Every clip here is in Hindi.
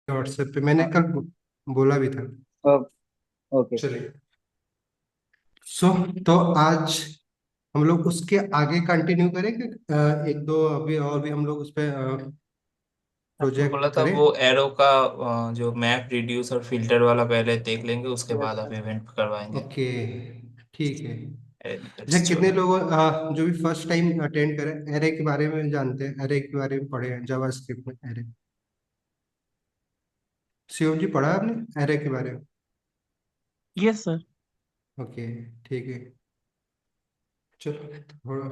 व्हाट्सएप पे मैंने हाँ। कल बोला भी था। ओके। चलिए। सो तो आज हम लोग उसके आगे कंटिन्यू करेंगे। एक दो अभी और भी हम लोग उस पे आपने प्रोजेक्ट बोला था करें। वो एरो का जो मैप रिड्यूस और फिल्टर वाला पहले देख लेंगे, उसके यस बाद आप सर। इवेंट करवाएंगे। ओके, ठीक है। अच्छा, एलिमेंट्स कितने छोड़ो। लोग जो भी फर्स्ट टाइम अटेंड करें एरे के बारे में जानते हैं, एरे के बारे में पढ़े हैं जावास्क्रिप्ट में एरे? शिव जी पढ़ा आपने एरे के बारे में? Yes sir. ओके, ठीक है। चलो थोड़ा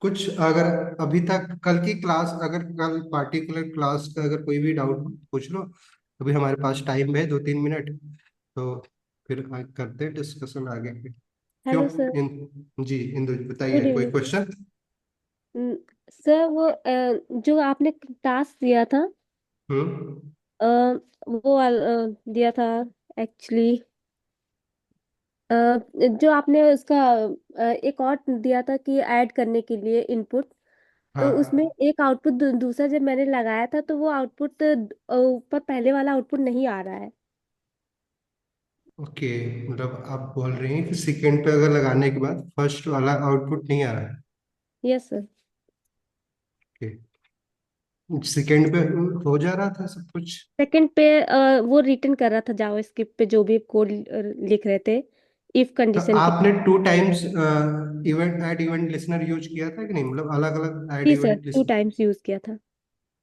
कुछ अगर अभी तक कल की क्लास, अगर कल पार्टिकुलर क्लास का अगर कोई भी डाउट हो पूछ लो। अभी हमारे पास टाइम है 2-3 मिनट, तो फिर करते हैं डिस्कशन आगे के। क्यों? Hello sir. जी इंदु जी गुड बताइए, कोई इवनिंग। क्वेश्चन? सर वो जो आपने टास्क दिया था, हम्म। दिया था एक्चुअली, जो आपने उसका एक और दिया था कि ऐड करने के लिए इनपुट। तो उसमें हाँ। एक आउटपुट दूसरा जब मैंने लगाया था तो वो आउटपुट ऊपर पहले वाला आउटपुट नहीं आ रहा है। ओके, मतलब आप बोल रहे हैं कि सेकेंड पे अगर लगाने के बाद फर्स्ट वाला आउटपुट नहीं आ रहा है? Yes sir. सेकेंड पे हो जा रहा था सब कुछ। सेकंड पे वो रिटर्न कर रहा था जावास्क्रिप्ट पे जो भी कोड लिख रहे थे, इफ तो कंडीशन के। आपने 2 times event add event listener use किया था कि नहीं, मतलब अलग अलग ऐड जी सर, इवेंट 2 टाइम्स यूज किया था।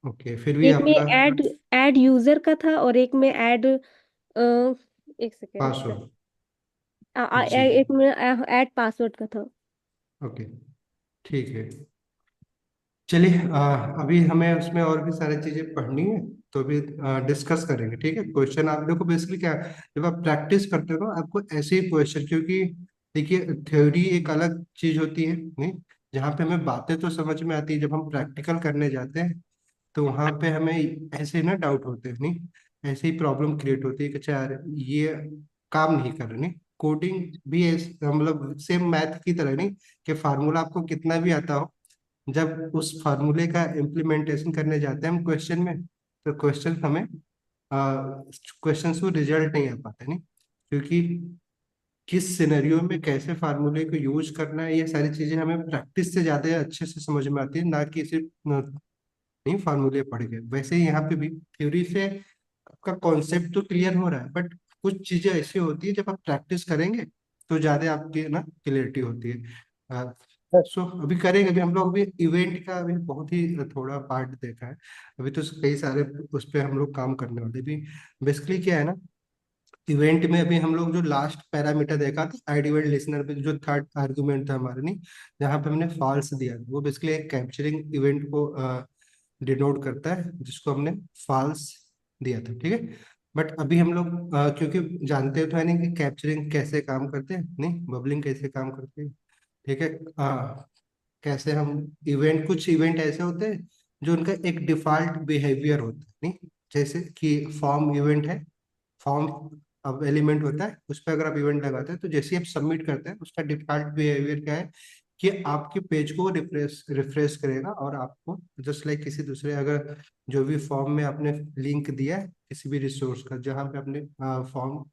ओके, फिर भी एक में आपका ऐड ऐड यूजर का था और एक में ऐड, एक सेकेंड पास हो। सर, जी। एक में ऐड पासवर्ड का था। ओके, ठीक है। चलिए, अभी हमें उसमें और भी सारी चीजें पढ़नी है, तो अभी डिस्कस करेंगे, ठीक है। क्वेश्चन आप देखो बेसिकली क्या है, जब आप प्रैक्टिस करते हो ना आपको ऐसे ही क्वेश्चन, क्योंकि देखिए थ्योरी एक अलग चीज होती है नहीं, जहाँ पे हमें बातें तो समझ में आती है, जब हम प्रैक्टिकल करने जाते हैं तो वहां पे हमें ऐसे ना डाउट होते हैं नहीं, ऐसे ही प्रॉब्लम क्रिएट होती है कि अच्छा यार ये काम नहीं कर रहे नहीं। कोडिंग भी मतलब सेम मैथ की तरह नहीं, कि फार्मूला आपको कितना भी आता हो, जब उस फार्मूले का इम्प्लीमेंटेशन करने जाते हैं हम क्वेश्चन में, तो क्वेश्चन हमें क्वेश्चन को रिजल्ट नहीं आ पाते नहीं, क्योंकि किस सिनेरियो में कैसे फार्मूले को यूज करना है, ये सारी चीजें हमें प्रैक्टिस से ज्यादा अच्छे से समझ में आती है, ना कि सिर्फ नहीं फार्मूले पढ़ गए। वैसे ही यहाँ पे भी थ्योरी से आपका कॉन्सेप्ट तो क्लियर हो रहा है, बट कुछ चीजें ऐसी होती है जब आप प्रैक्टिस करेंगे तो ज्यादा आपकी ना क्लियरिटी होती है। सो अभी करेंगे, अभी हम लोग अभी इवेंट का अभी बहुत ही थोड़ा पार्ट देखा है। अभी तो कई सारे उस पर हम लोग काम करने वाले भी। बेसिकली क्या है ना, इवेंट में अभी हम लोग जो लास्ट पैरामीटर देखा था आइड इवेंट लिसनर पे, जो थर्ड आर्गुमेंट था हमारे नहीं, जहाँ पे हमने फॉल्स दिया था, वो बेसिकली एक कैप्चरिंग इवेंट को डिनोट करता है, जिसको हमने फॉल्स दिया था, ठीक है। बट अभी हम लोग क्योंकि जानते तो है नहीं कि कैप्चरिंग कैसे काम करते हैं नहीं, बबलिंग कैसे काम करते हैं, ठीक है। कैसे हम इवेंट, कुछ इवेंट ऐसे होते हैं जो उनका एक डिफॉल्ट बिहेवियर होता है नहीं, जैसे कि फॉर्म इवेंट है। फॉर्म अब एलिमेंट होता है, उस पर अगर आप इवेंट लगाते हैं तो जैसे ही आप सबमिट करते हैं उसका डिफॉल्ट बिहेवियर क्या है, कि आपके पेज को रिफ्रेश रिफ्रेश करेगा, और आपको जस्ट लाइक किसी दूसरे, अगर जो भी फॉर्म में आपने लिंक दिया है किसी भी रिसोर्स का, जहाँ पे आपने फॉर्म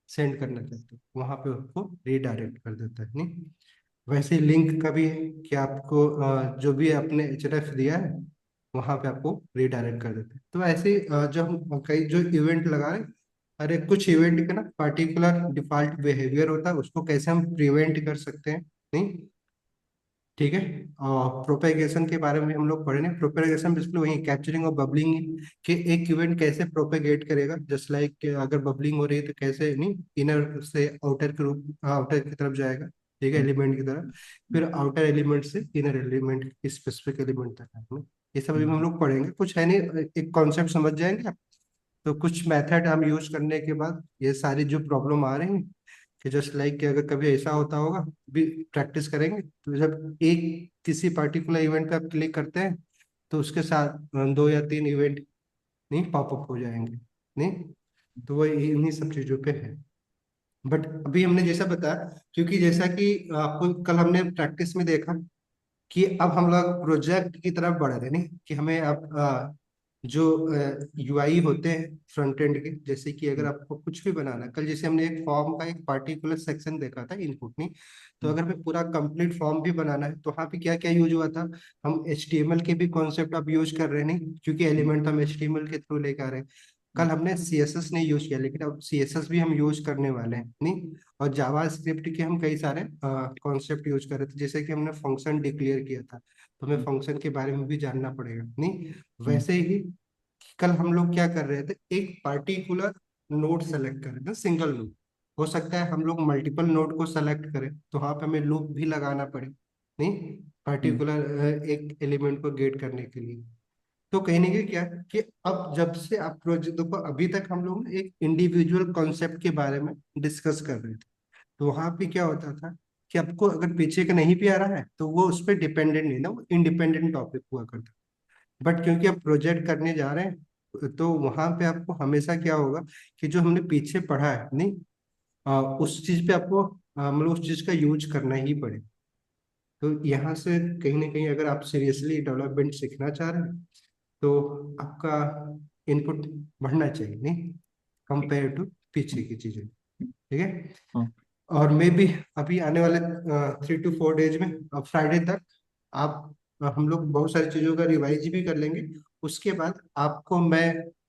सेंड करना चाहते हो वहां पे आपको रीडायरेक्ट कर देता है नहीं। वैसे ही लिंक का भी है कि आपको जो भी आपने एचएफएफ दिया है वहां पे आपको रीडायरेक्ट कर देते हैं। तो ऐसे ही, जो हम कई जो इवेंट लगा रहे हैं, अरे कुछ इवेंट का ना पर्टिकुलर डिफॉल्ट बिहेवियर होता है, उसको कैसे हम प्रिवेंट कर सकते हैं नहीं, ठीक है। और प्रोपेगेशन के बारे में हम लोग पढ़े नहीं, प्रोपेगेशन बेसिकली वही कैप्चरिंग और बबलिंग, कि एक इवेंट कैसे प्रोपेगेट करेगा, जस्ट लाइक अगर बबलिंग हो रही है तो कैसे नहीं इनर से आउटर के रूप, आउटर की तरफ जाएगा, ठीक है, एलिमेंट की तरफ, फिर आउटर एलिमेंट से इनर एलिमेंट स्पेसिफिक एलिमेंट तक है ना? ये सब अभी हम लोग पढ़ेंगे, कुछ है नहीं, एक कॉन्सेप्ट समझ जाएंगे आप। तो कुछ मेथड हम यूज करने के बाद ये सारी जो प्रॉब्लम आ रही है, कि जस्ट लाइक कि अगर कभी ऐसा होता होगा, भी प्रैक्टिस करेंगे तो जब एक किसी पर्टिकुलर इवेंट पे आप क्लिक करते हैं तो उसके साथ 2 या 3 इवेंट नहीं पॉपअप हो जाएंगे नहीं, तो वो इन्हीं सब चीजों पे है। बट अभी हमने जैसा बताया, क्योंकि जैसा कि आपको कल हमने प्रैक्टिस में देखा कि अब हम लोग प्रोजेक्ट की तरफ बढ़ रहे हैं नहीं, कि हमें अब जो यूआई होते हैं फ्रंट एंड के, जैसे कि अगर आपको कुछ भी बनाना है, कल जैसे हमने एक फॉर्म का एक पार्टिकुलर सेक्शन देखा था इनपुट नहीं, तो अगर हमें पूरा कंप्लीट फॉर्म भी बनाना है तो वहाँ पे क्या क्या यूज हुआ था, हम एचटीएमएल के भी कॉन्सेप्ट अब यूज कर रहे हैं नहीं, क्योंकि एलिमेंट हम एचटीएमएल के थ्रू लेकर आ रहे हैं। कल हमने सीएसएस नहीं यूज किया, लेकिन अब सीएसएस भी हम यूज करने वाले हैं नहीं। और जावा स्क्रिप्ट के हम कई सारे कॉन्सेप्ट यूज कर रहे थे, जैसे कि हमने फंक्शन डिक्लेयर किया था, तो हमें फंक्शन के बारे में भी जानना पड़ेगा नहीं। वैसे ही कल हम लोग क्या कर रहे थे, एक पार्टिकुलर नोड सेलेक्ट कर रहे थे, सिंगल नोड। हो सकता है हम लोग मल्टीपल नोड को सेलेक्ट करें, तो वहां पे हमें लूप भी लगाना पड़े नहीं, पर्टिकुलर एक एलिमेंट को गेट करने के लिए। तो कहने के क्या कि अब जब से आप प्रोजेक्ट देखो, अभी तक हम लोग ना एक इंडिविजुअल कॉन्सेप्ट के बारे में डिस्कस कर रहे थे, तो वहां पे क्या होता था कि आपको अगर पीछे का नहीं भी आ रहा है तो वो उस पर डिपेंडेंट नहीं ना, वो इंडिपेंडेंट टॉपिक हुआ करता। बट क्योंकि आप प्रोजेक्ट करने जा रहे हैं, तो वहां पे आपको हमेशा क्या होगा कि जो हमने पीछे पढ़ा है नहीं, उस चीज पे आपको मतलब उस चीज का यूज करना ही पड़े। तो यहाँ से कहीं ना कहीं अगर आप सीरियसली डेवलपमेंट सीखना चाह रहे हैं, तो आपका इनपुट बढ़ना चाहिए नहीं, कंपेयर टू पीछे की चीजें। ठीक है। और मे भी अभी आने वाले 3 to 4 डेज में, फ्राइडे तक आप हम लोग बहुत सारी चीजों का रिवाइज भी कर लेंगे। उसके बाद आपको मैं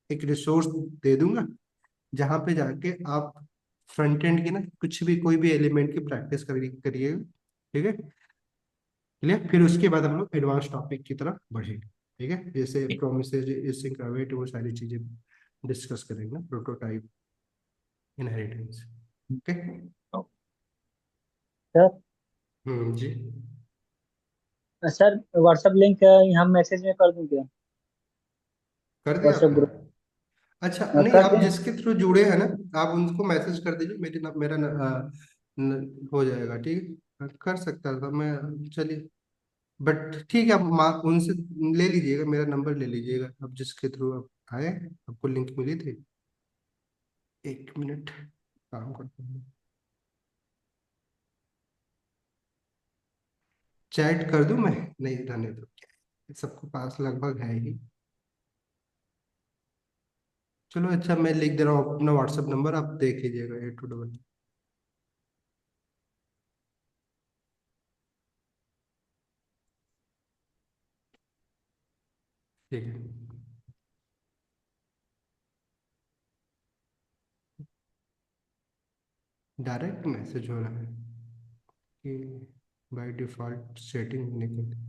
एक रिसोर्स दे दूंगा, जहाँ पे जाके आप फ्रंट एंड की ना कुछ भी कोई भी एलिमेंट की प्रैक्टिस करिएगा। ठीक है, क्लियर। फिर उसके बाद हम लोग एडवांस टॉपिक की तरफ बढ़ेंगे। ठीक है, जैसे प्रोमिसेज, एसिंक अवेट, वो सारी चीजें डिस्कस करेंगे ना, प्रोटोटाइप, इनहेरिटेंस। ओके। सर जी। सर व्हाट्सएप लिंक हम मैसेज में कर दूं क्या? कर दिया व्हाट्सएप आपने? ग्रुप अच्छा नहीं, कर आप दें। जिसके थ्रू जुड़े हैं ना, आप उनको मैसेज कर दीजिए, मेरा हो जाएगा। ठीक है, कर सकता था मैं, चलिए। बट ठीक है, आप उनसे ले लीजिएगा, मेरा नंबर ले लीजिएगा, आप जिसके थ्रू आप आए, आपको लिंक मिली थी। 1 मिनट काम करता हूँ, चैट कर दूं मैं? नहीं, रहने दो, सबको पास लगभग है ही। चलो अच्छा, मैं लिख दे रहा हूँ अपना व्हाट्सएप नंबर, आप देख लीजिएगा, 82 ठीक है। डायरेक्ट मैसेज हो रहा है कि बाय डिफॉल्ट सेटिंग होने के लिए।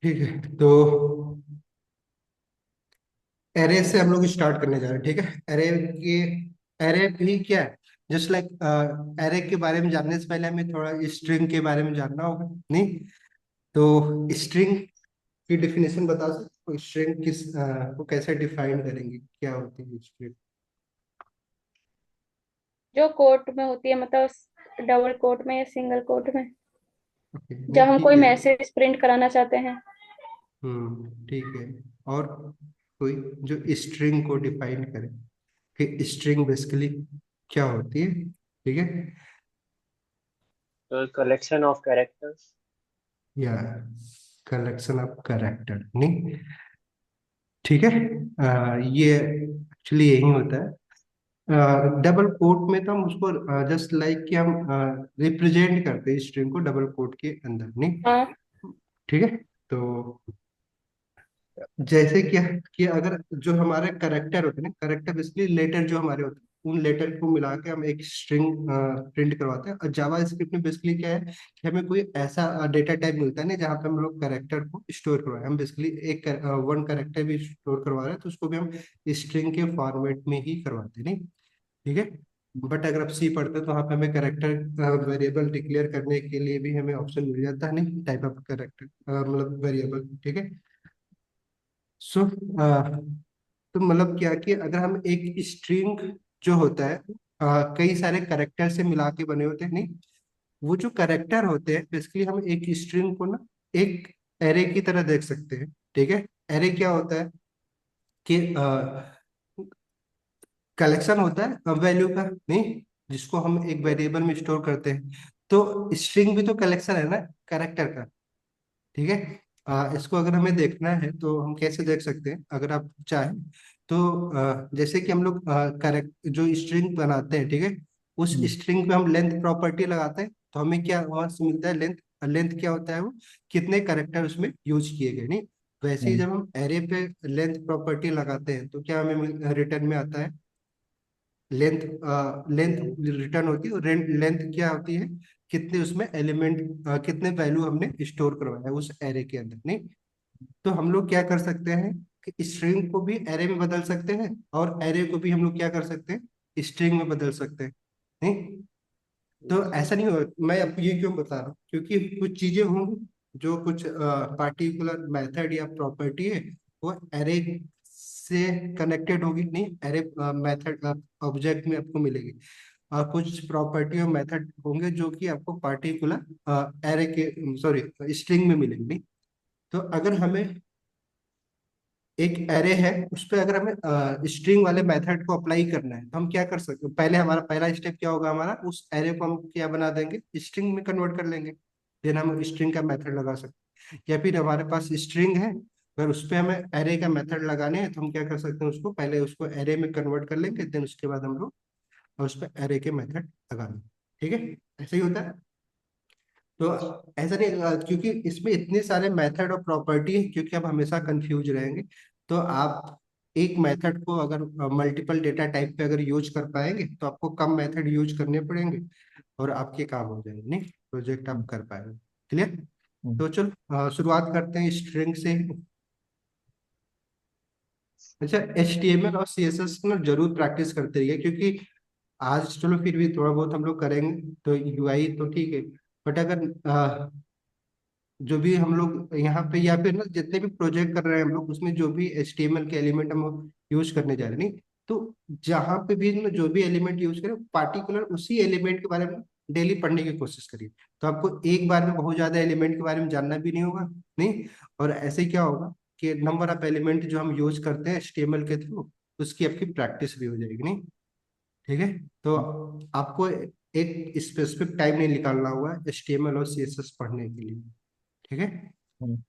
ठीक है, तो एरे से हम लोग स्टार्ट करने जा रहे हैं। ठीक है, एरे भी क्या है, जस्ट लाइक एरे के बारे में जानने से पहले हमें थोड़ा स्ट्रिंग के बारे में जानना होगा नहीं। तो स्ट्रिंग की डेफिनेशन बता सकते हो, स्ट्रिंग को कैसे डिफाइन करेंगे, क्या होती है स्ट्रिंग? जो कोट में होती है, मतलब डबल कोट में या सिंगल कोट में, ओके, जब नहीं हम कोई ठीक है। मैसेज प्रिंट कराना चाहते हैं। ठीक है। और कोई जो स्ट्रिंग को डिफाइन करे कि स्ट्रिंग बेसिकली क्या होती है। ठीक है, कलेक्शन ऑफ कैरेक्टर्स। या कलेक्शन ऑफ कैरेक्टर नहीं। ठीक है, ये एक्चुअली यही होता है। डबल कोट में तो हम उसको जस्ट लाइक कि हम रिप्रेजेंट करते हैं स्ट्रिंग को डबल कोट के अंदर नहीं। हाँ। ठीक है, तो जैसे क्या कि अगर जो हमारे करेक्टर होते हैं ना, करेक्टर बेसिकली लेटर जो हमारे होते हैं, उन लेटर को मिला के हम एक स्ट्रिंग प्रिंट करवाते हैं। और जावा स्क्रिप्ट में बेसिकली क्या है कि हमें कोई ऐसा डेटा टाइप मिलता है ना, जहाँ पे हम लोग करेक्टर को स्टोर करवाए, हम बेसिकली एक वन करेक्टर भी स्टोर करवा रहे हैं, तो उसको भी हम स्ट्रिंग के फॉर्मेट में ही करवाते हैं नहीं। ठीक है, बट अगर आप सी पढ़ते हैं तो वहाँ पे हमें करेक्टर वेरिएबल डिक्लेयर करने के लिए भी हमें ऑप्शन मिल जाता है नहीं, टाइप ऑफ करेक्टर मतलब वेरिएबल। ठीक है, सो तो मतलब क्या कि अगर हम एक स्ट्रिंग जो होता है कई सारे करेक्टर से मिला के बने होते हैं नहीं, वो जो करेक्टर होते हैं बेसिकली हम एक स्ट्रिंग को ना एक एरे की तरह देख सकते हैं। ठीक है, एरे क्या होता है कि कलेक्शन होता है वैल्यू का नहीं, जिसको हम एक वेरिएबल में स्टोर करते हैं। तो स्ट्रिंग भी तो कलेक्शन है ना कैरेक्टर का, ठीक है। इसको अगर हमें देखना है तो हम कैसे देख सकते हैं, अगर आप चाहें तो जैसे कि हम लोग करेक्ट जो स्ट्रिंग बनाते हैं, ठीक है, उस हम्म, स्ट्रिंग पे हम लेंथ प्रॉपर्टी लगाते हैं, तो हमें क्या वहां से मिलता है, लेंथ। लेंथ क्या होता है, वो कितने करेक्टर उसमें यूज किए गए, नहीं। वैसे ही हम्म, जब हम एरे पे लेंथ प्रॉपर्टी लगाते हैं तो क्या हमें रिटर्न में आता है, लेंथ। लेंथ रिटर्न होती है, और लेंथ क्या होती है, कितने उसमें एलिमेंट, कितने वैल्यू हमने स्टोर करवाया है उस एरे के अंदर, नहीं। तो हम लोग क्या कर सकते हैं कि स्ट्रिंग को भी एरे में बदल सकते हैं, और एरे को भी हम लोग क्या कर सकते हैं, स्ट्रिंग में बदल सकते हैं, नहीं। तो ऐसा नहीं हो, मैं आपको ये क्यों बता रहा हूँ, क्योंकि कुछ चीजें होंगी जो कुछ पार्टिकुलर मेथड या प्रॉपर्टी है, वो एरे से कनेक्टेड होगी, नहीं, एरे मेथड ऑब्जेक्ट में आपको मिलेगी। और कुछ प्रॉपर्टी और मेथड होंगे जो कि आपको पार्टिकुलर एरे के, सॉरी, स्ट्रिंग में मिलेंगे, नहीं। तो अगर हमें एक एरे है, उस पर अगर हमें स्ट्रिंग वाले मेथड को अप्लाई करना है, तो हम क्या कर सकते हैं, पहले हमारा पहला स्टेप क्या होगा, हमारा उस एरे को हम क्या बना देंगे, स्ट्रिंग में कन्वर्ट कर लेंगे। देन हम स्ट्रिंग का मेथड लगा सकते हैं, या फिर हमारे पास स्ट्रिंग है, अगर उस पर हमें एरे का मेथड लगाने हैं, तो हम क्या कर सकते हैं, उसको पहले उसको एरे में कन्वर्ट कर लेंगे, देन उसके बाद हम लोग उस पर एरे के मेथड लगा लेंगे, ठीक है। ऐसा ही होता है। तो ऐसा नहीं, क्योंकि इसमें इतने सारे मेथड और प्रॉपर्टी है, क्योंकि आप हमेशा कंफ्यूज रहेंगे। तो आप एक मेथड को अगर मल्टीपल डेटा टाइप पे अगर यूज कर पाएंगे, तो आपको कम मेथड यूज करने पड़ेंगे, और आपके काम हो जाएंगे, नहीं, प्रोजेक्ट आप हम्म, कर पाएंगे। क्लियर। हम्म। तो चलो शुरुआत करते हैं स्ट्रिंग से। अच्छा, HTML और CSS ना जरूर प्रैक्टिस करते रहिए, क्योंकि आज चलो फिर भी थोड़ा बहुत हम लोग करेंगे, तो UI तो ठीक है, बट अगर जो भी हम लोग यहाँ पे, या फिर ना जितने भी प्रोजेक्ट कर रहे हैं हम लोग, उसमें जो भी HTML के एलिमेंट हम यूज करने जा रहे हैं, नहीं, तो जहाँ पे भी ना जो भी एलिमेंट यूज करें, पार्टिकुलर उसी एलिमेंट के बारे में डेली पढ़ने की कोशिश करिए। तो आपको एक बार में बहुत ज्यादा एलिमेंट के बारे में जानना भी नहीं होगा, नहीं। और ऐसे क्या होगा कि नंबर ऑफ एलिमेंट जो हम यूज करते हैं HTML के थ्रू, उसकी आपकी प्रैक्टिस भी हो जाएगी, नहीं। ठीक है। तो आपको एक स्पेसिफिक टाइम नहीं निकालना होगा HTML और CSS पढ़ने के लिए, ठीक है। हम्म।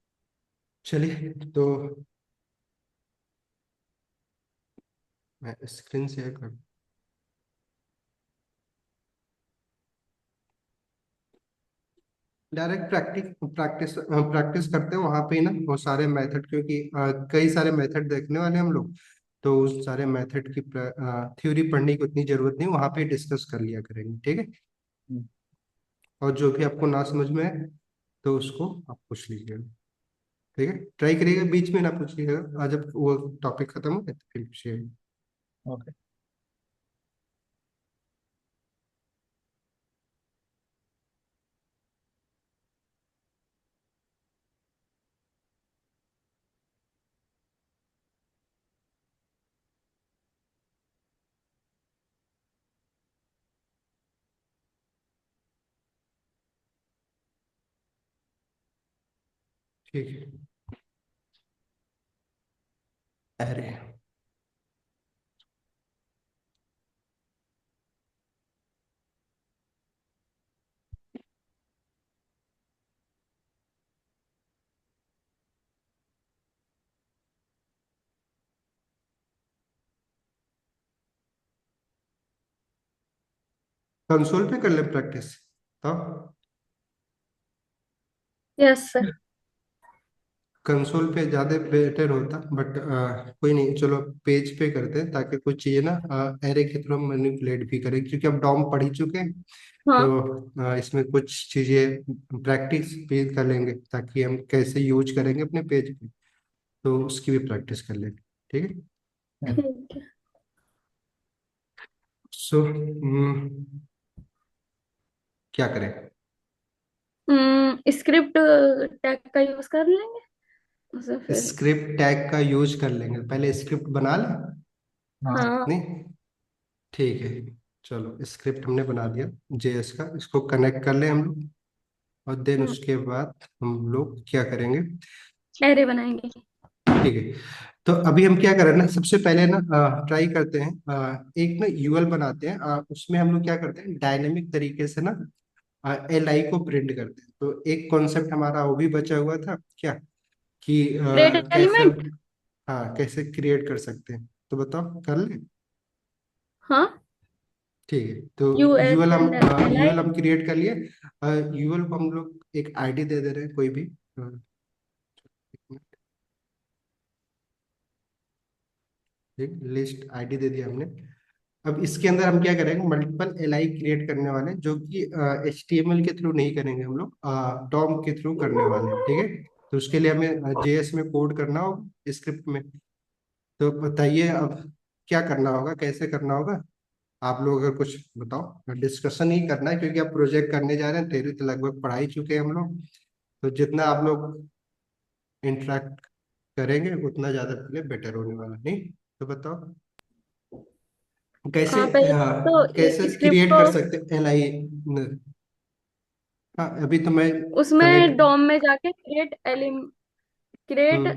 चलिए, तो मैं स्क्रीन शेयर कर, डायरेक्ट प्रैक्टिस प्रैक्टिस प्रैक्टिस करते हैं वहां पे ही ना, वो सारे मेथड, क्योंकि कई सारे मेथड देखने वाले हैं हम लोग। तो उस सारे मेथड की थ्योरी पढ़ने की उतनी जरूरत नहीं, वहां पे डिस्कस कर लिया करेंगे, ठीक है। हम्म। और जो भी आपको ना समझ में आए, तो उसको आप पूछ लीजिएगा, ठीक है। ट्राई करिएगा बीच में ना पूछिएगा, आज जब वो टॉपिक खत्म हो गया तो फिर पूछिएगा। ओके। ठीक है। अरे, कंसोल पे कर ले प्रैक्टिस, तो यस सर। कंसोल पे ज्यादा बेटर होता, बट कोई नहीं, चलो पेज पे करते हैं, ताकि कुछ चीजें ना एरे के थ्रू मैनिपुलेट भी करें, क्योंकि हम डॉम पढ़ ही चुके हैं। हाँ। तो इसमें कुछ चीजें प्रैक्टिस भी कर लेंगे, ताकि हम कैसे यूज करेंगे अपने पेज पे, तो उसकी भी प्रैक्टिस कर लेंगे, ठीक है। ठीक है। सो क्या करें। स्क्रिप्ट टैग का यूज कर लेंगे उसे फिर। स्क्रिप्ट टैग का यूज कर लेंगे, पहले स्क्रिप्ट बना लें, हाँ। हाँ। नहीं, ठीक है। चलो स्क्रिप्ट हमने बना दिया JS का, इसको कनेक्ट कर लें हम लोग, और देन उसके बाद हम लोग क्या करेंगे, एरे बनाएंगे। ठीक है। तो अभी हम क्या करें ना, सबसे पहले ना ट्राई करते हैं, एक ना UL बनाते हैं, उसमें हम लोग क्या करते हैं, डायनेमिक तरीके से ना एल आई को प्रिंट करते हैं। तो एक कॉन्सेप्ट हमारा वो भी बचा हुआ था क्या, कि क्रिएट कैसे, एलिमेंट। हाँ कैसे क्रिएट कर सकते हैं, तो बताओ कर ले। हाँ, ठीक है, तो यू एस यूएल हम एंड एल आई। यूएल हम क्रिएट कर लिए। यूएल को हम लोग एक आईडी दे दे रहे हैं कोई भी। एक मिनट, एक लिस्ट आईडी दे दिया हमने। अब इसके अंदर हम क्या करेंगे, मल्टीपल एल आई क्रिएट करने वाले हैं, जो कि एच टी एम एल के थ्रू नहीं करेंगे, हम लोग डॉम के थ्रू करने वाले हैं, ठीक है। तो उसके लिए हमें जेएस में कोड करना होगा, स्क्रिप्ट में। तो बताइए अब क्या करना होगा, कैसे करना होगा। आप लोग अगर कुछ बताओ, डिस्कशन ही करना है क्योंकि आप प्रोजेक्ट करने जा रहे हैं, थ्योरी तो लगभग पढ़ा ही चुके हैं हम लोग। तो जितना आप लोग इंटरेक्ट करेंगे उतना ज्यादा पहले बेटर होने वाला, नहीं तो बताओ कैसे पहले तो कैसे स्क्रिप्ट क्रिएट को कर सकते हैं एल आई। हाँ अभी तो मैं उसमें कनेक्ट। डॉम में जाके क्रिएट हम्म।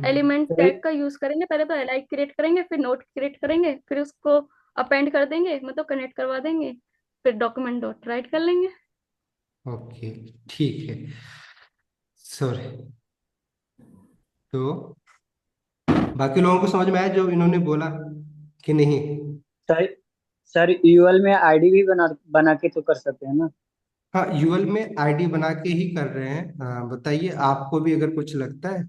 एलिमेंट टैग का यूज करेंगे। पहले तो एल आई क्रिएट करेंगे, फिर नोट क्रिएट करेंगे, फिर उसको अपेंड कर देंगे, मतलब कनेक्ट करवा देंगे, फिर डॉक्यूमेंट डॉट राइट कर लेंगे। ओके ठीक है, सॉरी। तो बाकी लोगों को समझ में आया जो इन्होंने बोला कि नहीं। सर सर यूएल में आईडी भी बना के तो कर सकते हैं ना। हाँ यूएल में आईडी बना के ही कर रहे हैं। बताइए आपको भी अगर कुछ लगता है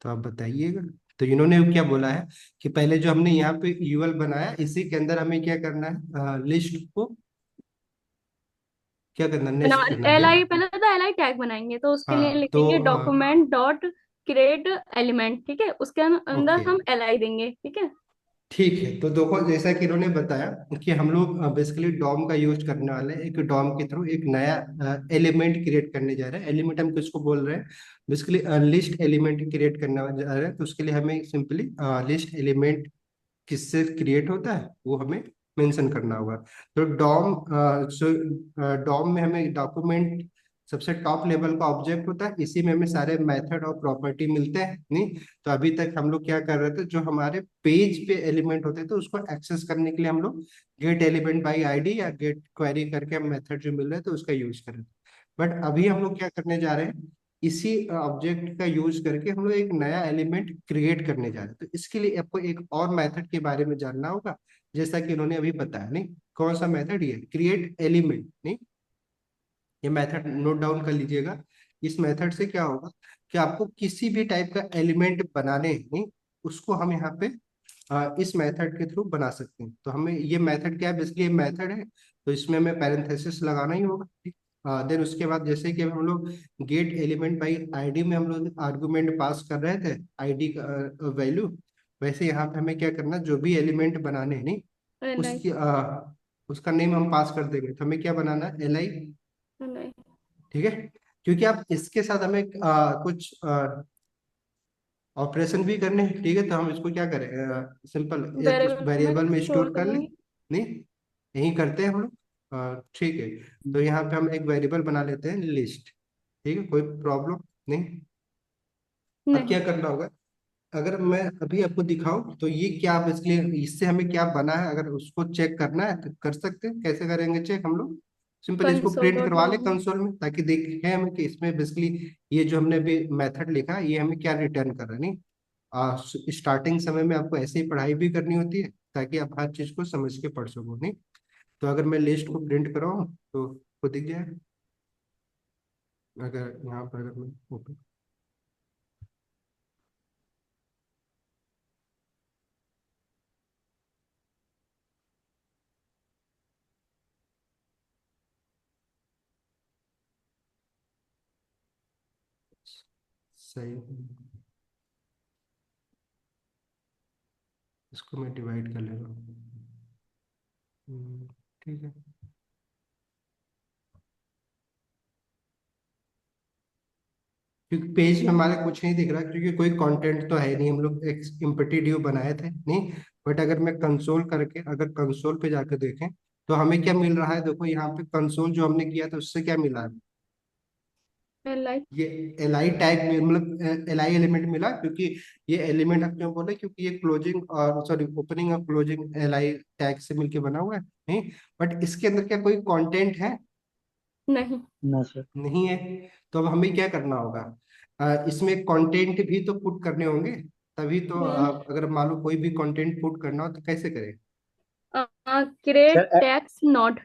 तो आप बताइएगा। तो इन्होंने क्या बोला है कि पहले जो हमने यहाँ पे यूएल बनाया, इसी के अंदर हमें क्या करना है, लिस्ट को क्या करना, बना नेस्ट करना एल क्या। आई, पहले तो एल आई टैग बनाएंगे, तो उसके लिए हाँ तो लिखेंगे डॉक्यूमेंट डॉट क्रिएट एलिमेंट, ठीक है। उसके अंदर ओके हम एल आई देंगे, ठीक है। ठीक है। तो देखो जैसा कि इन्होंने बताया कि हम लोग बेसिकली डॉम का यूज करने वाले हैं, एक डॉम के थ्रू एक नया एलिमेंट क्रिएट करने जा रहे हैं। एलिमेंट हम किसको बोल रहे हैं, बेसिकली लिस्ट एलिमेंट क्रिएट करने जा रहे हैं। तो उसके लिए हमें सिंपली लिस्ट एलिमेंट किससे क्रिएट होता है वो हमें मेंशन करना होगा। तो डॉम में हमें डॉक्यूमेंट सबसे टॉप लेवल का ऑब्जेक्ट होता है, इसी में हमें सारे मेथड और प्रॉपर्टी मिलते हैं, नहीं। तो अभी तक हम लोग क्या कर रहे थे, जो हमारे पेज पे एलिमेंट होते थे उसको एक्सेस करने के लिए हम लोग गेट एलिमेंट बाई आईडी या गेट क्वेरी करके हम मेथड जो मिल रहे थे उसका यूज कर रहे थे। बट अभी हम लोग क्या करने जा रहे हैं, इसी ऑब्जेक्ट का यूज करके हम लोग एक नया एलिमेंट क्रिएट करने जा रहे हैं। तो इसके लिए आपको एक और मेथड के बारे में जानना होगा, जैसा कि उन्होंने अभी बताया, नहीं। कौन सा मेथड, ये क्रिएट एलिमेंट, नहीं। ये मेथड नोट डाउन कर लीजिएगा। इस मेथड से क्या होगा कि आपको किसी भी टाइप का एलिमेंट बनाने हैं, नहीं, उसको हम यहाँ पे इस मेथड के थ्रू बना सकते हैं। तो हमें ये मेथड क्या है, बेसिकली ये मेथड है, तो इसमें हमें पैरेंथेसिस लगाना ही होगा, ठीक। देन उसके बाद जैसे कि हम लोग गेट एलिमेंट बाई आईडी में हम लोग आर्गुमेंट पास कर रहे थे, आईडी का वैल्यू, वैसे यहाँ पे हमें क्या करना, जो भी एलिमेंट बनाने हैं, नहीं, एल आई, उसकी उसका नेम हम पास कर देंगे। तो हमें क्या बनाना है, एल आई, एल आई, ठीक है। क्योंकि आप इसके साथ हमें कुछ ऑपरेशन भी करने हैं, ठीक है। तो हम इसको क्या करें, सिंपल एक वेरिएबल में वेरिएबल में स्टोर स्टोर कर कर ले, लेंगे। नहीं, यही करते हैं हम लोग। ठीक है। तो यहाँ पे हम एक वेरिएबल बना लेते हैं लिस्ट, ठीक है, कोई प्रॉब्लम नहीं। अब क्या नहीं, करना होगा, अगर मैं अभी आपको दिखाऊं तो ये क्या, बेसिकली इससे हमें क्या बना है, अगर उसको चेक करना है तो कर सकते हैं। कैसे करेंगे चेक हम लोग, सिंपल इसको कंसोल प्रिंट डॉट करवा ले लॉग में। कंसोल में, ताकि देखें हमें कि इसमें बेसिकली ये जो हमने भी मेथड लिखा है ये हमें क्या रिटर्न कर रहा है, नहीं। स्टार्टिंग समय में आपको ऐसे ही पढ़ाई भी करनी होती है ताकि आप हर चीज को समझ के पढ़ सको, नहीं। तो अगर मैं लिस्ट को प्रिंट कराऊँ तो आपको दिख जाए, अगर यहाँ पर अगर मैं ओके, सही, इसको मैं डिवाइड कर ले रहा हूँ। ठीक है। क्योंकि पेज में हमारे कुछ नहीं दिख रहा, क्योंकि कोई कंटेंट तो है नहीं, हम लोग एक एम्प्टी ड्यू बनाए थे, नहीं। बट अगर मैं कंसोल करके अगर कंसोल पे जाकर देखें तो हमें क्या मिल रहा है, देखो यहाँ पे कंसोल जो हमने किया था उससे क्या मिला है, एल आई, ये एल आई टैग, मतलब एल आई एलिमेंट मिला। क्योंकि ये एलिमेंट हम क्यों बोले, क्योंकि ये क्लोजिंग और सॉरी ओपनिंग और क्लोजिंग एल आई टैग से मिलके बना हुआ है, नहीं। बट इसके अंदर क्या कोई कंटेंट है, नहीं। ना सर। नहीं है। तो अब हमें क्या करना होगा, इसमें कंटेंट भी तो पुट करने होंगे, तभी तो अगर मान लो कोई भी कंटेंट पुट करना हो तो कैसे करें। Create sir text node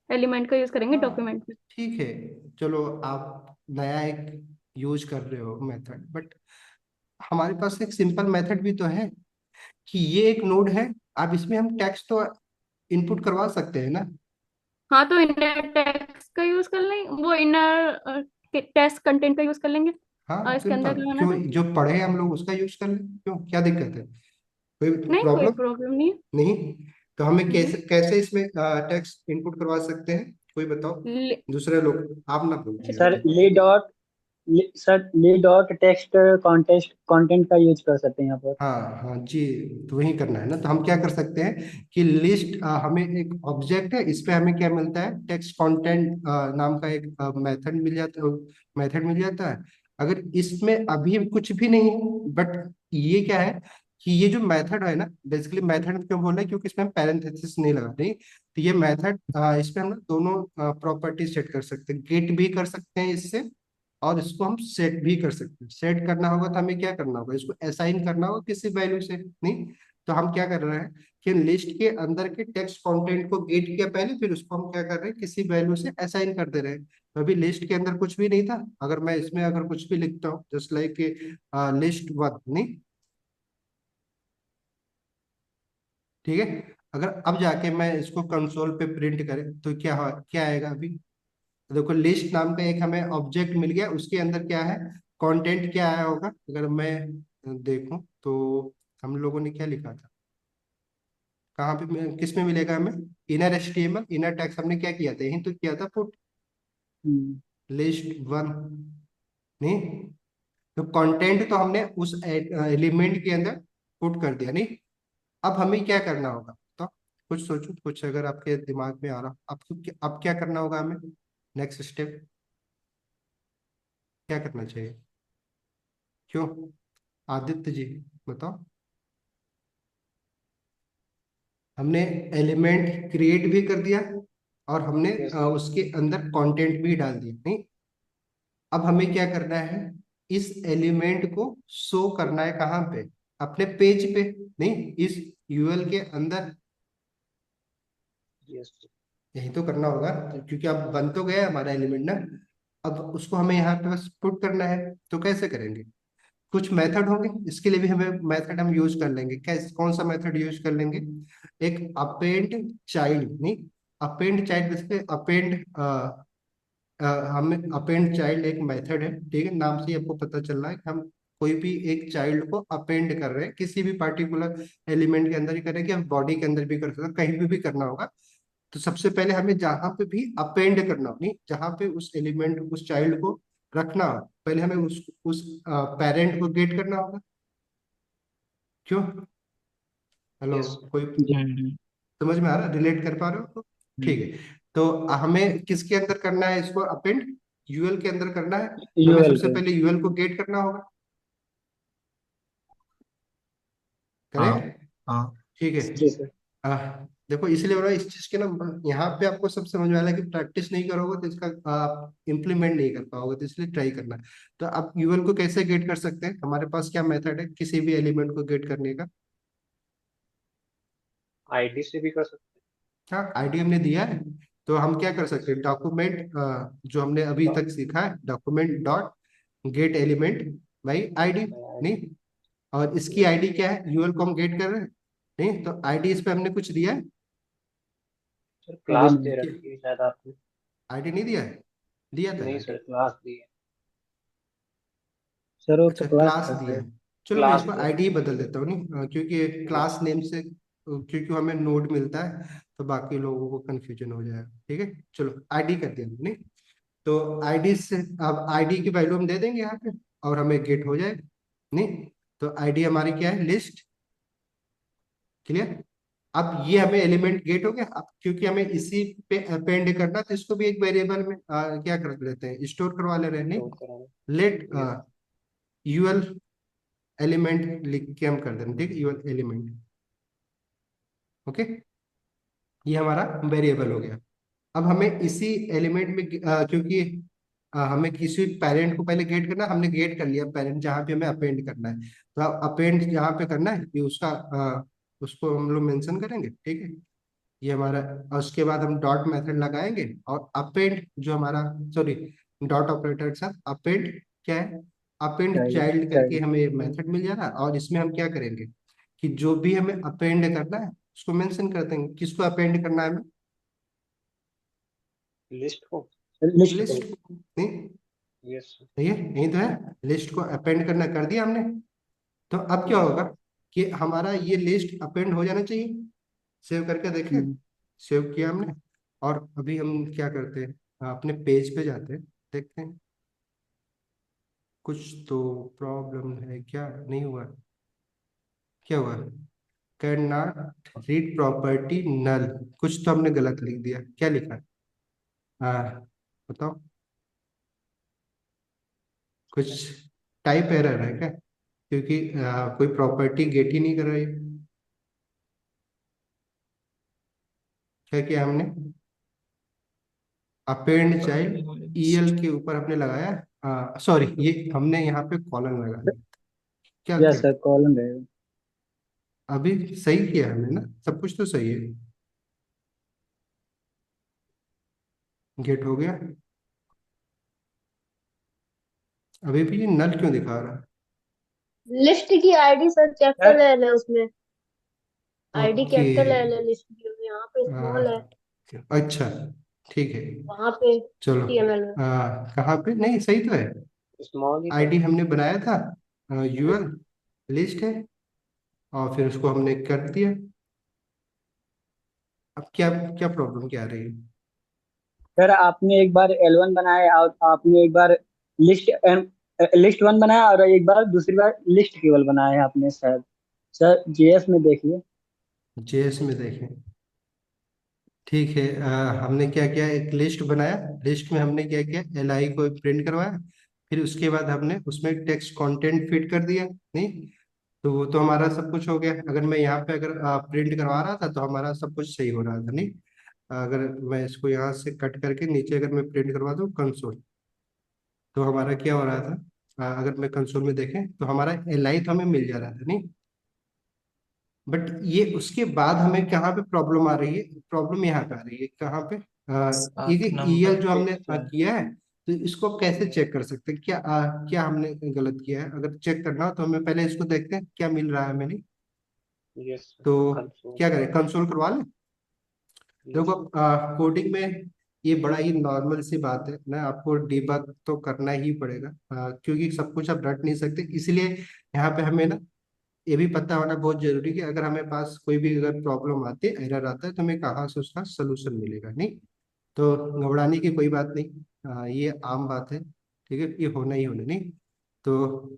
element का यूज करेंगे हाँ डॉक्यूमेंट में। ठीक है, चलो आप नया एक यूज कर रहे हो मेथड, बट हमारे पास एक सिंपल मेथड भी तो है कि ये एक नोड है, अब इसमें हम टेक्स्ट तो इनपुट करवा सकते हैं ना। हाँ, तो इनर टेक्स्ट का यूज कर लेंगे, वो इनर टेक्स्ट कंटेंट का यूज कर लेंगे। हाँ इसके अंदर सिंपल, लगाना क्यों तो जो पढ़े हम लोग उसका यूज कर लें, क्यों क्या दिक्कत है, कोई नहीं, कोई प्रॉब्लम प्रॉब्लम नहीं नहीं। तो हमें है। कैसे कैसे इसमें टेक्स्ट इनपुट करवा सकते हैं, कोई बताओ, ले- दूसरे लोग, आप ना बोलिए सर अभी। ली डॉट टेक्स्ट कॉन्टेस्ट कंटेंट का यूज कर सकते हैं यहाँ पर। हाँ हाँ जी, तो वही करना है ना। तो हम क्या कर सकते हैं कि लिस्ट, हमें एक ऑब्जेक्ट है, इस पे हमें क्या मिलता है, टेक्स्ट कंटेंट नाम का एक मेथड मिल जाता है, है। अगर इसमें अभी कुछ भी नहीं है, बट ये क्या है कि ये जो मेथड है ना, बेसिकली मेथड क्यों बोल रहे हैं, क्योंकि इसमें हम पैरेंथेसिस नहीं लगा रहे, तो ये मेथड, इसमें हम ना दोनों प्रॉपर्टी सेट कर सकते हैं, गेट भी कर सकते हैं इससे, और इसको हम सेट भी कर सकते हैं। सेट करना होगा तो हमें क्या करना होगा, इसको असाइन करना होगा किसी वैल्यू से, नहीं। तो हम क्या कर रहे हैं कि लिस्ट के अंदर के टेक्स्ट कंटेंट को गेट किया पहले, फिर उसको हम क्या कर रहे हैं, किसी वैल्यू से असाइन कर दे रहे हैं। तो अभी लिस्ट के अंदर कुछ भी नहीं था, अगर मैं इसमें अगर कुछ भी लिखता हूँ, जस्ट लाइक लिस्ट वन, नहीं, ठीक है। अगर अब जाके मैं इसको कंसोल पे प्रिंट करें तो क्या आएगा अभी, देखो लिस्ट नाम का एक हमें ऑब्जेक्ट मिल गया, उसके अंदर क्या है, कंटेंट क्या आया होगा, अगर मैं देखूं तो हम लोगों ने क्या लिखा था, कहाँ पे किस में मिलेगा हमें, इनर एचटीएमएल इनर टैग्स हमने क्या किया था, यही तो किया था, पुट हम्म, लिस्ट वन, नहीं। तो कंटेंट तो हमने उस एलिमेंट के अंदर पुट कर दिया, नहीं। अब हमें क्या करना होगा, तो कुछ सोचो, कुछ अगर आपके दिमाग में आ रहा, अब क्या करना होगा हमें, नेक्स्ट स्टेप क्या करना चाहिए, क्यों, आदित्य जी बताओ। हमने एलिमेंट क्रिएट भी कर दिया, और हमने यस। उसके अंदर कंटेंट भी डाल दिया, नहीं। अब हमें क्या करना है, इस एलिमेंट को शो करना है कहाँ पे, अपने पेज पे, नहीं, इस यूएल के अंदर, यस। यही तो करना होगा, तो क्योंकि अब बन तो गया है हमारा एलिमेंट ना, अब उसको हमें यहाँ पे बस पुट करना है। तो कैसे करेंगे, कुछ मेथड होंगे, इसके लिए भी हमें मेथड हम यूज कर लेंगे, कैसे, कौन सा मेथड यूज कर लेंगे, एक अपेंड चाइल्ड, नहीं, अपेंड चाइल्ड, बेसिकली अपेंड, हम अपेंड चाइल्ड एक मेथड है, ठीक है, नाम से ही आपको पता चल रहा है कि हम कोई भी एक चाइल्ड को अपेंड कर रहे हैं, किसी भी पार्टिकुलर एलिमेंट के अंदर ही कर रहे हैं, कि हम बॉडी के अंदर भी कर सकते हैं, कहीं भी करना होगा। तो सबसे पहले हमें जहां पे भी अपेंड करना हो, नहीं, जहां पे उस एलिमेंट, उस चाइल्ड को रखना हो, पहले हमें उस पेरेंट को गेट करना होगा, क्यों, हेलो, यस। कोई हम्म। समझ में आ रहा है, रिलेट कर पा रहे हो तो, ठीक हम्म। है। तो हमें किसके अंदर करना है इसको अपेंड, यूएल के अंदर करना है, तो हमें यूएल सबसे पे। पहले यूएल को गेट करना होगा, हाँ। करेक्ट, हाँ। ठीक है। जी सर। देखो इसलिए बोला इस चीज के ना, यहाँ पे आपको सब समझ में आ रहा है कि प्रैक्टिस नहीं करोगे तो इसका आप इम्प्लीमेंट नहीं कर पाओगे, तो इसलिए ट्राई करना है। तो आप यूएल को कैसे गेट कर सकते हैं, हमारे पास क्या मेथड है किसी भी एलिमेंट को गेट करने का, आईडी से भी कर सकते हाँ आईडी हमने दिया है। तो हम क्या कर सकते हैं, डॉक्यूमेंट, जो हमने अभी तक सीखा है, document dot gate element by ID, हैं। नहीं। और इसकी यस। आईडी क्या है, यूएल को हम गेट कर रहे हैं, नहीं, तो आईडी इस पे हमने कुछ दिया है, सर अभी क्लास दे नहीं। रखी है शायद आपने। आईडी नहीं दिया है, दिया था नहीं सर, आईडी, क्लास दी है। सर वो तो अच्छा क्लास क्लास था दिया सर। है। चलो मैं क्लास इसको दे आईडी रखी बदल देता हूँ, नहीं, क्योंकि है। क्लास नेम से, क्योंकि हमें नोड मिलता है, तो बाकी लोगों को कंफ्यूजन हो जाएगा, ठीक है। चलो आईडी कर दिया हमने, नहीं। तो आईडी से, अब आईडी की वैल्यू हम दे देंगे यहाँ पे, और हमें गेट हो जाएगा, नहीं। तो आईडी हमारी क्या है, लिस्ट, क्लियर। अब ये हमें एलिमेंट गेट हो गया, अब क्योंकि हमें इसी पे अपेंड करना, तो इसको भी एक वेरिएबल में क्या कर लेते हैं, स्टोर करवा ले रहे हैं, तो नहीं। करा। Late yes. यूएल एलिमेंट लिख के हम कर देंगे, ठीक है, यूएल एलिमेंट, ओके, ये हमारा वेरिएबल हो गया। अब हमें इसी एलिमेंट में क्योंकि हमें किसी पेरेंट को पहले गेट करना है, हमने गेट कर लिया पेरेंट जहाँ पे हमें अपेंड करना है। तो अब अपेंड जहाँ पे करना है ये उसका उसको हम लोग मेंशन करेंगे, ठीक है। ये हमारा, और उसके बाद हम डॉट मेथड लगाएंगे और अपेंड जो हमारा, सॉरी, डॉट ऑपरेटर के साथ अपेंड क्या है, अपेंड चाइल्ड चाइल्ड करके चाइल्ड हमें मेथड मिल जा रहा है। और इसमें हम क्या करेंगे कि जो भी हमें अपेंड करना है उसको मेंशन कर देंगे। किसको अपेंड करना है हमें? लिस्ट को। लिस्ट को। लिस्ट को। नहीं, यस। सही है, यही तो है, लिस्ट को अपेंड करना कर दिया हमने। तो अब क्या होगा कि हमारा ये लिस्ट अपेंड हो जाना चाहिए। सेव करके देखें, हम्म, सेव किया हमने। और अभी हम क्या करते हैं, अपने पेज पे जाते हैं, देखते हैं कुछ तो प्रॉब्लम है क्या, नहीं हुआ, क्या हुआ, कैन नॉट रीड प्रॉपर्टी नल, कुछ तो हमने गलत लिख दिया, क्या लिखा है? बताओ, कुछ टाइप एरर है क्या? क्योंकि कोई प्रॉपर्टी गेट ही नहीं कर रही। क्या किया हमने? अपेंड चाइल्ड ईएल के ऊपर हमने लगाया, सॉरी, ये हमने यहाँ पे कॉलन लगा दिया। क्या यस किया? सर, कॉलम रहेगा। अभी सही किया हमने ना, सब कुछ तो सही है। गेट हो गया। अभी भी ये नल क्यों दिखा रहा है? लिस्ट की ID sir capital sir L है उसमें। ID okay. कैपिटल एल है लिस्ट की, यहाँ पे स्मॉल है, अच्छा, ठीक है, वहां पे चलो। HTML में। कहाँ पे? नहीं, सही तो है। स्मॉल ही था। आईडी हमने बनाया था, यूएल लिस्ट है, और फिर उसको हमने कर दिया। अब क्या क्या प्रॉब्लम क्या आ रही है? सर, आपने एक बार L1 बनाया और आपने एक बार लिस्ट लिस्ट वन बनाया और एक बार दूसरी बार लिस्ट केवल बनाया है आपने शायद। सर JS में देखिए। जेएस में देखें, ठीक है। हमने क्या किया, एक लिस्ट बनाया, लिस्ट में हमने क्या किया, एल आई को प्रिंट करवाया। फिर उसके बाद हमने उसमें टेक्स्ट कंटेंट फिट कर दिया, नहीं? तो वो तो हमारा सब कुछ हो गया। अगर मैं यहाँ पे अगर प्रिंट करवा रहा था तो हमारा सब कुछ सही हो रहा था, नहीं? अगर मैं इसको यहाँ से कट करके नीचे अगर मैं प्रिंट करवा दूँ कंसोल, तो हमारा क्या हो रहा था? अगर मैं कंसोल में देखें तो हमारा एल आई तो हमें मिल जा रहा था, नहीं? बट ये उसके बाद हमें कहाँ पे प्रॉब्लम आ रही है? प्रॉब्लम यहाँ पे आ रही है, कहाँ पे? सात एक नंबर ईएल जो हमने पेज पे। किया है, तो इसको आप कैसे चेक कर सकते हैं? क्या क्या हमने गलत किया है? अगर चेक करना हो तो हमें पहले इसको देखते हैं क्या मिल रहा है हमें, नहीं? यस। तो कंसोल। क्या करें, कंसोल करवा लें। देखो, यस। कोडिंग में ये बड़ा ही नॉर्मल सी बात है ना, आपको डीबग तो करना ही पड़ेगा, क्योंकि सब कुछ आप रट नहीं सकते। इसलिए यहाँ पे हमें ना ये भी पता होना बहुत जरूरी है कि अगर हमें पास कोई भी अगर प्रॉब्लम आती है, एरर आता है, तो हमें कहाँ से उसका सलूशन मिलेगा, नहीं? तो घबराने की कोई बात नहीं, ये आम बात है, ठीक है, ये होना ही होना, नहीं? तो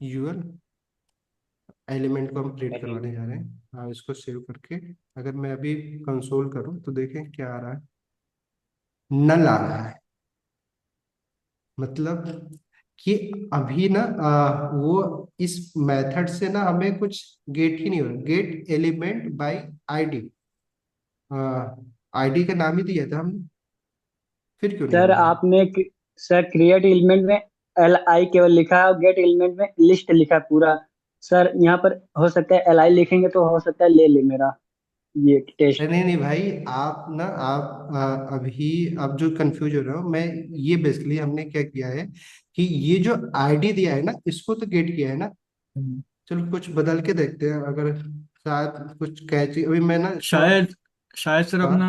यूएल एलिमेंट को हम प्रिंट करवाने जा रहे हैं, इसको सेव करके अगर मैं अभी कंसोल करूँ तो देखें क्या आ रहा है। नल आ रहा है, मतलब कि अभी ना वो इस मेथड से ना हमें कुछ गेट ही नहीं हो रहा। Gate element by ID, ID का नाम ही दिया था हमने, फिर क्यों नहीं सर हो रहा है? सर क्रिएट एलिमेंट में LI केवल लिखा है और गेट एलिमेंट में लिस्ट लिखा है पूरा। सर यहाँ पर हो सकता है LI लिखेंगे तो हो सकता है ले ले मेरा ये अरे टेस्ट। नहीं नहीं भाई, आप ना आप अभी आप जो कंफ्यूज हो रहे हो, मैं ये बेसिकली हमने क्या किया है कि ये जो आईडी दिया है ना, इसको तो गेट किया है ना। चलो कुछ बदल के देखते हैं, अगर शायद कुछ कैची, अभी मैं ना इसको, शायद शायद सर हाँ। अपना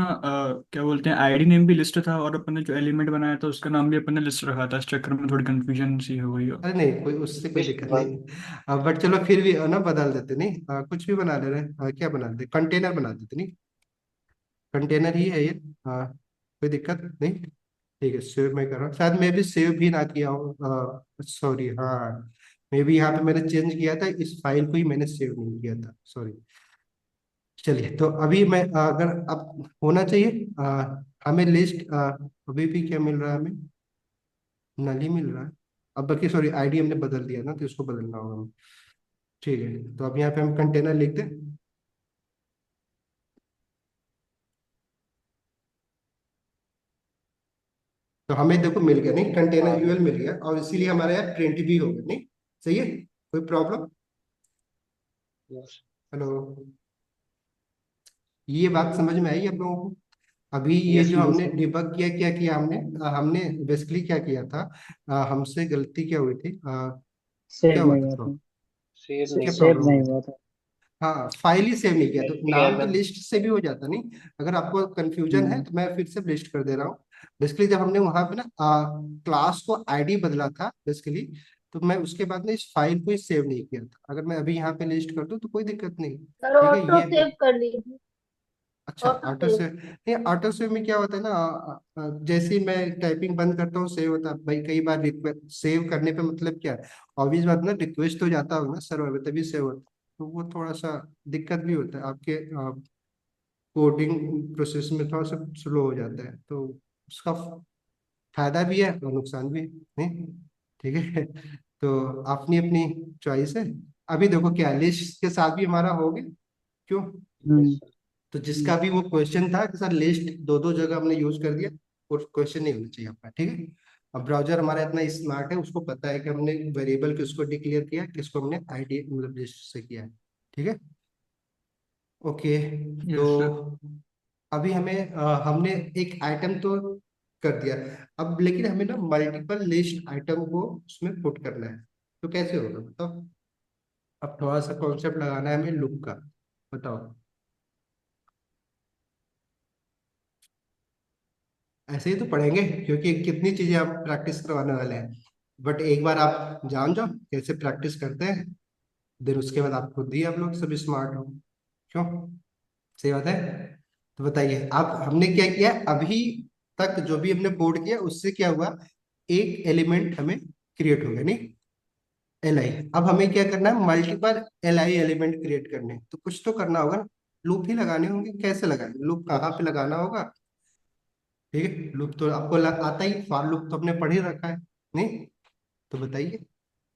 क्या बोलते हैं, आईडी नेम भी लिस्ट था और अपन ने जो एलिमेंट बनाया था उसका नाम भी अपन ने लिस्ट रखा था। इस चक्कर में थोड़ी कंफ्यूजन सी हो गई हो। अरे नहीं, कोई उससे कोई लिस्ट दिक्कत वन। नहीं, बट चलो फिर भी ना बदल देते, नहीं? कुछ भी बना ले रहे हैं, क्या बना देते, कंटेनर बना देते, नहीं? कंटेनर ही है ये, कोई दिक्कत नहीं। ठीक है, सेव मैं कर रहा हूँ, शायद मैं भी सेव भी ना किया हूँ, सॉरी, हाँ, मैं भी यहाँ पे मैंने चेंज किया था, इस फाइल को ही मैंने सेव नहीं किया था, सॉरी। चलिए, तो अभी मैं अगर अब होना चाहिए, हमें लिस्ट अभी भी क्या मिल रहा है हमें? नल ही मिल रहा है। अब बाकी, सॉरी, आईडी हमने बदल दिया ना, तो इसको बदलना होगा हमें। ठीक है, तो अब यहाँ पे हम कंटेनर लिख दें। तो हमें देखो मिल गया नहीं, कंटेनर हाँ यूएल मिल गया, और इसीलिए हमारा यहाँ प्रिंट भी हो गया नहीं। सही है, कोई प्रॉब्लम? यस हेलो, ये बात समझ में आई आप लोगों को? अभी ये यस जो जी हमने सर। डिबग किया, क्या किया हमने, हमने बेसिकली क्या किया था, हमसे गलती क्या हुई थी, क्या सेव हुआ नहीं था हुआ तो, था। सेव नहीं क्या हुआ सेव प्रॉब्लम नहीं हुई थी? हुआ था। हाँ, फाइल ही सेव नहीं किया, तो नाम तो एचटीएमएल। लिस्ट से भी हो जाता नहीं। अगर आपको कंफ्यूजन है हम्म तो मैं फिर से लिस्ट कर दे रहा हूँ। बेसिकली जब हमने वहां पे ना क्लास को आईडी बदला था बेसिकली, तो मैं उसके बाद ना इस फाइल को ही सेव नहीं किया था। अगर मैं अभी यहाँ पे लिस्ट कर दूँ तो कोई दिक्कत नहीं। सर ठीक है, ऑटो ये सेव कर लीजिए। अच्छा, ऑटो ऑटो सेव। सेव नहीं, ऑटो सेव में क्या होता है ना, जैसे ही मैं टाइपिंग बंद करता हूँ सेव होता है भाई। कई बार रिक्वेस्ट सेव करने पे मतलब क्या है, ऑब्वियस बात ना, रिक्वेस्ट तो जाता होगा ना सर्वर पे, तभी सेव होता है। तो वो थोड़ा सा दिक्कत भी होता है आपके कोडिंग प्रोसेस में, थोड़ा सा स्लो हो जाता है। तो उसका फायदा भी है और नुकसान भी है नहीं। ठीक है, तो अपनी अपनी चॉइस है। अभी देखो क्या लिस्ट के साथ भी हमारा हो गया, क्यों? हम्म तो जिसका भी वो क्वेश्चन था कि सर लिस्ट दो दो जगह हमने यूज कर दिया, और क्वेश्चन नहीं होना चाहिए आपका। ठीक है, अब ब्राउजर हमारा इतना स्मार्ट है, उसको पता है कि हमने वेरिएबल किसको डिक्लेयर किया, किसको हमने आईडी मतलब लिस्ट से किया है। ठीक है, ओके। तो यस सर। अभी हमें हमने एक आइटम तो कर दिया, अब लेकिन हमें ना मल्टीपल लिस्ट आइटम को उसमें पुट करना है। तो कैसे होगा बताओ? अब थोड़ा सा कॉन्सेप्ट लगाना है हमें लूप का, बताओ। ऐसे ही तो पढ़ेंगे, क्योंकि कितनी चीजें आप प्रैक्टिस करवाने वाले हैं। बट एक बार आप जान जाओ कैसे प्रैक्टिस करते हैं, देन उसके बाद आप खुद ही आप लोग सब स्मार्ट हो। क्यों? सही बात है। तो बताइए आप, हमने क्या किया अभी तक, जो भी हमने कोड किया उससे क्या हुआ, एक एलिमेंट हमें क्रिएट हो गया नहीं, एल आई। अब हमें क्या करना है, multiple L I element create करने हैं। तो कुछ तो करना होगा ना, लूप ही लगाने होंगे। कैसे लगाएंगे लूप, कहाँ पे लगाना होगा? ठीक है, लूप तो आपको आता ही, फॉर लूप तो हमने पढ़ ही रखा है नहीं। तो बताइए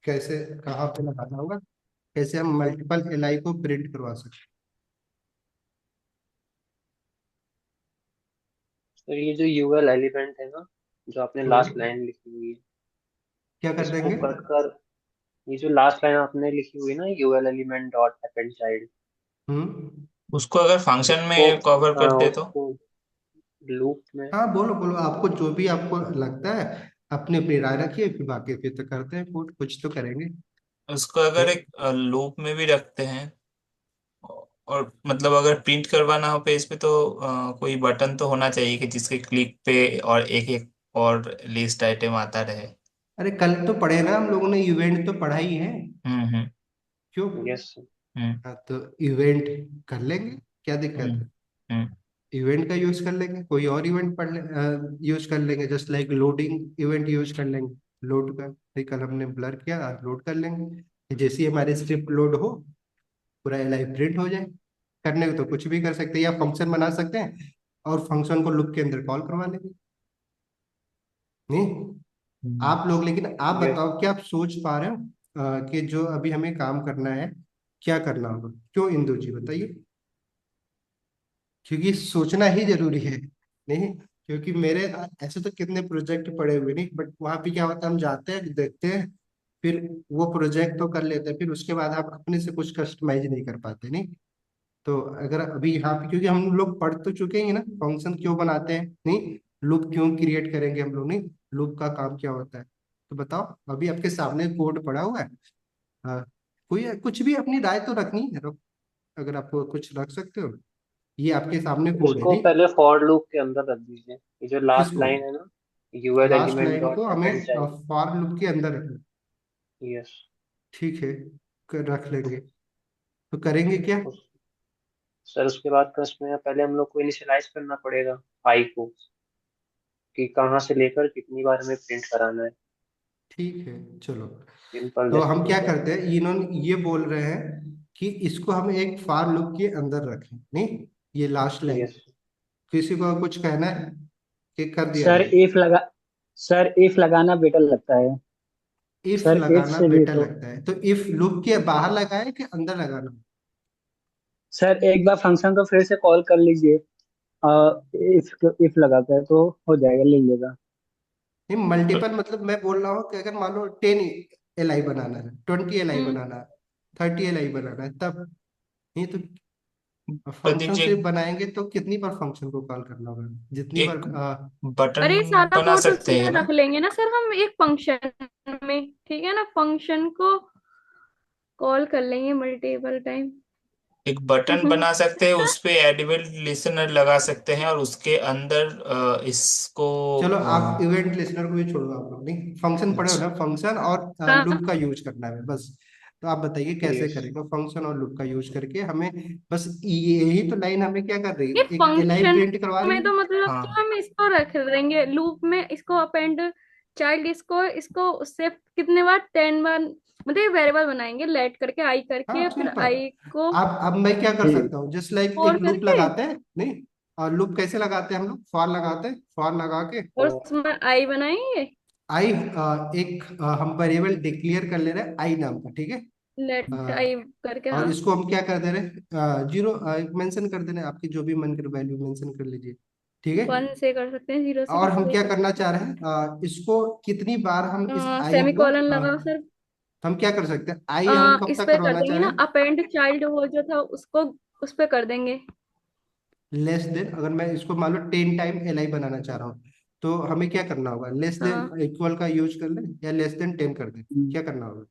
कैसे, कहाँ पे लगाना होगा, कैसे हम मल्टीपल एल आई को प्रिंट करवा सकते सर ये जो यूएल एलिमेंट है ना, जो आपने हैं? लास्ट लाइन लिखी हुई है, क्या कर इसको देंगे? कट कर, ये जो लास्ट लाइन आपने लिखी हुई है ना, UL element dot append child, hmm. उसको अगर फंक्शन उसको में कवर कर दे तो। उसको लूप में। हाँ, बोलो बोलो, आपको जो भी आपको लगता है, अपनी अपनी राय रखिए, फिर बाकी फिर तो करते हैं कोड, कुछ तो करेंगे उसको अगर नहीं। एक लूप में भी रखते हैं, और मतलब अगर प्रिंट करवाना हो पेज पे तो कोई बटन तो होना चाहिए कि जिसके क्लिक पे और एक एक और लिस्ट आइटम आता रहे। अरे कल तो पढ़े ना हम लोगों ने, इवेंट तो पढ़ा ही है। हम्म। क्यों? यस। हम्म। हाँ, तो इवेंट कर लेंगे, क्या दिक्कत हम्म। है? हम्म। इवेंट का यूज कर लेंगे, कोई और इवेंट पढ़ ले, यूज कर लेंगे, just like loading event use कर लेंगे। लोड का भाई कल हमने ब्लर किया, आज लोड कर लेंगे, जैसे ही हमारी स्क्रिप्ट लोड हो पूरा एलाइ प्रिंट हो जाए। करने को तो कुछ भी कर सकते हैं, या फंक्शन बना सकते हैं और फंक्शन को लूप के अंदर कॉल करवा लेंगे नहीं। हम्म। आप लोग, लेकिन आप यस बताओ क्या आप सोच पा रहे हो कि जो अभी हमें काम करना है क्या करना होगा? क्यों इंदु जी बताइए, क्योंकि सोचना ही जरूरी है नहीं। क्योंकि मेरे ऐसे तो कितने प्रोजेक्ट पड़े हुए नहीं, बट वहां पे क्या होता है, हम जाते हैं देखते हैं, फिर वो प्रोजेक्ट तो कर लेते हैं, फिर उसके बाद आप अपने से कुछ कस्टमाइज नहीं कर पाते नहीं। तो अगर अभी यहाँ पे, क्योंकि हम लोग पढ़ तो चुके हैं ना फंक्शन क्यों बनाते हैं नहीं, लूप क्यों क्रिएट करेंगे हम लोग नहीं, लूप का काम क्या होता है। तो बताओ, अभी आपके सामने कोड पड़ा हुआ है। हाँ, कोई कुछ भी अपनी राय तो रखनी है, अगर आप कुछ रख सकते हो, ये आपके सामने कोड है इसको नहीं। पहले फॉर लूप के अंदर रख दीजिए, ये जो लास्ट किसको? लाइन है ना, UL last element line dot को अपेंड हमें चाइल्ड। फॉर लूप के अंदर रखना। यस। ठीक है, रख लेंगे। तो करेंगे क्या? उस सर उसके बाद का इसमें पहले हम लोग को इनिशियलाइज करना पड़ेगा आई को, कि कहाँ से लेकर कितनी बार हमें प्रिंट कराना है। ठीक है, चलो। सिंपल तो जैसे हम क्या ठीक है। करते हैं, इन्होंने ये बोल रहे हैं कि इसको हम एक फॉर लूप के अंदर रखें नहीं, ये लास्ट लाइन। यस। किसी को कुछ कहना है कि कर दिया सर जाए? इफ लगा सर इफ लगाना बेटर लगता है। इफ सर इफ लगाना से भी बेटर तो। लगता है, तो इफ लूप के बाहर लगाए कि अंदर लगाना? सर एक बार फंक्शन को फिर से कॉल कर लीजिए, इफ इफ लगा कर तो हो जाएगा, ले लीजिएगा। नहीं, मल्टीपल मतलब मैं बोल रहा हूँ कि अगर मान लो 10 LI बनाना है, 20 LI हम्म बनाना है, 30 LI बनाना है, तब नहीं तो प्रदीप फंक्शन जी, सिर्फ बनाएंगे तो कितनी बार फंक्शन को कॉल करना होगा, जितनी बार एक बटन अरे सारा बना कोड सकते उसी में हैं ना? रख लेंगे ना सर हम, एक फंक्शन में, ठीक है ना, फंक्शन को कॉल कर लेंगे मल्टीपल टाइम। एक बटन बना सकते हैं, उस पे एडिबल लिसनर लगा सकते हैं और उसके अंदर इसको चलो आप इवेंट लिसनर को भी छोड़ो, आप लोग नहीं फंक्शन पढ़े हो अच्छा, ना, फंक्शन और हाँ लूप का यूज करना है बस। तो आप बताइए कैसे यस करेंगे फंक्शन और लूप का यूज करके, हमें बस यही तो लाइन हमें क्या कर रही ये है, एक LI फंक्शन प्रिंट करवा रही में है। तो मतलब कि हाँ हम इसको रख देंगे लूप में, इसको अपेंड चाइल्ड, इसको इसको उससे कितने बार, 10 बार, मतलब ये वेरिएबल बनाएंगे लेट करके, आई हाँ करके, फिर सिंपल। आई को अब मैं क्या कर जी सकता हूँ, जस्ट लाइक फोर एक लूप करके, लगाते हैं नहीं, और लूप कैसे लगाते हैं हम लोग, फॉर लगाते हैं, फॉर लगा के और उसमें आई बनाएंगे, आई हम वेरिएबल डिक्लेयर कर ले रहे हैं आई नाम का, ठीक है। लेट अ, आई करके, और हाँ इसको हम क्या कर दे रहे हैं, जीरो मेंशन कर दे रहे हैं, आपकी जो भी मन करे वैल्यू मेंशन कर लीजिए, ठीक है। 1 से कर सकते हैं, 0 से और किसी हम भी क्या कर करना सकते चाह रहे हैं, इसको कितनी बार हम इस हैं। आई सेमी को कॉलन लगाओ सर। हम क्या कर सकते हैं, आई हम कब इस तक पे कर करवाना चाह देंगे रहे ना, हैं, अपेंड चाइल्ड वो जो था उसको उस पे कर देंगे। लेस देन, अगर मैं इसको मान लो 10 टाइम LI बनाना चाह रहा हूँ, तो हमें क्या करना होगा, लेस हाँ देन इक्वल का यूज कर ले या लेस देन 10 कर दे, क्या करना होगा,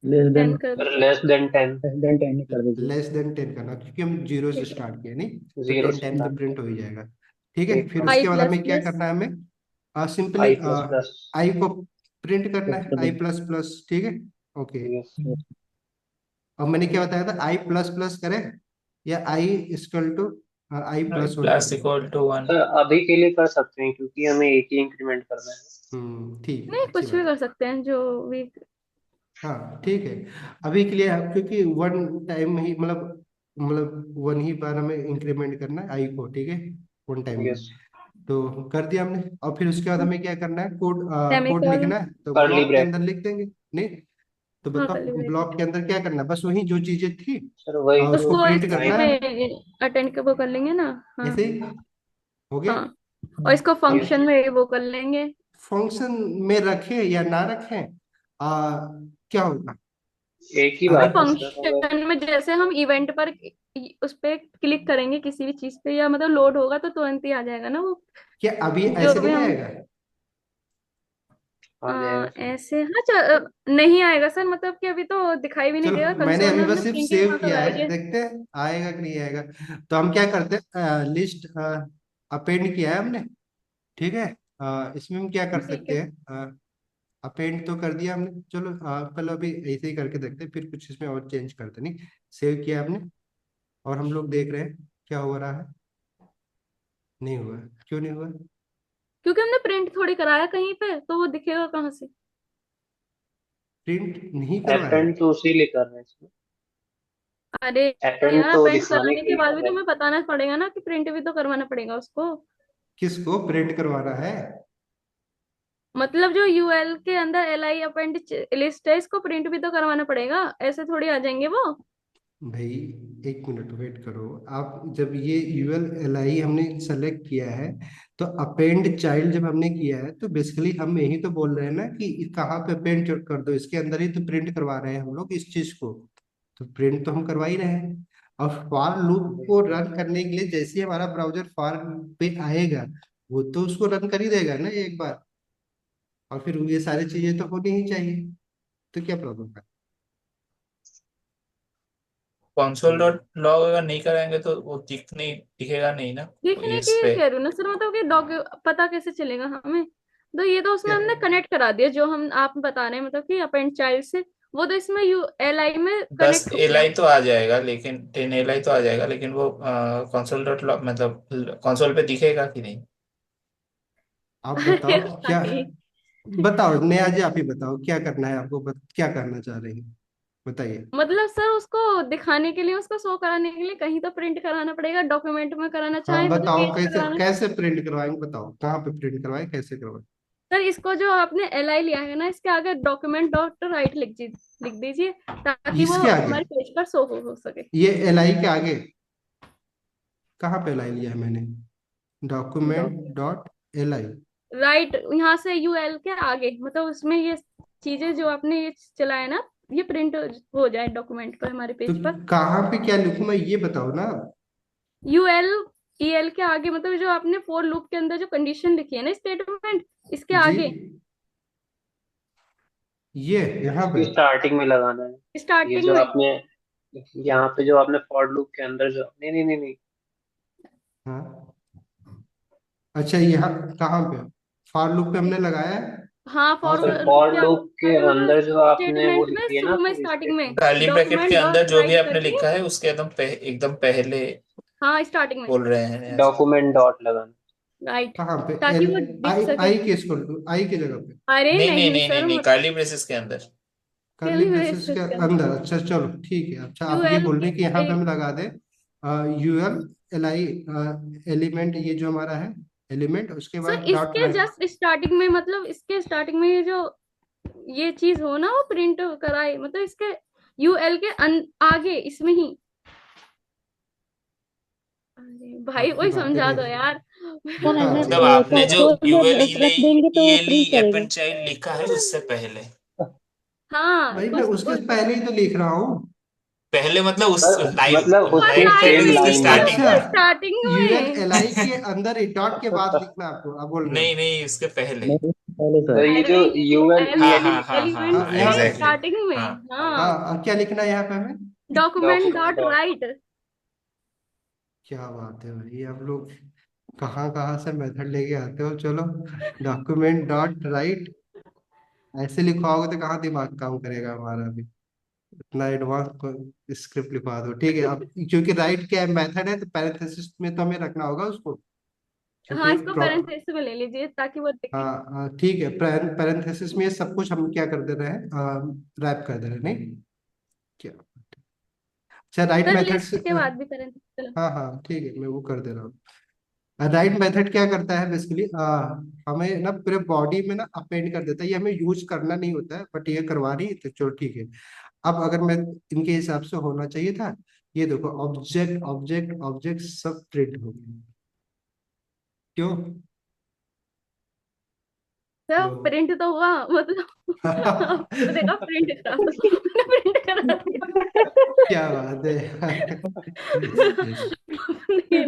लेस देन 10 कर सर, दो। Less than 10। 10 ही कर दीजिए। लेस देन 10 करना, क्योंकि हम जीरो से ठीक है, स्टार्ट किया नहीं, तो जीरो 10 टाइम से तो प्रिंट हो ही जाएगा। ठीक है, ठीक फिर है। आई उसके बाद प्लस हमें क्या प्लस, करना है, हमें सिंपली आई प्लस प्लस। आई को प्रिंट करना प्लस है, कर आई दीजिए। प्लस प्लस, ठीक है। Okay, yes. अब मैंने क्या बताया था, आई प्लस प्लस करें या I equal to I I plus 1 plus करें। Equal to 1। सर, अभी के लिए कर सकते हैं क्योंकि हमें एक ही इंक्रीमेंट करना है। ठीक है, नहीं अच्छी कुछ भी बात कर है। सकते हैं जो भी। हाँ ठीक है, अभी के लिए क्योंकि वन टाइम ही मतलब 1 ही बार हमें इंक्रीमेंट करना है आई को, ठीक है, 1 टाइम में। यस। तो कर दिया हमने, और फिर उसके बाद हमें क्या करना है, सेमी कोड कॉलन, लिखना है, तो कर्ली ब्लॉक के अंदर ब्रैकेट। लिख देंगे नहीं। तो हाँ बताओ कर ब्लॉक लीजिए, के अंदर क्या करना है, बस वही जो चीजें थी सर, वही जो उसको उसको प्रिंट करना है हमें, इसमें अटेंड वो कर लेंगे ना। हाँ ऐसे ही हो गया। हाँ, और इसको यस। फंक्शन में वो कर लेंगे। फंक्शन में रखें या ना रखें, क्या होगा, एक ही नहीं बात है अगर सर, अगर फंक्शन में जैसे हम इवेंट पर उस पे क्लिक करेंगे किसी भी चीज पे, या मतलब लोड होगा तो तुरंत ही आ जाएगा ना वो, क्या अभी जो ऐसे भी नहीं हम आएगा, आ जाएगा सर। ऐसे, हाँ नहीं आएगा सर, मतलब कि अभी तो दिखाई भी नहीं चलो देगा मैंने कंसोल अभी में, बस हमने सिर्फ प्रिंट ही सेव कहाँ किया करवाई है, है। देखते हैं आएगा कि नहीं आएगा। तो हम क्या करते हैं, लिस्ट अपेंड किया है हमने, ठीक है। इसमें हम क्या कर ठीक सकते है, हैं, अपेंड तो कर दिया हमने, चलो पहले अभी ऐसे ही करके देखते हैं, फिर कुछ इसमें और चेंज करते नहीं। सेव किया हमने, और हम लोग देख रहे हैं क्या हो रहा है, नहीं हुआ, क्यों नहीं हुआ, क्योंकि हमने प्रिंट थोड़ी कराया कहीं पे, तो वो दिखेगा कहाँ से। प्रिंट नहीं करवाया। अपेंड तो उसी लिए कर रहे हैं सर। अरे अपेंड यार, तो अपेंड दिखाने कराने के के लिए बाद कर भी रहे तो हैं। हमें बताना पड़ेगा ना कि प्रिंट भी तो करवाना पड़ेगा उसको। किसको प्रिंट करवाना है, मतलब जो यूएल के अंदर एल आई अपेंड लिस्ट है, इसको प्रिंट भी तो करवाना पड़ेगा, ऐसे थोड़ी आ जाएंगे वो। भाई 1 मिनट वेट करो, आप जब ये ULLI हमने सेलेक्ट किया है, तो अपेंड चाइल्ड जब हमने किया है, तो बेसिकली हम यही तो बोल रहे हैं ना कि कहाँ पे अपेंड कर दो, इसके अंदर ही तो प्रिंट करवा रहे हैं हम लोग इस चीज को, तो प्रिंट तो हम करवा ही रहे हैं। और फॉर लूप को रन करने के लिए जैसे ही हमारा ब्राउजर फॉर पे आएगा, वो तो उसको रन कर ही देगा ना एक बार, और फिर ये सारी चीजें तो होनी ही चाहिए, तो क्या प्रॉब्लम है। कंसोल डॉट लॉग अगर नहीं कराएंगे तो वो दिखेगा नहीं ना देखने इस की पे। कह रही हूँ ना सर, मतलब कि डॉग पता कैसे चलेगा हमें। तो ये तो उसमें क्या हमने कनेक्ट करा दिया, जो हम आप बता रहे हैं मतलब कि अपेंड चाइल्ड से, वो तो इसमें यू एल आई में 10 कनेक्ट हो एल गया। आई तो आ जाएगा, लेकिन 10 एल आई तो आ जाएगा, लेकिन वो कंसोल डॉट लॉग मतलब कंसोल पे दिखेगा कि नहीं? आप अरे बताओ क्या, भाई, बताओ नया जी, आप ही बताओ क्या करना है आपको, क्या करना चाह रहे हैं, बताइए। मतलब सर उसको दिखाने के लिए, उसको शो कराने के लिए कहीं तो प्रिंट कराना पड़ेगा, डॉक्यूमेंट में कराना हाँ चाहें तो जो बताओ, पेज पे कैसे कराना। कैसे प्रिंट करवाएंगे, बताओ कहाँ पे प्रिंट करवाएं, कैसे करवाएं। सर इसको जो आपने एल आई लिया है ना, इसके आगे डॉक्यूमेंट डॉट राइट लिख दीजिए, ताकि वो इसके आगे, हमारे पेज पर शो हो सके। ये LI के आगे, कहाँ पे LI लिया है मैंने, doc document dot LI, right यहाँ से यूएल के आगे, मतलब उसमें ये चीजें जो आपने ये चलाया ना, ये प्रिंट हो जाए डॉक्यूमेंट पर, हमारे तो पेज पर। कहाँ पे क्या लिखूं मैं, ये बताओ ना। यूएल ईएल के आगे, मतलब जो आपने फोर लूप के अंदर जो कंडीशन लिखी है ना स्टेटमेंट, इसके जी, आगे ये यहाँ पे। इसकी स्टार्टिंग में लगाना है। ये स्टार्टिंग जो में। आपने यहाँ पे जो आपने फॉर लूप के अंदर जो नहीं नहीं नहीं नहीं हाँ, अच्छा यहाँ कहाँ पे, फॉर लूप पे हमने लगाया है। हाँ, फॉर और सर लूप फॉर के लूप के अंदर जो आपने वो स्टेटमेंट में लिखी है ना शुरू में पूरी स्टार्टिंग में स्टेटमेंट, कर्ली ब्रैकेट के डॉक्यूमेंट अंदर डॉट जो भी राइट आपने करके। लिखा है उसके एकदम पहले हाँ, स्टार्टिंग में। बोल रहे हैं ऐसे। डॉक्यूमेंट डॉट लगाना। राइट, कहाँ पे, ताकि एल, वो दिख आई सके। आई के इसको, आई की जगह पे, अरे नहीं नहीं नहीं नहीं नहीं सर, नहीं, कर्ली ब्रेसेस के अंदर। करली ब्रेसेस के मतलब अंदर। अच्छा चलो ठीक है। अच्छा आप ये यूएल बोल रहे हैं कि यहाँ पे आई। हम लगा दें यूएल एल आई एलिमेंट, ये जो हमारा है एलिमेंट, उसके सर बाद डॉट इसके जस्ट स्टार्टिंग में, मतलब इसके स्टार्टिंग में ये जो ये चीज हो ना, वो प्रिंट कराए, मतलब इसके यूएल के आगे इसमें ही। अरे भाई आपकी वही बातें समझा नहीं। दो यार। सर हाँ अगर जी। मतलब आपने जो कंसोल यूएल में रख देंगे तो वो ईएलई प्रिंट करेगा। एपेंड चाइल्ड लिखा है उससे पहले। हाँ भाई मैं उसके पहले ही तो लिख रहा हूँ। पहले मतलब उस सर लाइन मतलब ऊपर उसके लाइन लाइन पहले सेम में उसके ही, लाइन में। मतलब स्टार्टिंग अच्छा, वो में। स्टार्टिंग यूएल में। एल आई के अंदर एक डॉट के बाद लिखना है आपको, आप बोल रहे हो। नहीं नहीं, उसके पहले। नहीं पहले सर सर। ये अरे जो ये जो यूएल एल हाँ ईएलई हाँ हाँ हाँ एलिमेंट हाँ, हाँ यहाँ के पे। एग्जैक्टली। स्टार्टिंग में। हाँ हाँ हाँ, क्या लिखना है यहाँ पे हमें। Document document dot dot right. क्या बात है भाई, आप लोग कहाँ कहाँ से मेथड लेके आते हो। चलो, डॉक्यूमेंट डॉट राइट, ऐसे लिखवाओगे तो कहाँ दिमाग काम करेगा हमारा भी। इतना एडवांस स्क्रिप्ट लिखवा दो, ठीक है। अब क्योंकि राइट क्या मेथड है, तो पैरेंथेसिस में तो हमें रखना होगा उसको, हाँ, क्योंकि इसको पेरेंथेसिस में ले लीजिए ताकि वो दिखे। हाँ ठीक है। पैरेंथेसिस में ये सब कुछ हम क्या कर दे रहे हैं, रैप कर दे रहे हैं, नहीं क्या। अच्छा राइट सर मेथड से लिस्ट के बाद भी पेरेंथेसिस। हाँ हाँ ठीक है, मैं वो कर दे रहा हूँ। राइट मेथड क्या करता है बेसिकली, हमें ना पूरे बॉडी में ना अपेंड कर देता है। ये हमें यूज करना नहीं होता है, बट ये करवा रही है तो चलो ठीक है। अब अगर मैं इनके हिसाब से होना चाहिए था, ये देखो ऑब्जेक्ट ऑब्जेक्ट ऑब्जेक्ट सब प्रिंट हो गए। क्यों। सर लो। प्रिंट तो हुआ, मतलब आपने देखा प्रिंट करा दो, मैंने प्रिंट करा क्या बात है। दिया।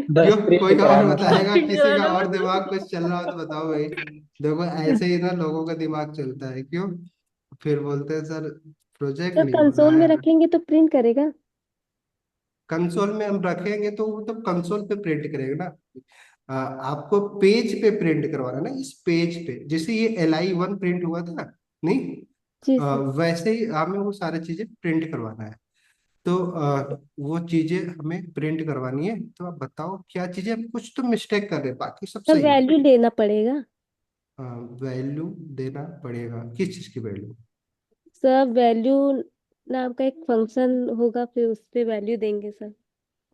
बस क्यों, कोई प्रिंट और कराना था। बताएगा, प्रिंट किसी करा का दो और मतलब। दिमाग कुछ चल रहा हो तो बताओ भाई। देखो ऐसे ही ना लोगों का दिमाग चलता है, क्यों। फिर बोलते हैं सर प्रोजेक्ट सर नहीं कंसोल में बनाया। रखेंगे तो प्रिंट करेगा। कंसोल में हम रखेंगे तो वो तो कंसोल पे प्रिंट करेगा ना। आपको पेज पे प्रिंट करवाना ना, इस पेज पे, जैसे ये LI1 प्रिंट हुआ था, नहीं जी सर। वैसे ही हमें वो सारी चीजें प्रिंट करवाना है। तो वो चीजें हमें प्रिंट करवानी है। तो आप बताओ क्या चीजें, हम कुछ तो मिस्टेक कर रहे हैं, बाकी सब सर सही है। वैल्यू देना पड़ेगा। वैल्यू देना पड़ेगा, किस चीज की वैल्यू। सर वैल्यू नाम का एक फंक्शन होगा, फिर उस पे वैल्यू देंगे sir.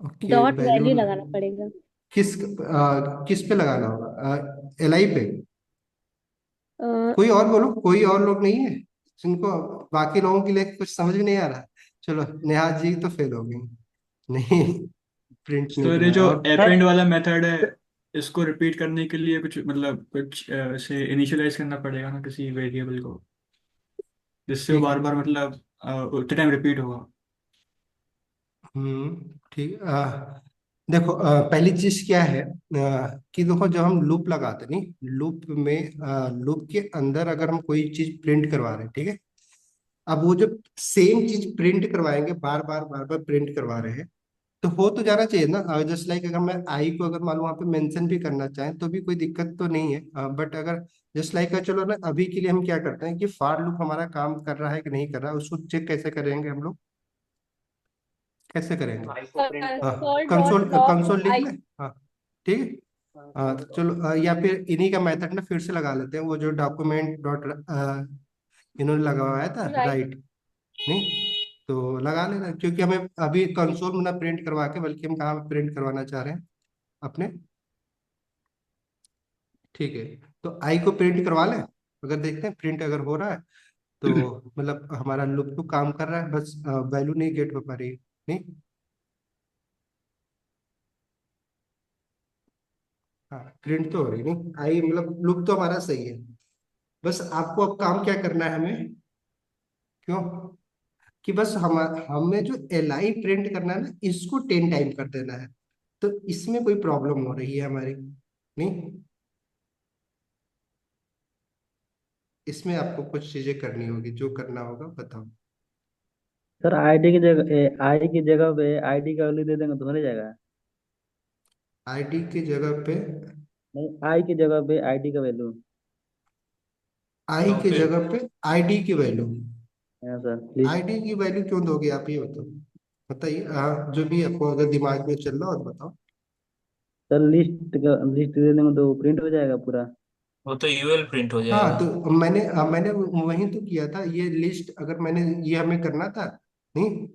Okay dot value, value लगाना पड़ेगा। किस पे लगाना होगा, LI पे। अ, कोई और बोलो, कोई और लोग नहीं है जिनको, बाकी लोगों के लिए कुछ समझ में नहीं आ रहा। चलो नेहा जी तो फेल हो गई, नहीं प्रिंट नहीं सर ये करवाया। जो और अपेंड वाला मेथड है, इसको रिपीट करने के लिए कुछ मतलब कुछ ऐसे इनिशियलाइज करना पड़ेगा ना किसी वेरिएबल को, जिससे वो ठीक है। बार बार मतलब उतने टाइम रिपीट होगा। ठीक देखो पहली चीज क्या है, कि देखो जब हम लूप लगाते नहीं, लूप में लूप के अंदर अगर हम कोई चीज प्रिंट करवा रहे हैं, ठीक है। अब वो जब सेम चीज प्रिंट करवाएंगे, बार बार प्रिंट करवा रहे हैं, तो हो तो जाना चाहिए ना। जस्ट लाइक अगर मैं आई को अगर मान लो वहाँ पे मेंशन भी करना चाहें तो भी कोई दिक्कत तो नहीं है। बट अगर जस्ट लाइक चलो ना, अभी के लिए हम क्या करते हैं कि फॉर लूप हमारा काम कर रहा है कि नहीं कर रहा है, उसको चेक कैसे करेंगे हम लोग, कैसे करेंगे। आई को प्रिंट हाँ करना console console, dot log console लिख आई। लें। हाँ ठीक है। चलो या फिर इन्हीं का मेथड ना फिर से लगा लेते हैं, वो जो डॉक्यूमेंट डॉट इन्होंने लगवाया था राइट। राइट, नहीं तो लगा लेना, क्योंकि हमें अभी कंसोल में ना प्रिंट करवा के, बल्कि हम कहाँ प्रिंट करवाना चाह रहे हैं अपने, ठीक है। तो आई को प्रिंट करवा लें, अगर देखते हैं प्रिंट अगर हो रहा है तो मतलब हमारा लूप तो काम कर रहा है, बस वैल्यू नहीं गेट हो पा रही, नहीं। हाँ प्रिंट तो हो रही नहीं आई, मतलब लुक तो हमारा सही है। बस आपको अब काम क्या करना है हमें, क्यों, कि बस हमें जो एल आई प्रिंट करना है ना, इसको 10 टाइम कर देना है। तो इसमें कोई प्रॉब्लम हो रही है हमारी, नहीं? इसमें आपको कुछ चीजें करनी होगी, जो करना होगा बताओ। सर आईडी की जगह आई की जगह पे आईडी का वैल्यू दे देंगे तो हो नहीं जाएगा? आईडी की जगह पे, नहीं, आई की जगह पे आईडी का वैल्यू। आई तो की फिर जगह पे आईडी की वैल्यू। हाँ सर प्लीज। आईडी की वैल्यू क्यों दोगे आप, ये बताओ, बताइए। हाँ जो भी आपको अगर दिमाग में चल रहा हो तो बताओ। सर लिस्ट दे देंगे तो प्रिंट हो जाएगा पूरा। वो तो यूएल प्रिंट हो हाँ जाएगा। तो मैंने वही तो किया था, ये लिस्ट अगर मैंने, ये हमें करना था, नहीं?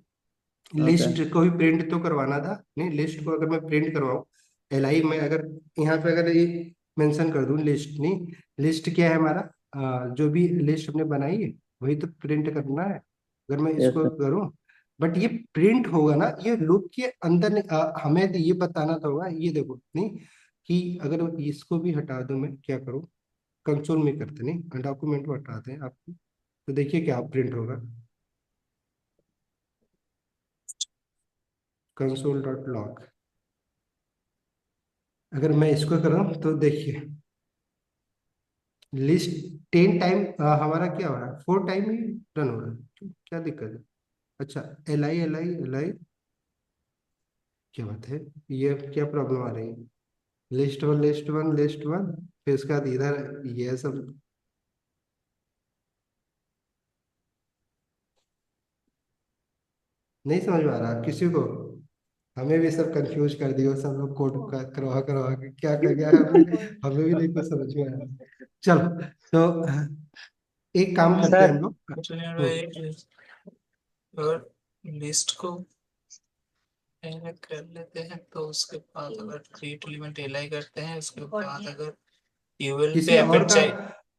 हाँ लिस्ट सर। को भी प्रिंट तो करवाना था, नहीं? लिस्ट को अगर मैं प्रिंट करवाऊँ, एल आई में अगर यहाँ पे अगर ये मेंशन कर दूं लिस्ट, नहीं? लिस्ट क्या है हमारा, जो भी लिस्ट हमने बनाई है वही तो प्रिंट करना है, अगर मैं यस इसको सर। करूँ। बट ये प्रिंट होगा ना, ये लूप के अंदर नहीं, हमें तो ये बताना तो होगा, ये देखो, नहीं? कि अगर इसको भी हटा दूं, मैं क्या करूँ, कंसोल में करते, नहीं डॉक्यूमेंट को हटाते हैं आपको, तो देखिए क्या प्रिंट होगा, कंसोल डॉट लॉग। अगर मैं इसको करूँ तो देखिए, लिस्ट 10 टाइम हमारा क्या हो रहा है, 4 टाइम ही रन हो रहा है, तो क्या दिक्कत है? अच्छा, L I L I L I, क्या बात है, ये क्या प्रॉब्लम आ रही है? List one list one list one, फिर उसके बाद इधर ये सब नहीं समझ में आ रहा किसी को? हमें भी सब कंफ्यूज कर दियो, सब लोग कोड का करवा करवा के क्या कर गया है, हमें हमें भी नहीं कुछ समझ में आया। चलो, तो एक काम करते हैं सर हम लोग। अगर लिस्ट को पहले कर लेते हैं तो उसके बाद अगर क्रिएट एलिमेंट एलाई करते हैं, उसके बाद अगर यूएल किसी पे और अपेंड का चाहिए।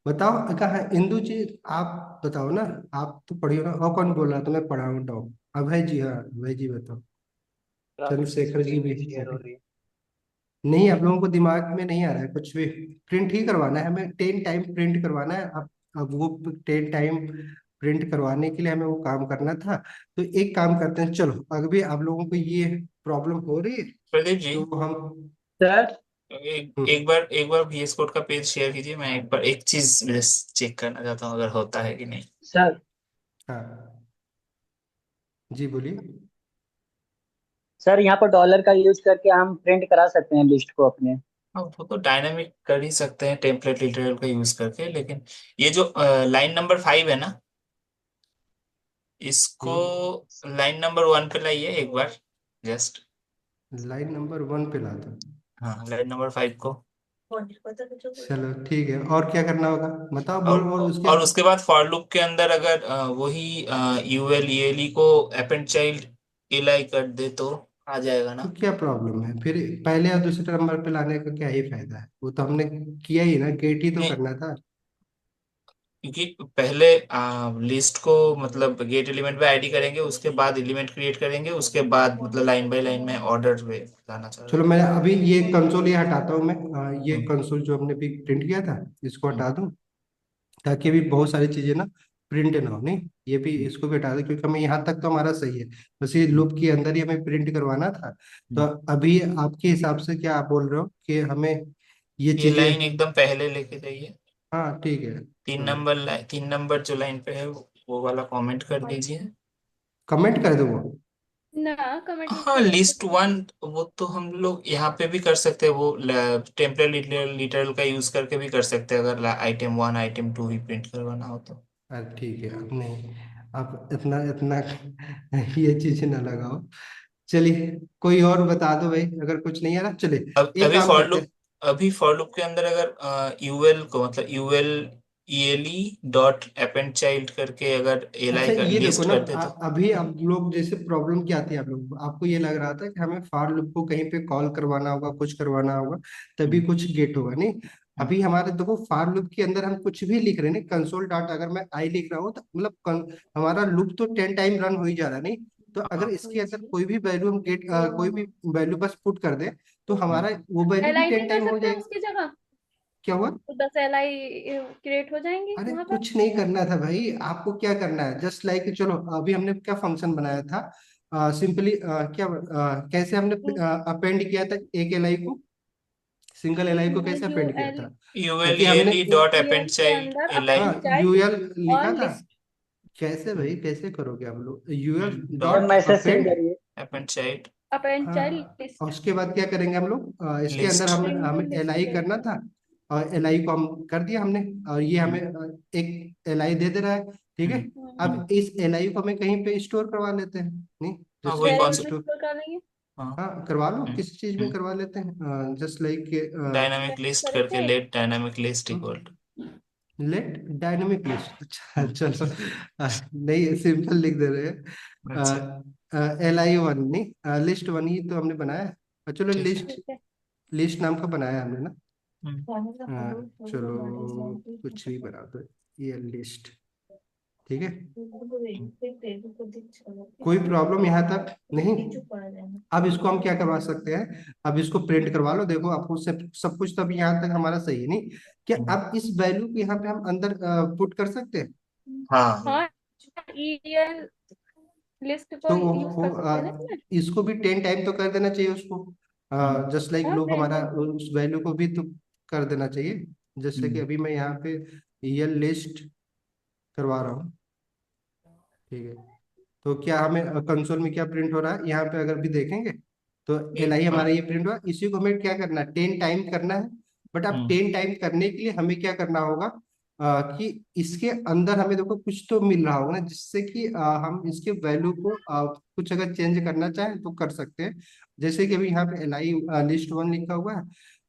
बताओ, कहा इंदु जी, आप बताओ ना, आप तो पढ़ी हो ना, और कौन बोल रहा था मैं पढ़ाऊँ बताओ? अभय जी, हाँ अभय जी बताओ। सर आपकी चंद्रशेखर जी स्क्रीन भी नहीं शेयर हो बैठे। रही है। नहीं, आप लोगों को दिमाग में नहीं आ रहा है कुछ भी, प्रिंट ही करवाना है हमें, 10 टाइम प्रिंट करवाना है। अब वो 10 टाइम प्रिंट करवाने के लिए हमें वो काम करना था। तो एक काम करते हैं, चलो अगर भी आप लोगों को ये प्रॉब्लम हो रही है प्रदीप जी, तो हम, सर एक बार VS कोड का पेज शेयर कीजिए, मैं एक बार एक चीज चेक करना चाहता हूँ अगर होता है कि नहीं। सर हाँ जी बोलिए। सर यहाँ पर डॉलर का यूज करके हम प्रिंट करा सकते हैं लिस्ट को अपने। हाँ, वो तो डायनामिक कर ही सकते हैं टेम्पलेट लिटरल का यूज करके, लेकिन ये जो लाइन नंबर 5 है ना, इसको हम्म, लाइन नंबर 1 पे लाइए एक बार, जस्ट। लाइन नंबर 1 पे ला दो। हाँ, लाइन नंबर 5 को। चलो ठीक है, और क्या करना होगा बताओ, और बोल, और उसके और उसके बाद फॉर लूप के अंदर अगर वही यूएल ईएलई को अपेंड चाइल्ड एलाई कर दे तो आ जाएगा तो ना। क्या प्रॉब्लम है फिर? पहले या दूसरे नंबर पे लाने का क्या ही फायदा है, वो तो हमने किया ही ना, गेट ही तो नहीं, करना था। क्योंकि पहले लिस्ट को मतलब गेट एलिमेंट पे आईडी करेंगे, उसके बाद एलिमेंट क्रिएट करेंगे, उसके बाद मतलब लाइन बाय लाइन में ऑर्डर पे लाना चाह रहा चलो था। मैं अभी ये कंसोल ये हटाता हूँ मैं, ये हम्म, कंसोल जो हमने भी प्रिंट किया था इसको हम्म, हटा दूँ, ताकि भी बहुत सारी चीजें ना प्रिंट ना हो, नहीं? ये भी, इसको भी हटा दो, क्योंकि हमें यहाँ तक तो हमारा सही है, बस ये हम्म, लूप के अंदर ही हमें प्रिंट करवाना था। तो हम्म। अभी आपके हिसाब से क्या आप बोल रहे हो कि हमें ये ये चीजें, लाइन एकदम पहले लेके जाइए। हाँ ठीक है, 3 नंबर जो लाइन पे है वो वाला कमेंट कर दीजिए। कमेंट कर दो वो। ना, कमेंट नहीं हाँ, करेंगे। लिस्ट 1 वो तो हम लोग यहाँ पे भी कर सकते हैं, वो टेम्पलेट लिटरल का यूज करके भी कर सकते हैं, अगर item 1 item 2 ही प्रिंट करवाना हो तो। अरे ठीक है, अब नहीं, आप इतना इतना ये चीज ना लगाओ। चलिए, कोई और बता दो भाई, अगर कुछ नहीं है ना, चले अब एक काम करते हैं। अभी फॉर लूप के अंदर अगर यूएल को मतलब यूएल ईएलई डॉट अपेंड चाइल्ड करके अगर एलाई अच्छा का ये देखो लिस्ट ना, कर दे तो। अभी आप लोग जैसे प्रॉब्लम क्या थी, आप लोग, आपको ये लग रहा था कि हमें फॉर लूप को कहीं पे कॉल करवाना होगा, कुछ करवाना होगा, तभी हम्म, कुछ गेट होगा, नहीं? हम्म, अभी हमारे देखो फॉर लूप के अंदर हम कुछ भी लिख रहे हैं, नहीं? कंसोल डॉट अगर मैं आई लिख रहा हूँ तो मतलब हमारा लूप तो 10 टाइम रन हो ही जा रहा है, नहीं? तो अगर हाँ इसके अंदर कोई भी वैल्यू हम गेट कोई भी वैल्यू बस पुट कर दे तो हमारा वो वैल्यू भी LI 10 नहीं कर टाइम हो सकते जाएगी। उसकी जगह? क्या हुआ? तो 10 LI क्रिएट हो जाएंगी अरे वहां पर। कुछ नहीं करना था भाई, आपको क्या करना है, जस्ट लाइक चलो अभी हमने क्या फंक्शन बनाया था सिंपली क्या कैसे हमने अपेंड किया था एक एलआई को, सिंगल एलआई को कैसे यू अपेंड किया एल था? यूएल कि हमने ईएलई डॉट यूएल अपेंड के चाइल्ड अंदर एल आई अपेंड हाँ चाइल्ड यूएल और लिखा था। लिस्ट। कैसे भाई, कैसे करोगे आप लोग, UL sir dot dot message send append. करिए। अपेंड चाइल्ड अपेंड चाइल्ड हाँ, और लिस्ट। उसके बाद क्या करेंगे हम लोग, इसके अंदर लिस्ट। हमें स्ट्रिंग टू हमें एल लिस्ट आई करना लेंगे। था, और एल आई को हम कर दिया हमने, और ये हमें एक एल आई दे रहा है, ठीक है। हम्म। अब इस एल आई को हमें कहीं पे स्टोर करवा लेते हैं, नहीं हाँ जस्ट वही like variable concept. Store. Store कर लेंगे। हाँ। हाँ करवा लो, हम्म, किसी चीज में करवा लेते हैं, just like dynamic text list करके करेंगे। Let dynamic list equal to. Let dynamic list. चलो नहीं सिंपल लिख दे रहे अच्छा हैं, एल आई वन नहीं, लिस्ट वन ही तो हमने बनाया है। चलो ठीक है। लिस्ट, ठीक है। लिस्ट नाम का बनाया हमने ना। हम्म, चलो कुछ भी बना दो, ये लिस्ट, ठीक है। कोई प्रॉब्लम यहाँ तक नहीं? अब इसको हम क्या करवा सकते हैं, अब इसको प्रिंट करवा लो, देखो आपको सब कुछ तो अभी यहाँ तक हमारा सही है, नहीं क्या? अब इस वैल्यू को यहाँ पे हम अंदर पुट कर सकते हैं, हाँ हाँ, EL लिस्ट को तो यूज कर सकते हैं ना इसमें। इसको भी 10 टाइम तो कर देना चाहिए उसको, जस्ट लाइक हाँ लोग हमारा बिल्कुल। उस वैल्यू को भी तो कर देना चाहिए। जैसे कि अभी मैं यहाँ पे ये लिस्ट करवा रहा हूँ, ठीक है। तो क्या हमें कंसोल में क्या प्रिंट हो रहा है, यहाँ पे अगर भी देखेंगे तो एल आई हमारा ये प्रिंट हुआ, इसी को हमें क्या करना है, 10 टाइम करना है। बट अब 10 टाइम करने के लिए हमें क्या करना होगा, कि इसके अंदर हमें देखो कुछ तो मिल रहा होगा ना, जिससे कि हम इसके वैल्यू को कुछ अगर चेंज करना चाहें तो कर सकते हैं। जैसे कि अभी यहाँ पे एल आई लिस्ट वन लिखा हुआ है,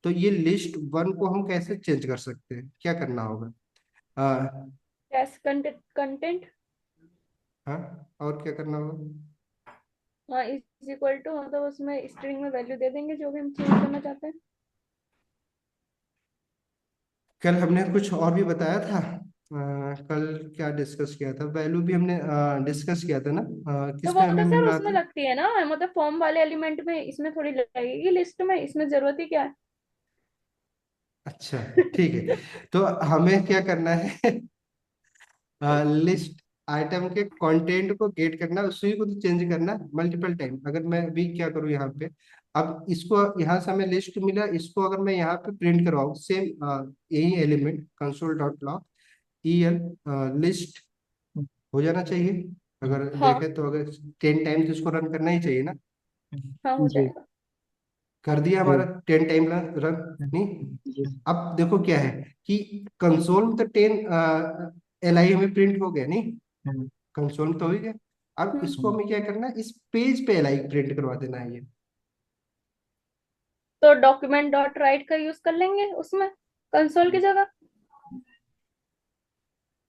तो ये लिस्ट वन को हम कैसे चेंज कर सकते हैं, क्या करना होगा? अ, यस, कंटेंट कंटेंट। हाँ, और क्या करना होगा? हाँ, इज इक्वल टू मतलब उसमें स्ट्रिंग में वैल्यू दे देंगे जो भी हम चेंज करना चाहते हैं। कल हमने कुछ और भी बताया था, कल क्या डिस्कस किया था, वैल्यू भी हमने डिस्कस किया था ना, तो किस वो में हमें तो मिल सर रहा उसमें था? लगती है ना, मतलब फॉर्म वाले एलिमेंट में, इसमें थोड़ी लगेगी लिस्ट में, इसमें जरूरत ही क्या है। अच्छा ठीक है, तो हमें क्या करना है, लिस्ट आइटम के कंटेंट को गेट करना, उसी को तो चेंज करना मल्टीपल टाइम। अगर मैं अभी क्या करूँ यहाँ पे, अब इसको यहाँ से हमें लिस्ट मिला, इसको अगर मैं यहाँ पे प्रिंट करवाऊँ सेम यही element, console dot log EL list हो जाना चाहिए। अगर हाँ देखें तो अगर 10 टाइम्स इसको रन करना ही चाहिए ना। हाँ, हो जी जाएगा। कर दिया जी हमारा 10 टाइम रन, नहीं? जी अब देखो क्या है कि कंसोल में तो 10 LI हमें प्रिंट हो गया, नहीं कंसोल में तो हो ही गया। अब हम्म। इसको हमें क्या करना है, इस पेज पे LI प्रिंट करवा देना है ये। तो डॉक्यूमेंट डॉट राइट का यूज कर लेंगे उसमें, कंसोल की जगह।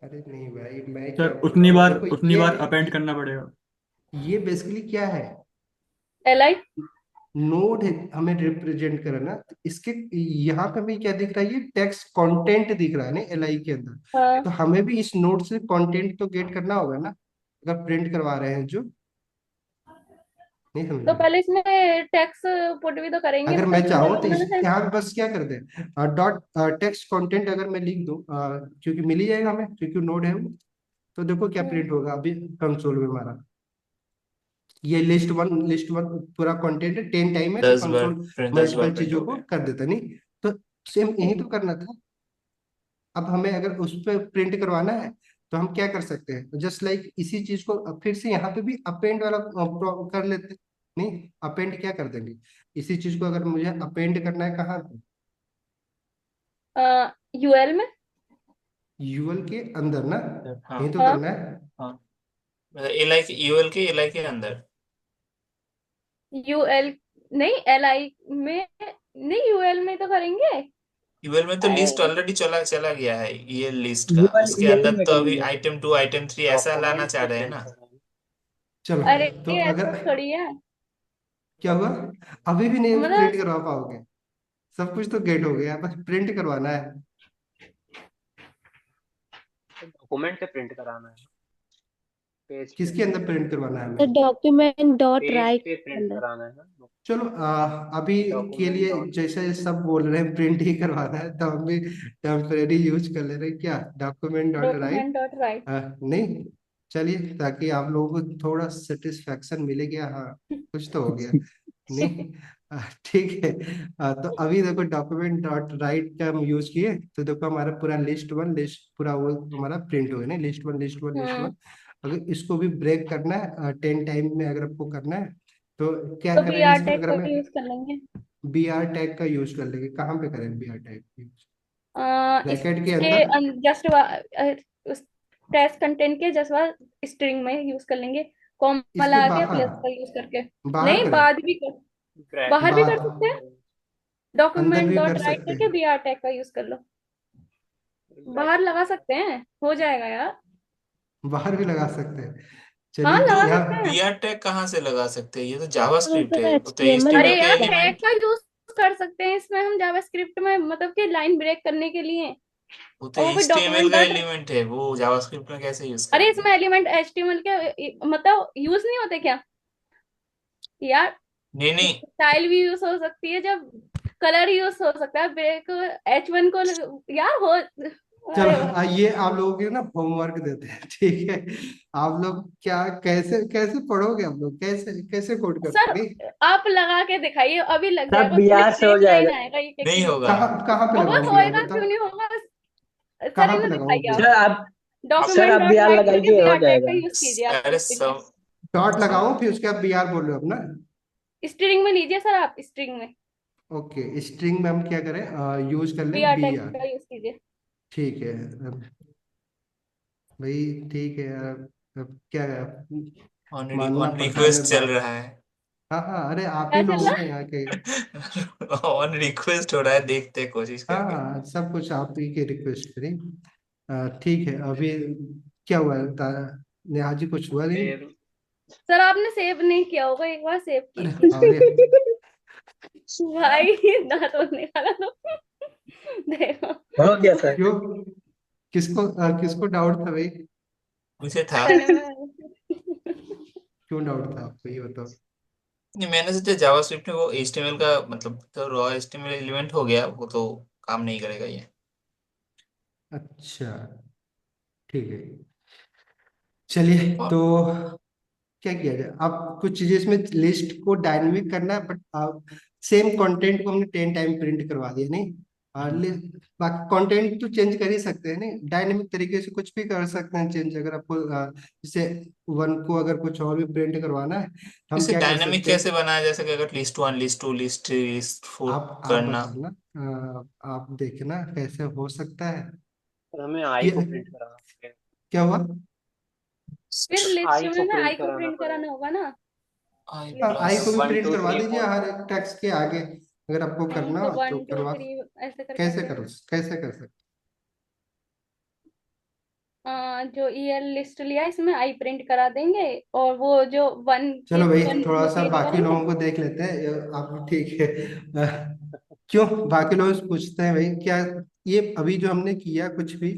अरे नहीं भाई, मैं क्या सर बोल रहा हूँ, देखो उतनी बार अपेंड करना पड़ेगा। ये बेसिकली क्या है, LI। नोड है हमें रिप्रेजेंट करना, तो इसके यहाँ पे हमें क्या दिख रहा है, ये टेक्स्ट कंटेंट दिख रहा है ना LI के अंदर। हाँ, तो हमें भी इस नोड से कंटेंट तो गेट करना होगा ना, अगर प्रिंट करवा रहे हैं जो, नहीं समझ तो में? पहले इसमें टेक्स्ट पुट भी तो करेंगे, अगर मैं मतलब चाहूँ यूआरएल तो इस बनाना चाहिए। यहाँ पे बस क्या कर दे, डॉट टेक्स्ट कंटेंट अगर मैं लिख दूँ, क्योंकि मिल ही जाएगा हमें, क्योंकि नोड है वो। तो देखो क्या हम्म। प्रिंट होगा अभी कंसोल में हमारा, ये लिस्ट वन पूरा कंटेंट है, 10 टाइम है, तो 10 बार कंसोल प्रिंट 10 बार मल्टीपल प्रिंट चीजों हो को गया। कर देता, नहीं? तो सेम यही तो करना था। अब हमें अगर उस पर प्रिंट करवाना है तो हम क्या कर सकते हैं, जस्ट लाइक इसी चीज को अब फिर से यहाँ पे भी अपेंड वाला कर लेते हैं। नहीं, अपेंड क्या कर देंगे, इसी चीज को अगर मुझे अपेंड करना है कहाँ पे, UL में। यूएल के अंदर ना, हाँ यही तो हाँ, करना है। हाँ, मतलब एल आई यूएल के एल आई के अंदर। UL नहीं, LI में नहीं, UL में तो करेंगे। यूएल में तो लिस्ट ऑलरेडी चला चला गया है, ये लिस्ट का यूएल उसके यूएल अंदर में तो अभी करेंगे। आइटम 2 आइटम 3 ऐसा लाना डॉक्यूमेंट चाह पे रहे हैं प्रिंट ना। करना है। चलो, अरे तो अगर ऐसा थोड़ी है। क्या हुआ, अभी भी नहीं प्रिंट मतलब करवा पाओगे? सब कुछ तो गेट हो गया, बस प्रिंट करवाना है। तो डॉक्यूमेंट पे प्रिंट कराना है। पेज पे किसके अंदर प्रिंट करवाना है तो हमें? डॉक्यूमेंट डॉट पेज राइट पे के प्रिंट अंदर। कराना है ना, चलो अभी के डॉक्यूमेंट लिए डॉट। जैसे सब बोल रहे हैं प्रिंट ही करवाना है, तो हम भी टेम्परेरी यूज कर ले रहे हैं क्या, document dot right. Document dot right. नहीं, चलिए, ताकि आप लोगों को थोड़ा सेटिस्फेक्शन मिले कि हाँ कुछ तो हो गया। नहीं, ठीक है। तो अभी देखो डॉक्यूमेंट डॉट राइट का हम यूज किए, तो देखो हमारा पूरा लिस्ट वन लिस्ट पूरा वो हमारा प्रिंट हो गया ना, list one list one list one. अगर इसको भी ब्रेक करना है 10 टाइम में अगर आपको करना है, तो क्या तो करें BR इसमें, टैग अगर का हमें यूज कर लेंगे। BR टैग का यूज कर लेंगे, कहाँ पे करें BR टैग यूज? ब्रैकेट के इसके अंदर? जस्ट उस टेक्स्ट कंटेंट के जस्ट बाद स्ट्रिंग में यूज कर लेंगे, कॉमा इसके लगा के बाहर? प्लस का यूज करके। बाहर नहीं, करें? बाद भी कर, बाहर भी कर सकते हैं। अंदर डॉक्यूमेंट भी डॉट कर राइट सकते करके हैं? BR टैग का यूज कर लो, बाहर लगा सकते हैं, हो जाएगा यार। बाहर भी लगा सकते हैं। हाँ, चलिए लगा तो सकते यहाँ। हैं। बीआर टैग कहाँ से लगा सकते हैं? ये तो तो जावास्क्रिप्ट है, वो तो HTML अरे HTML का यार, लगता है। Tag element. का यूज कर सकते हैं इसमें हम जावास्क्रिप्ट में, मतलब कि लाइन ब्रेक करने के लिए। वो तो और वो भी HTML डॉक्यूमेंट का डॉट, एलिमेंट है, वो जावास्क्रिप्ट में कैसे यूज अरे करेंगे? इसमें एलिमेंट HTML के मतलब यूज नहीं होते क्या यार? नहीं नहीं। स्टाइल भी यूज हो सकती है, जब कलर यूज हो सकता है, ब्रेक H1 को यार हो। चलो अरे वाह। ये आप लोगों के ना होमवर्क देते हैं, ठीक है? आप लोग क्या कैसे कैसे पढ़ोगे, आप लोग कैसे कैसे कोड सर, करोगे? आप लगा के दिखाइए, अभी लग सब जाएगा, उसमें बिहार से हो एक लाइन जाएगा। आएगा एक एक नहीं के होगा। नीचे। कहाँ कहाँ पे होगा, लगाऊं BR होएगा, क्यों बताओ? नहीं होगा? सर कहाँ पे इधर लगाऊं दिखाइए आप, सर BR? आप आप सर डॉक्यूमेंट आप डॉट बिहार राइट करके लगाइए, हो BR टैग का जाएगा। यूज कीजिए आप अरे स्ट्रिंग में। डॉट सब लगाऊं फिर उसके बाद BR बोल रहे हो अपना? स्ट्रिंग में लीजिए सर, आप स्ट्रिंग में ओके, स्ट्रिंग में हम क्या करें, यूज कर लें BR टैग BR। का यूज कीजिए। ठीक है। भाई ठीक है यार, अब क्या मानना ऑन पड़ता है हमें रिक्वेस्ट चल बात। रहा है। हाँ हाँ, अरे आप ही क्या चल लोगों रहा ने है? यहाँ के। ऑन रिक्वेस्ट हो रहा है, देखते हैं कोशिश हाँ करके। हाँ, सब कुछ आप ही की रिक्वेस्ट करी। ठीक है, अभी क्या हुआ नेहा जी, कुछ हुआ नहीं? फिर सर आपने सेव नहीं किया होगा, एक बार सेव अरे कीजिए। अरे, भाई दांत निकाला तो देखो। हो गया सर। क्यों? किसको किसको डाउट था भाई? मुझे था। मैंने क्यों डाउट था आपको, ये बताओ? नहीं, मैंने सोचा जावास्क्रिप्ट में वो HTML का मतलब तो रॉ HTML एलिमेंट हो गया, वो तो काम नहीं करेगा ये। अच्छा, ठीक है। चलिए और तो क्या किया जाए, अब कुछ चीजें इसमें लिस्ट को डायनेमिक करना है, बट सेम कंटेंट को हमने 10 टाइम प्रिंट करवा दिया, नहीं? बाकी कंटेंट तो चेंज कर ही सकते हैं, नहीं? डायनेमिक तरीके से कुछ भी कर सकते हैं चेंज, अगर आपको जैसे वन को अगर कुछ और भी प्रिंट करवाना है, तो हम इसे क्या कर डायनामिक सकते कैसे हैं? बनाया जा सके? अगर list one list two list three list four आप करना। बताना, आप देखना कैसे हो सकता है और हमें आई ये। को प्रिंट कराना पड़ेगा। क्या हुआ? फिर लिस्ट आई में को ना प्रिंट आई को कराना प्रिंट पड़ेगा। कराना होगा ना, आई हाँ, लिस्ट आई प्लस। में को भी वन प्रिंट टू करवा थ्री दीजिए फोर हर एक टेक्स्ट के आगे, अगर आपको करना हो वन तो टू करवा। थ्री ऐसे करके कैसे प्रिंट। करो, कैसे कर सकते? जो ईयर लिस्ट लिया इसमें आई प्रिंट करा देंगे, और वो जो वन के चलो भाई, वन थोड़ा टू सा थ्री बाकी करेंगे। लोगों को देख लेते हैं, आप ठीक है। क्यों बाकी लोग पूछते हैं भाई, क्या ये अभी जो हमने किया कुछ भी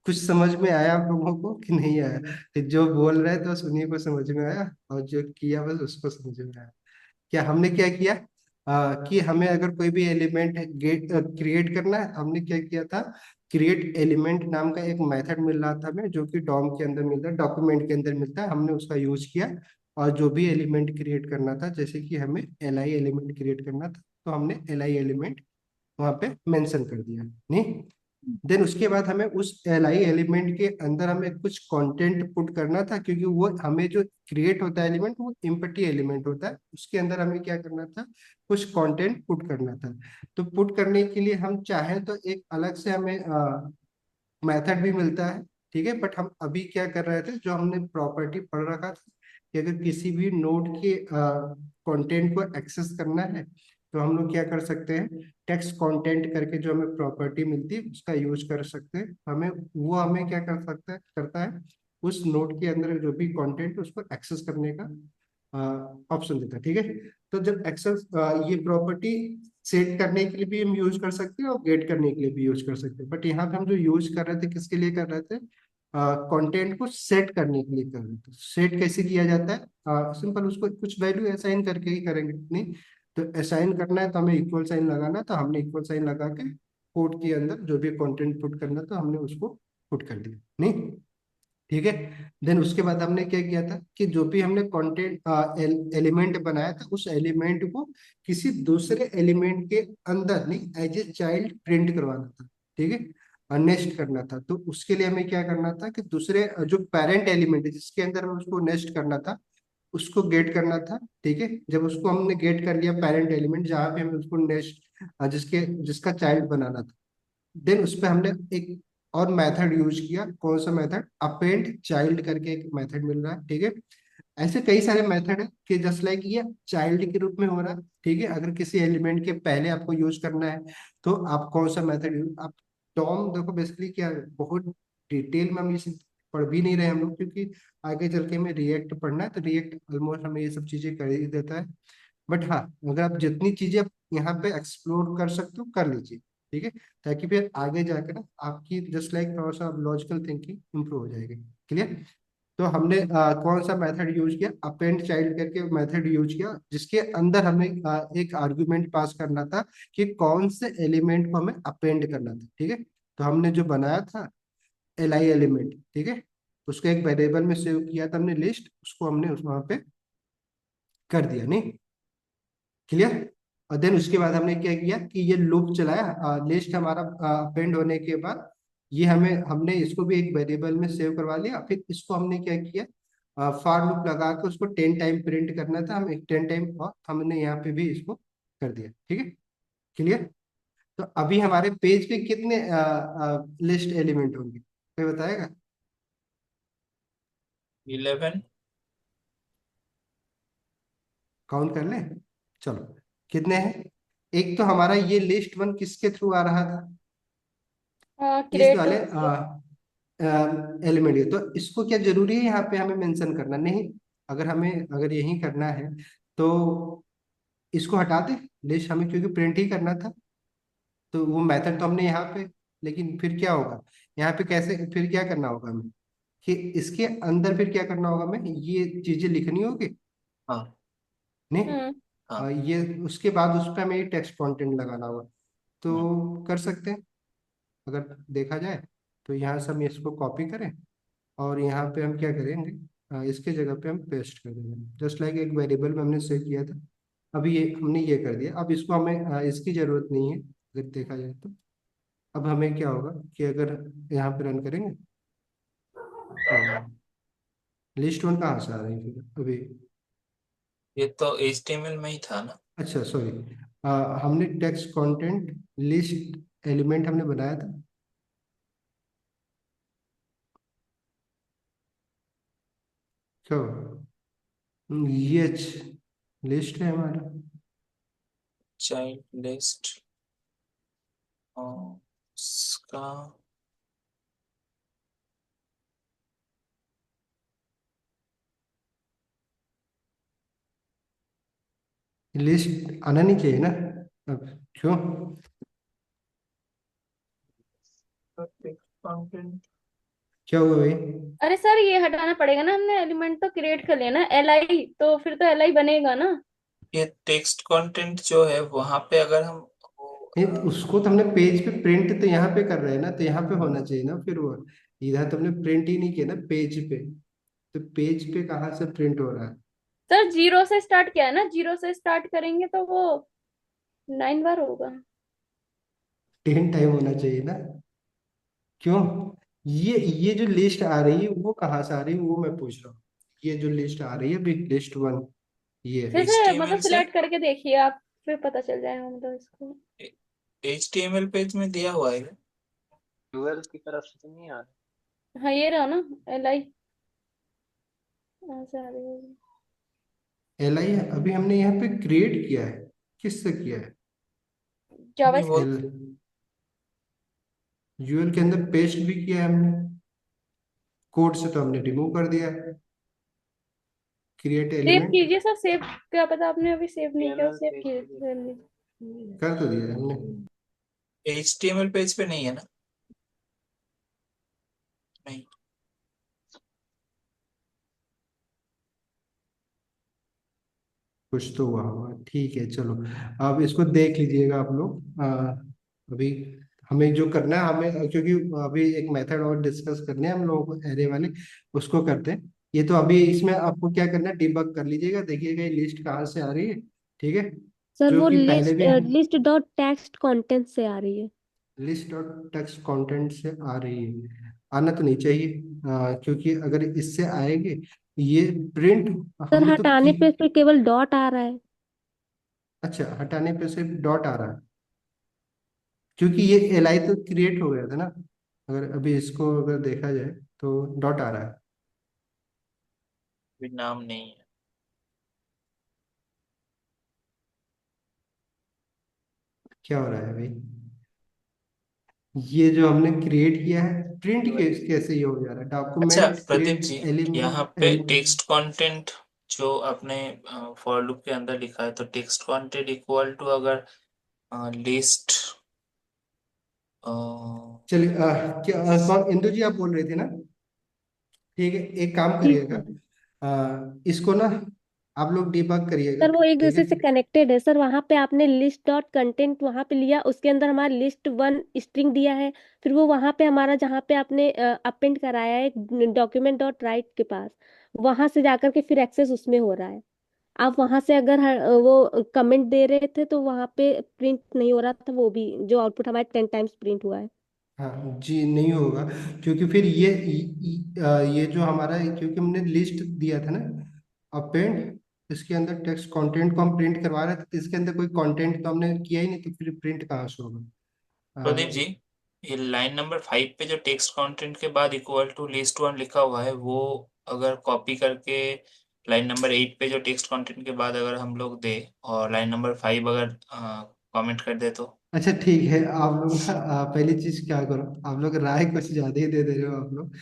कुछ समझ में आया आप लोगों को कि नहीं आया? तो जो बोल रहे थे तो उन्हीं को समझ में आया, और जो किया बस उसको समझ में आया। क्या हमने क्या किया, कि हमें अगर कोई भी एलिमेंट गेट क्रिएट करना है, हमने क्या किया था, क्रिएट एलिमेंट नाम का एक मेथड मिल रहा था हमें, जो कि डॉम के अंदर मिलता है, डॉक्यूमेंट के अंदर मिलता है, हमने उसका यूज किया। और जो भी एलिमेंट क्रिएट करना था, जैसे कि हमें LI एलिमेंट क्रिएट करना था, तो हमने LI एलिमेंट वहां पे मेंशन कर दिया, नहीं? देन उसके बाद हमें उस LI एलिमेंट के अंदर हमें कुछ कंटेंट पुट करना था, क्योंकि वो हमें जो क्रिएट होता है एलिमेंट, वो एम्प्टी एलिमेंट होता है, उसके अंदर हमें क्या करना था, कुछ कंटेंट पुट करना था। तो पुट करने के लिए हम चाहें तो एक अलग से हमें मेथड भी मिलता है, ठीक है? बट हम अभी क्या कर रहे थे, जो हमने प्रॉपर्टी पढ़ रखा था, कि अगर किसी भी नोड के कंटेंट को एक्सेस करना है, तो हम लोग क्या कर सकते हैं, टेक्स्ट कंटेंट करके जो हमें प्रॉपर्टी मिलती है उसका यूज कर सकते हैं। हमें क्या कर सकता है, करता है, उस नोड के अंदर जो भी कंटेंट उसको एक्सेस करने का ऑप्शन देता है, ठीक है? तो जब एक्सेस ये प्रॉपर्टी सेट करने के लिए भी हम यूज कर सकते हैं, और गेट करने के लिए भी यूज कर सकते हैं, बट यहाँ पे हम जो यूज कर रहे थे किसके लिए कर रहे थे, कंटेंट को सेट करने के लिए कर रहे हैं। तो सेट कैसे किया जाता है? सिंपल, उसको कुछ वैल्यू असाइन करके ही करेंगे। नहीं तो असाइन करना है तो हमें इक्वल साइन लगाना है, तो हमने इक्वल साइन लगा के कोड के अंदर जो भी कंटेंट पुट करना था हमने उसको पुट कर दिया। नहीं, ठीक है। देन उसके बाद हमने क्या किया था कि जो भी हमने कंटेंट एलिमेंट बनाया था उस एलिमेंट को किसी दूसरे एलिमेंट के अंदर नहीं एज ए चाइल्ड प्रिंट करवाना था। ठीक है, नेस्ट करना था। तो उसके लिए हमें क्या करना था कि दूसरे जो पेरेंट एलिमेंट है जिसके अंदर हमें उसको नेस्ट करना था उसको गेट करना था। ठीक है, जब उसको हमने गेट कर लिया पेरेंट एलिमेंट जहाँ पे हमें उसको नेस्ट जिसके जिसका चाइल्ड बनाना था, देन उस पे हमने एक और मेथड यूज किया। कौन सा मेथड? अपेंड चाइल्ड करके एक मेथड मिल रहा है। ठीक है, ऐसे कई सारे मेथड है कि जस्ट लाइक ये चाइल्ड के रूप में हो रहा है। ठीक है, अगर किसी एलिमेंट के पहले आपको यूज करना है तो आप कौन सा मेथड यूज आप टॉम देखो बेसिकली क्या है, बहुत डिटेल में हम ये पढ़ भी नहीं रहे हम लोग, क्योंकि आगे चल के हमें रिएक्ट पढ़ना है तो रिएक्ट ऑलमोस्ट हमें ये सब चीजें कर ही देता है। बट हाँ, अगर आप जितनी चीजें आप यहाँ पे एक्सप्लोर कर सकते हो कर लीजिए। ठीक है, ताकि फिर आगे जाकर ना आपकी जस्ट लाइक थोड़ा सा लॉजिकल थिंकिंग इंप्रूव हो जाएगी। क्लियर? तो हमने कौन सा मेथड यूज किया? अपेंड चाइल्ड करके मेथड यूज किया जिसके अंदर हमें एक आर्गुमेंट पास करना था कि कौन से एलिमेंट को हमें अपेंड करना था। ठीक है, तो हमने जो बनाया था एल आई एलिमेंट, ठीक है, उसको एक वेरिएबल में सेव किया था हमने लिस्ट, उसको हमने उस वहां पे कर दिया। नहीं, क्लियर? और देन उसके बाद हमने क्या किया कि ये लूप चलाया लिस्ट हमारा अपेंड होने के बाद, ये हमने इसको भी एक वेरिएबल में सेव करवा लिया। फिर इसको हमने क्या किया, फॉर लूप लगा के उसको 10 टाइम प्रिंट करना था, हम एक 10 टाइम और हमने यहाँ पे भी इसको कर दिया। ठीक है, क्लियर? तो अभी हमारे पेज पे कितने लिस्ट एलिमेंट होंगे कोई बताएगा? 11। काउंट कर लें? चलो, कितने हैं? एक तो हमारा ये लिस्ट वन किसके थ्रू आ रहा था? इस क्रिएट वाले एलिमेंट है। तो इसको क्या जरूरी है यहाँ पे हमें मेंशन करना? नहीं, अगर यही करना है तो इसको हटा दे लिस्ट, हमें क्योंकि प्रिंट ही करना था तो वो मेथड तो हमने यहाँ पे, लेकिन फिर क्या होगा यहाँ पे? कैसे फिर क्या करना होगा हमें कि इसके अंदर फिर क्या करना होगा? हमें ये चीजें लिखनी होगी। हाँ नहीं, हम्म हाँ। ये उसके बाद उस पर हमें ये टेक्स्ट कंटेंट लगाना होगा। तो कर सकते हैं अगर देखा जाए तो यहाँ से हम इसको कॉपी करें और यहाँ पे हम क्या करेंगे, इसके जगह पे हम पेस्ट कर देंगे। जस्ट लाइक एक वेरिएबल में हमने सेव किया था, अभी ये हमने ये कर दिया। अब इसको हमें इसकी जरूरत नहीं है अगर देखा जाए तो। अब हमें क्या होगा कि अगर यहाँ पे रन करेंगे तो लिस्ट वन कहाँ से आ रही है फिर अभी? ये तो HTML में ही था ना। अच्छा सॉरी, हमने टेक्स्ट कंटेंट लिस्ट एलिमेंट हमने बनाया था। क्या ये लिस्ट है हमारा। चाइल्ड लिस्ट उसका लिस्ट आना नहीं चाहिए ना? अब क्यों? कंटेंट। क्या हुआ भाई? अरे सर ये हटाना पड़ेगा ना, हमने एलिमेंट तो क्रिएट कर लिया ना एल आई, तो फिर तो एल आई बनेगा ना। ये टेक्स्ट कंटेंट जो है वहां पे अगर हम नहीं तो उसको तो हमने पेज पे प्रिंट तो यहाँ पे कर रहे हैं ना, तो यहाँ पे होना चाहिए ना फिर वो। इधर तो हमने प्रिंट ही नहीं किया ना पेज पे, तो पेज पे कहाँ से प्रिंट हो रहा है? सर जीरो से स्टार्ट किया है ना, जीरो से स्टार्ट करेंगे तो वो 9 बार होगा। 10 टाइम होना चाहिए ना? क्यों? ये जो लिस्ट आ रही है वो कहाँ से आ रही है वो मैं पूछ रहा हूँ। ये जो लिस्ट आ रही है अभी लिस्ट वन, ये फिर से मतलब HTML से सिलेक्ट करके देखिए आप, फिर पता चल जाएगा मतलब इसको। HTML पेज में दिया हुआ है। यूएल की तरफ से तो नहीं आ रहा। हाँ ये रहा ना एल आई, ऐसे आ रही होगी। एल आई अभी हमने यहाँ पे क्रिएट किया है, किससे किया है? जावा नहीं वो एल यूएल के अंदर पेस्ट भी किया है हमने, कोड से तो हमने रिमूव कर दिया है। क्रिएट सेव एलिमेंट कीजिए सर, सेव, क्या पता आपने अभी सेव नहीं किया, HTML सेव पेज पे देखो। कीजिए। कर तो दिया है हमने। HTML पेज पे नहीं है ना। नहीं कुछ तो हुआ होगा, ठीक है चलो। अब इसको देख लीजिएगा आप लोग। अभी हमें जो करना है, हमें क्योंकि अभी एक मेथड और डिस्कस करने हैं हम लोगों को, एरे वाले, उसको करते हैं। ये तो अभी इसमें आपको क्या करना है, डिबग कर लीजिएगा, देखिएगा ये लिस्ट कहाँ से आ रही है, ठीक है। सर जो वो कि पहले लिस्ट भी हम लिस्ट डॉट टेक्स्ट कंटेंट से आ रही है। लिस्ट और टेक्स्ट कंटेंट से आ रही है, आना तो नहीं चाहिए। क्योंकि अगर इससे आएंगे, ये प्रिंट सर हमने तो की। हटाने पे फिर केवल डॉट आ रहा है। अच्छा, हटाने पे सिर्फ डॉट आ रहा है, क्योंकि ये एल तो क्रिएट हो गया था ना। अगर अभी इसको अगर देखा जाए तो डॉट आ रहा है। भी नाम नहीं है। क्या हो रहा है भाई, ये जो हमने क्रिएट किया है, प्रिंट कैसे ये हो जा रहा है, अच्छा डॉक्यूमेंट प्रदीप प्रिंट जी, यहाँ एलिमेंट पे एलिमेंट। टेक्स्ट कंटेंट जो आपने फॉर लूप के अंदर लिखा है, तो टेक्स्ट कंटेंट इक्वल टू अगर लिस्ट। चलिए, क्या कौन, इंदु जी आप बोल रहे थे ना? ठीक है, एक काम जी करिएगा, सर। इसको ना आप लोग डिबग करिएगा, सर वो एक ठीक है। दूसरे से कनेक्टेड है सर, वहां पे आपने लिस्ट डॉट कंटेंट वहां पे लिया, उसके अंदर हमारा लिस्ट वन स्ट्रिंग दिया है। फिर वो वहां पे हमारा जहाँ पे आपने अपेंड कराया है डॉक्यूमेंट डॉट राइट के पास, वहां से जाकर के फिर एक्सेस उसमें हो रहा है। आप वहां से अगर वो कमेंट दे रहे थे तो वहां पे प्रिंट नहीं हो रहा था, वो भी जो आउटपुट हमारे 10 टाइम्स प्रिंट हुआ है। हाँ जी, नहीं होगा, क्योंकि फिर ये जो हमारा, क्योंकि हमने लिस्ट दिया था ना अपेंड, इसके अंदर टेक्स्ट कंटेंट को हम प्रिंट करवा रहे थे, तो इसके अंदर कोई कंटेंट तो हमने किया ही नहीं, तो फिर प्रिंट कहाँ से होगा। प्रदीप जी, अ, ये लाइन नंबर 5 पे जो टेक्स्ट कंटेंट के बाद इक्वल टू लिस्ट वन लिखा हुआ है, वो अगर कॉपी करके लाइन नंबर 8 पे जो टेक्स्ट कंटेंट के बाद अगर हम लोग दे, और लाइन नंबर 5 अगर कमेंट कर दे तो। अच्छा ठीक है, आप लोग ना पहली चीज क्या करो, आप लोग राय कुछ ज्यादा ही दे दे रहे हो आप लोग,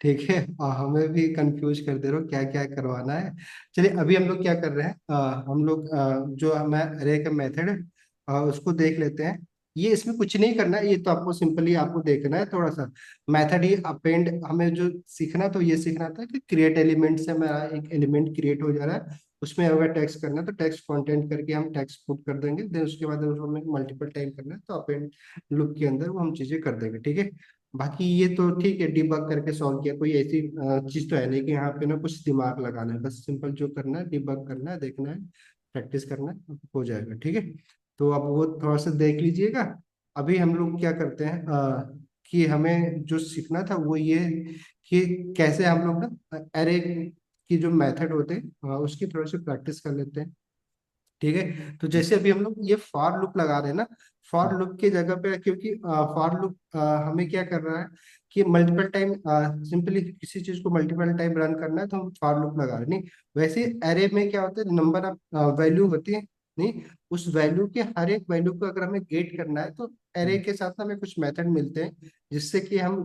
ठीक है, और हमें भी कंफ्यूज कर दे रहे हो क्या क्या करवाना है। चलिए, अभी हम लोग क्या कर रहे हैं, हम लोग जो हमें अरे का मेथड है, उसको देख लेते हैं। ये इसमें कुछ नहीं करना है, ये तो आपको सिंपली आपको देखना है थोड़ा सा मेथड ही अपेंड, हमें जो सीखना तो ये सीखना था कि क्रिएट एलिमेंट से हमारा एक एलिमेंट क्रिएट हो जा रहा है, उसमें अगर टेक्स्ट करना है तो टेक्स्ट कंटेंट करके हम टेक्स्ट पुट कर देंगे, देन उसके बाद उसको हमें मल्टीपल टाइम करना है तो अपेंड लूप के अंदर वो हम चीजें कर देंगे, ठीक है। बाकी ये तो ठीक है, डिबग करके सॉल्व किया, कोई ऐसी चीज तो है नहीं कि यहाँ पे ना कुछ दिमाग लगाना है, बस सिंपल जो करना है डिबग करना है, देखना है, प्रैक्टिस करना है, हो जाएगा, ठीक है। तो अब वो थोड़ा सा देख लीजिएगा। अभी हम लोग क्या करते हैं, कि हमें जो सीखना था वो ये, कि कैसे हम लोग ना एरे की जो मेथड होते हैं, उसकी थोड़ी सी प्रैक्टिस कर लेते हैं, ठीक है। तो जैसे अभी हम लोग ये फॉर लूप लगा रहे हैं ना, फॉर लूप की जगह पे, क्योंकि फॉर लूप हमें क्या कर रहा है कि मल्टीपल टाइम, सिंपली किसी चीज को मल्टीपल टाइम रन करना है तो हम फॉर लूप लगा रहे हैं, नहीं वैसे एरे में क्या होता है, नंबर ऑफ वैल्यू होती है, नहीं उस वैल्यू के हर एक वैल्यू को अगर हमें गेट करना है तो एरे के साथ हमें कुछ मेथड मिलते हैं, जिससे कि हम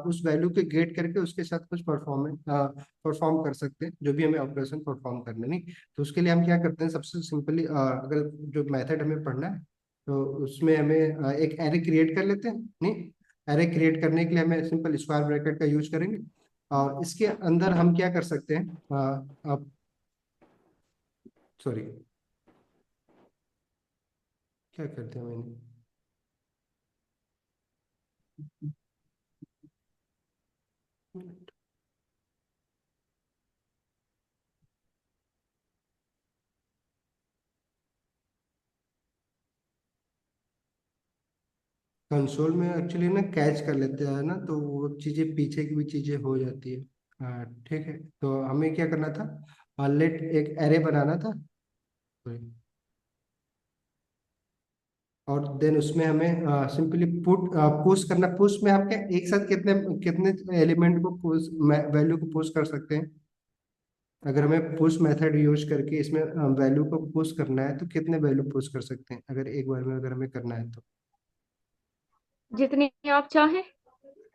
उस वैल्यू के गेट करके उसके साथ कुछ परफॉर्म कर सकते हैं, जो भी हमें ऑपरेशन परफॉर्म करना, नहीं तो उसके लिए हम क्या करते हैं, सबसे सिंपली अगर जो मेथड हमें पढ़ना है तो उसमें हमें एक एरे क्रिएट कर लेते हैं, नहीं एरे क्रिएट करने के लिए हमें सिंपल स्क्वायर ब्रैकेट का यूज करेंगे, और इसके अंदर हम क्या कर सकते हैं, सॉरी क्या करते हैं मैंने, कंसोल में एक्चुअली ना कैच कर लेते हैं ना, तो वो चीज़ें पीछे की भी चीज़ें हो जाती है। ठीक है, तो हमें क्या करना था, लेट एक एरे बनाना था, और देन उसमें हमें सिंपली पुट पुश करना, पुश में हम क्या एक साथ कितने कितने एलिमेंट को पुश, वैल्यू को पुश कर सकते हैं। अगर हमें पुश मेथड यूज करके इसमें वैल्यू को पुश करना है तो कितने वैल्यू पुश कर सकते हैं, अगर एक बार में अगर हमें करना है तो। जितनी आप चाहें।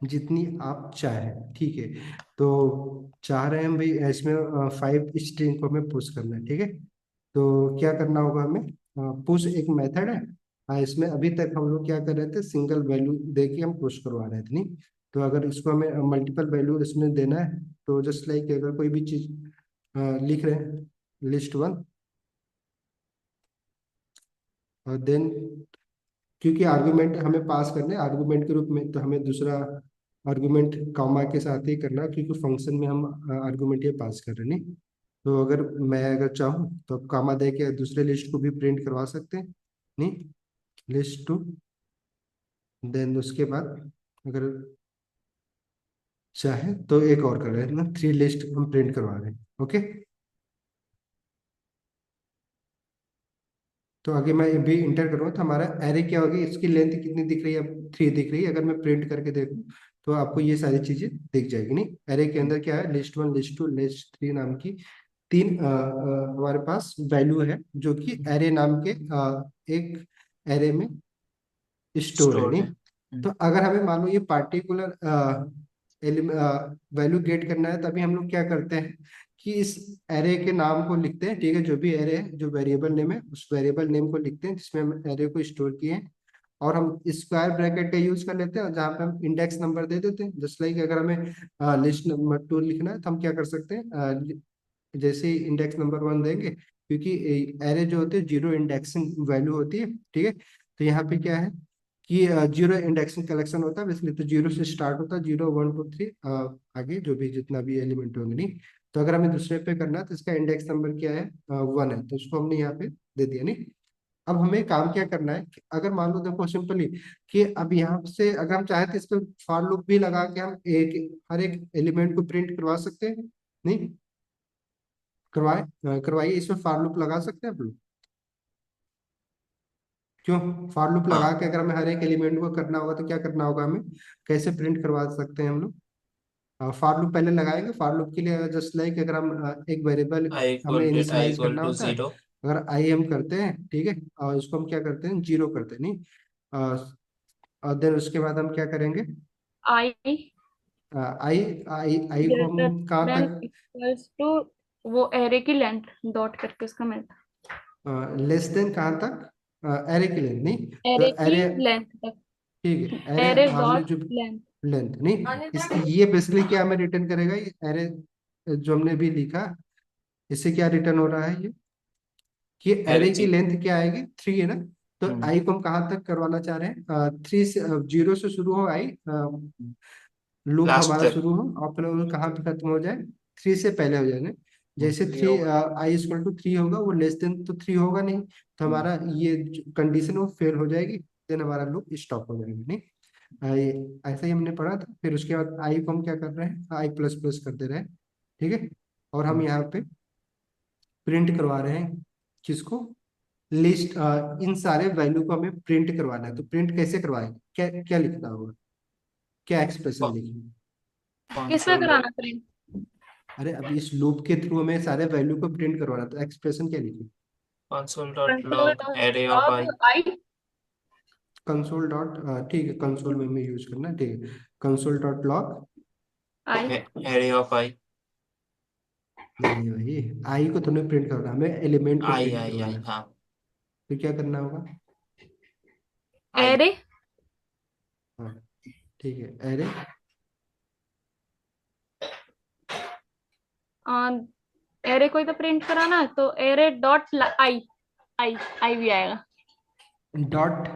जितनी आप चाहें, ठीक है। तो चाह रहे हैं हम भाई इसमें 5 स्ट्रिंग को हमें पुश करना है, ठीक है। तो क्या करना होगा हमें, पुश एक मेथड है, इसमें अभी तक हम लोग क्या कर रहे थे, सिंगल वैल्यू दे के हम पुश करवा रहे थे, नहीं तो अगर इसको हमें मल्टीपल वैल्यू इसमें देना है, तो जस्ट लाइक अगर कोई भी चीज लिख रहे हैं लिस्ट वन, और देन क्योंकि आर्गुमेंट हमें पास करने आर्गुमेंट के रूप में, तो हमें दूसरा आर्गुमेंट कॉमा के साथ ही करना, क्योंकि फंक्शन में हम आर्गुमेंट ये पास कर रहे हैं, नहीं। तो अगर चाहूँ तो अब कॉमा दे के दूसरे लिस्ट को भी प्रिंट करवा सकते हैं, नहीं। लिस्ट टू, देन उसके बाद अगर चाहे तो एक और कर रहे हैं ना, 3 लिस्ट हम प्रिंट करवा रहे हैं। ओके, तो आगे मैं भी इंटर करूँगा तो हमारा एरे क्या होगी, इसकी लेंथ कितनी दिख रही है, अब 3 दिख रही है। अगर मैं प्रिंट करके देखूँ तो आपको ये सारी चीजें दिख जाएगी, नहीं। एरे के अंदर क्या है, लिस्ट 1 लिस्ट 2 लिस्ट 3 नाम की 3 हमारे पास वैल्यू है, जो कि एरे नाम के एक एरे में स्टोर है, स्टोर नहीं। है। तो अगर हमें मान लो ये पार्टिकुलर वैल्यू गेट करना है, तभी हम लोग क्या करते हैं कि इस एरे के नाम को लिखते हैं, ठीक है। जो भी एरे है, जो वेरिएबल नेम है, उस वेरिएबल नेम को लिखते हैं जिसमें हम एरे को स्टोर किए हैं, और हम स्क्वायर ब्रैकेट का यूज कर लेते हैं, और जहाँ पे हम इंडेक्स नंबर दे देते हैं। जस्ट लाइक अगर हमें लिस्ट नंबर 2 लिखना है तो हम क्या कर सकते हैं, जैसे ही इंडेक्स नंबर 1 देंगे, क्योंकि एरे जो होते हैं 0 इंडेक्सिंग वैल्यू होती है, ठीक है। तो यहाँ पे क्या है कि 0 इंडेक्सिंग कलेक्शन होता है, इसलिए तो 0 से स्टार्ट होता है, 0 1 2 3 आगे जो भी जितना भी एलिमेंट होंगे, नहीं। तो अगर हमें दूसरे पे करना है तो इसका इंडेक्स नंबर क्या है, 1 है, तो उसको हमने यहाँ पे दे दिया, नहीं। अब हमें काम क्या करना है कि अगर मान लो देखो सिंपली कि अब यहाँ से अगर हम चाहे तो इस पे फॉर लूप भी लगा के हम हर एक एलिमेंट को प्रिंट करवा सकते हैं, नहीं। करवाइए, इसमें फॉर लूप लगा सकते हैं आप लोग। क्यों, फॉर लूप लगा हाँ, के अगर हमें हर एक एलिमेंट को करना होगा तो क्या करना होगा हमें, कैसे प्रिंट करवा सकते हैं हम लोग। फॉर लूप पहले लगाएंगे। फॉर लूप के लिए जस्ट लाइक अगर हम एक वेरिएबल आई हमें इक्वल गेट आई इनिशियलाइज इक्वल करना टू होता है, 0। अगर आई हम करते हैं, ठीक है, और इसको हम क्या करते हैं, 0 करते हैं, नहीं। और देन उसके बाद हम क्या करेंगे, आई आई आई आई को ग्रेटर हम कहाँ देन तक, इक्वल्स टू वो एरे की लेंथ डॉट करके उसका मेथड, लेस देन कहाँ तक, एरे के लिए, नहीं। तो एरे की एरे, लेंथ तक, ठीक है, एरे एरे हमने डॉट जो लेंथ। लेंथ, नहीं, ये बेसिकली क्या हमें रिटर्न करेगा, ये एरे जो हमने भी लिखा, इससे क्या रिटर्न हो रहा है, ये कि एरे एरे की जी। लेंथ क्या आएगी, 3 है ना। तो हम्म। आई को हम कहाँ तक करवाना चाह रहे हैं, 3 से 0 से शुरू हो आई, लूप लास्ट हमारा तक। शुरू हो और फिर वो कहाँ पे खत्म हो जाए, 3 से पहले हो जाए ना। जैसे 3 0। आई इक्वल टू 3 होगा, वो लेस देन तो 3 होगा नहीं, तो हमारा ये कंडीशन वो फेल हो जाएगी, देन हमारा लूप स्टॉप हो जाएगा, नहीं। ऐसा ही हमने पढ़ा था। फिर उसके बाद आई को हम क्या कर रहे हैं, आई प्लस प्लस कर दे रहे हैं, ठीक है। और हम यहाँ पे प्रिंट करवा रहे हैं किसको, लिस्ट, इन सारे वैल्यू को हमें प्रिंट करवाना है। तो प्रिंट कैसे करवाएंगे, क्या क्या लिखना होगा, क्या एक्सप्रेशन लिखेंगे। किस पे कंसोल कराना प्रिंट? अरे अभी इस लूप के थ्रू हमें सारे वैल्यू को प्रिंट करवाना, तो एक्सप्रेशन क्या लिखेंगे, console dot console log array of I. Dot I. Console dot, ठीक है, कंसोल में हमें यूज करना है, ठीक है। Console dot log, I array of I. नहीं भाई, आई को तुम्हें प्रिंट करना है, हमें एलिमेंट को आई प्रिंट आई करवाना आई है। हाँ। तो क्या करना होगा, आई। एरे हाँ, ठीक है, एरे, एरे को ही तो प्रिंट कराना है, तो एरे डॉट आई, आई आई भी आएगा, dot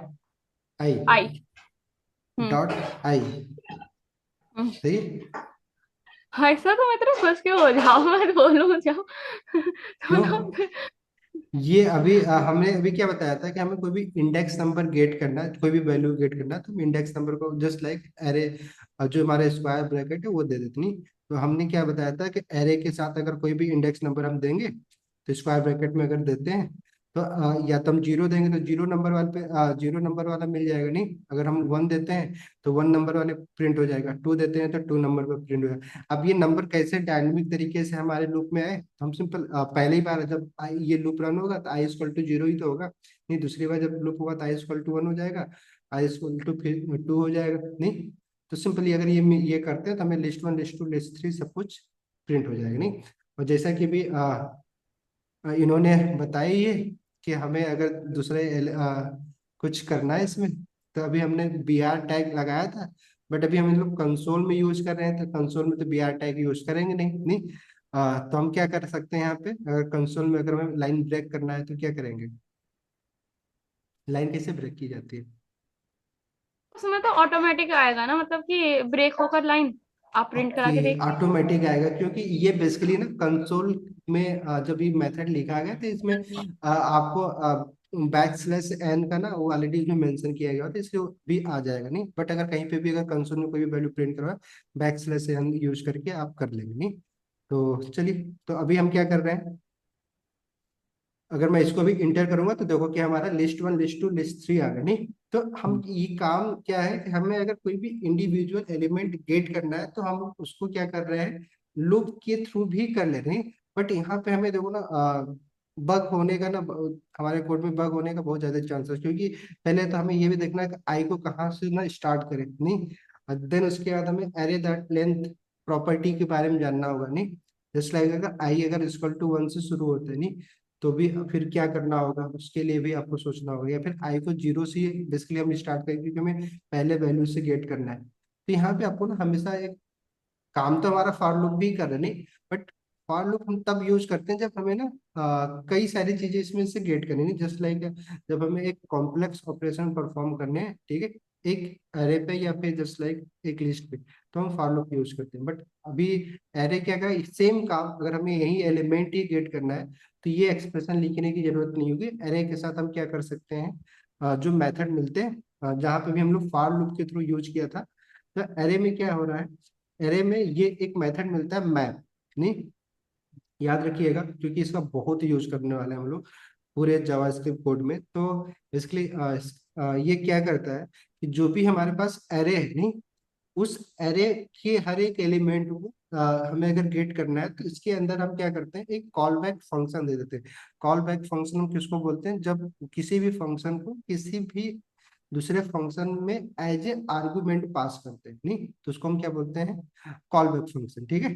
I, I. Hmm dot I, हम्म। सही। ऐसा तो मैं तेरा खुश क्यों हो जाऊं, मैं बोलूं जाऊं तो क्यों, ना। ये अभी हमने अभी क्या बताया था कि हमें कोई भी इंडेक्स नंबर गेट करना है, कोई भी वैल्यू गेट करना है, तो हम इंडेक्स नंबर को जस्ट लाइक एरे, जो हमारा स्क्वायर ब्रैकेट है वो दे देते, नहीं। तो हमने क्या बताया था कि एरे के साथ अगर कोई भी इंडेक्स नंबर हम देंगे, तो स्क्वायर ब्रैकेट में अगर देते हैं तो या तो हम 0 देंगे तो 0 नंबर वाले पे 0 नंबर वाला मिल जाएगा, नहीं। अगर हम 1 देते हैं तो 1 नंबर वाले प्रिंट हो जाएगा, 2 देते हैं तो 2 नंबर पर प्रिंट हो जाएगा। अब ये नंबर कैसे डायनेमिक तरीके से हमारे लूप में आए, हम सिंपल पहले ही बार जब ये लूप रन होगा तो आई इक्वल टू 0 ही तो होगा, नहीं। दूसरी बार जब लूप होगा तो आई इक्वल टू 1 हो जाएगा, आई इक्वल टू फिर 2 हो जाएगा, नहीं। तो सिंपली अगर ये करते हैं तो हमें लिस्ट 1 लिस्ट 2 लिस्ट 3 सब कुछ प्रिंट हो जाएगा, नहीं। और जैसा कि भी इन्होंने बताया ये कि हमें अगर दूसरे कुछ करना है इसमें, तो अभी हमने बी आर टैग लगाया था, बट अभी हम लोग कंसोल में यूज कर रहे हैं, तो कंसोल में तो बी आर टैग यूज करेंगे नहीं, नहीं। तो हम क्या कर सकते हैं यहाँ पे, अगर कंसोल में अगर हमें लाइन ब्रेक करना है तो क्या करेंगे, लाइन कैसे ब्रेक की जाती है? उसमें तो ऑटोमेटिक आएगा ना, मतलब कि ब्रेक होकर लाइन आप प्रिंट करा ओके, के देखिए। ऑटोमेटिक आएगा, क्योंकि ये बेसिकली ना कंसोल में जब ये मेथड लिखा गया तो इसमें आपको बैक स्लैश एन का ना वो ऑलरेडी इसमें मेंशन किया गया तो इसलिए भी आ जाएगा नहीं, बट अगर कहीं पे भी अगर कंसोल में कोई भी वैल्यू प्रिंट करवा बैक स्लैश एन यूज करके आप कर लेंगे नहीं। तो चलिए, तो अभी हम क्या कर रहे हैं, अगर मैं इसको भी इंटर करूंगा तो देखो कि हमारा list one list two list three आ गया नहीं। तो हम ये काम क्या है कि हमें अगर कोई भी इंडिविजुअल एलिमेंट गेट करना है तो हम उसको क्या कर रहे हैं, लूप के थ्रू भी कर ले रहे हैं। बट यहाँ पे हमें देखो ना बग होने का ना हमारे कोड में बग होने का बहुत ज्यादा चांसेस, क्योंकि पहले तो हमें ये भी देखना है कि आई को कहाँ से ना स्टार्ट करें नहीं, देन उसके बाद हमें एरे दैट लेंथ प्रॉपर्टी के बारे में जानना होगा नहीं। जस्ट लाइक अगर आई अगर इक्वल टू वन से शुरू होते हैं नहीं, तो भी फिर क्या करना होगा, उसके लिए भी आपको सोचना होगा, या फिर आई को जीरो से बेसिकली हम स्टार्ट करें क्योंकि हमें पहले वैल्यू से गेट करना है। तो यहाँ पे आपको ना हमेशा एक काम तो हमारा फॉर लूप भी कर रहे नहीं, बट फॉर लूप हम तब यूज करते हैं जब हमें ना कई सारी चीजें इसमें से गेट करनी है, जस्ट लाइक जब हमें एक कॉम्प्लेक्स ऑपरेशन परफॉर्म करने हैं, ठीक है, एक एरे पे या फिर जस्ट लाइक एक लिस्ट पे, तो हम फॉर लूप यूज करते हैं। बट अभी एरे क्या का सेम काम अगर हमें यही एलिमेंट ही गेट करना है तो ये एक्सप्रेशन लिखने की जरूरत नहीं होगी। एरे के साथ हम क्या कर सकते हैं, जो मेथड मिलते हैं जहाँ पे भी हम लोग फॉर लूप के थ्रू यूज किया था, तो एरे में क्या हो रहा है, एरे में ये एक मेथड मिलता है मैप नहीं, याद रखिएगा क्योंकि इसका बहुत यूज करने वाले हैं हम लोग पूरे जावास्क्रिप्ट कोड में। तो बेसिकली ये क्या करता है कि जो भी हमारे पास एरे है नहीं, उस एरे के हर एक एलिमेंट को हमें अगर गेट करना है तो इसके अंदर हम क्या करते हैं, एक कॉल बैक फंक्शन दे देते हैं। कॉल बैक फंक्शन हम किसको बोलते हैं, जब किसी भी फंक्शन को किसी भी दूसरे फंक्शन में एज ए आर्गुमेंट पास करते हैं नहीं, तो उसको हम क्या बोलते हैं, कॉल बैक फंक्शन, ठीक है।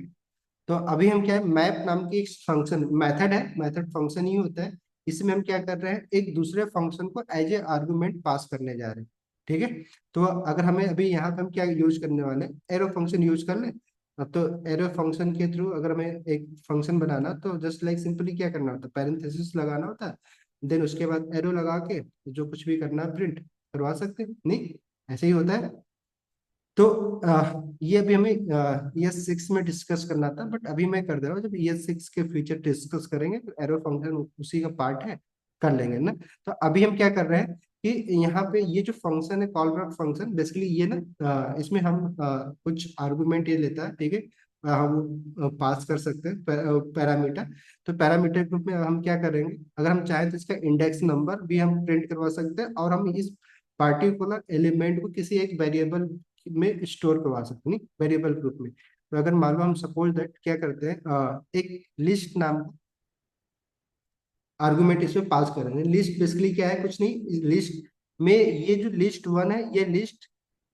तो अभी हम क्या है, मैप नाम की एक फंक्शन मेथड है, मेथड फंक्शन ही होता है, इसमें हम क्या कर रहे हैं, एक दूसरे फंक्शन को एज ए आर्गुमेंट पास करने जा रहे हैं, ठीक है। तो अगर हमें अभी यहाँ पे हम क्या यूज करने वाले हैं, एरो फंक्शन यूज कर लें। तो एरो फंक्शन के थ्रू अगर हमें एक फंक्शन बनाना तो जस्ट लाइक सिंपली क्या करना होता है, पैरेंथेसिस लगाना होता है, देन उसके बाद एरो लगा के जो कुछ भी करना है प्रिंट करवा सकते हैं नहीं, ऐसे ही होता है। तो ये अभी हमें ES 6 में डिस्कस करना था, बट अभी मैं कर दे रहा हूँ, जब ES 6 के फीचर डिस्कस करेंगे तो एरो फंक्शन उसी का पार्ट है, कर लेंगे ना। तो अभी हम क्या कर रहे हैं कि यहाँ पे ये जो फंक्शन है कॉल बैक फंक्शन, बेसिकली ये ना इसमें हम कुछ आर्गुमेंट ये लेता है, ठीक है, हम पास कर सकते हैं पैरामीटर। तो पैरामीटर ग्रुप में हम क्या करेंगे, अगर हम चाहें तो इसका इंडेक्स नंबर भी हम प्रिंट करवा सकते हैं, और हम इस पार्टिकुलर एलिमेंट को किसी एक वेरिएबल में स्टोर करवा सकते हैं वेरिएबल ग्रुप में। तो अगर मान लो हम सपोज दैट क्या करते हैं, एक लिस्ट नाम का आर्गुमेंट इसमें पास करेंगे। लिस्ट बेसिकली क्या है, कुछ नहीं, लिस्ट में ये जो लिस्ट वन है ये लिस्ट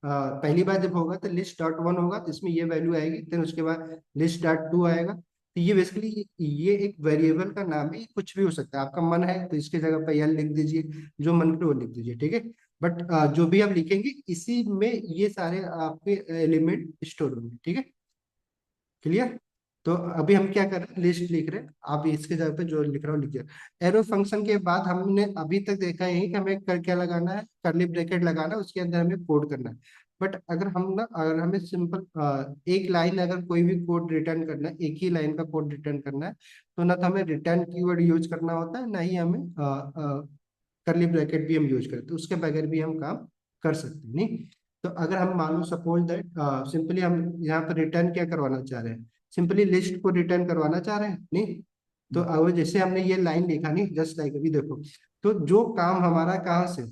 पहली बार जब होगा तो लिस्ट डॉट वन होगा तो इसमें ये वैल्यू आएगी, फिर उसके बाद लिस्ट डॉट टू आएगा। तो ये बेसिकली ये एक वेरिएबल का नाम है, ये कुछ भी हो सकता है, आपका मन है तो इसके जगह पे एल लिख दीजिए, जो मन करे वो लिख दीजिए, ठीक है। बट जो भी आप लिखेंगे इसी में ये सारे आपके एलिमेंट स्टोर होंगे, ठीक है, क्लियर। तो अभी हम क्या कर रहे हैं, लिस्ट लिख रहे हैं, आप इसके जगह पे जो लिख रहा हो लिखिए। एरो फंक्शन के बाद हमने अभी तक देखा है कि हमें कर क्या लगाना है, करली ब्रैकेट लगाना है, उसके अंदर हमें कोड करना है। बट अगर हम ना अगर हमें सिंपल एक लाइन अगर कोई भी कोड रिटर्न करना है, एक ही लाइन का कोड रिटर्न करना है, तो ना तो हमें रिटर्न कीवर्ड यूज करना होता है, ना ही हमें करली ब्रैकेट भी हम यूज करते हैं, उसके बगैर भी हम काम कर सकते हैं नहीं। तो अगर हम मान लो सपोज दैट सिंपली हम यहाँ पर रिटर्न क्या करवाना चाह रहे हैं, सिंपली लिस्ट को रिटर्न करवाना चाह रहे हैं नहीं। तो अब जैसे हमने ये लाइन लिखा नहीं, जस्ट लाइक अभी देखो, तो जो काम हमारा कहाँ से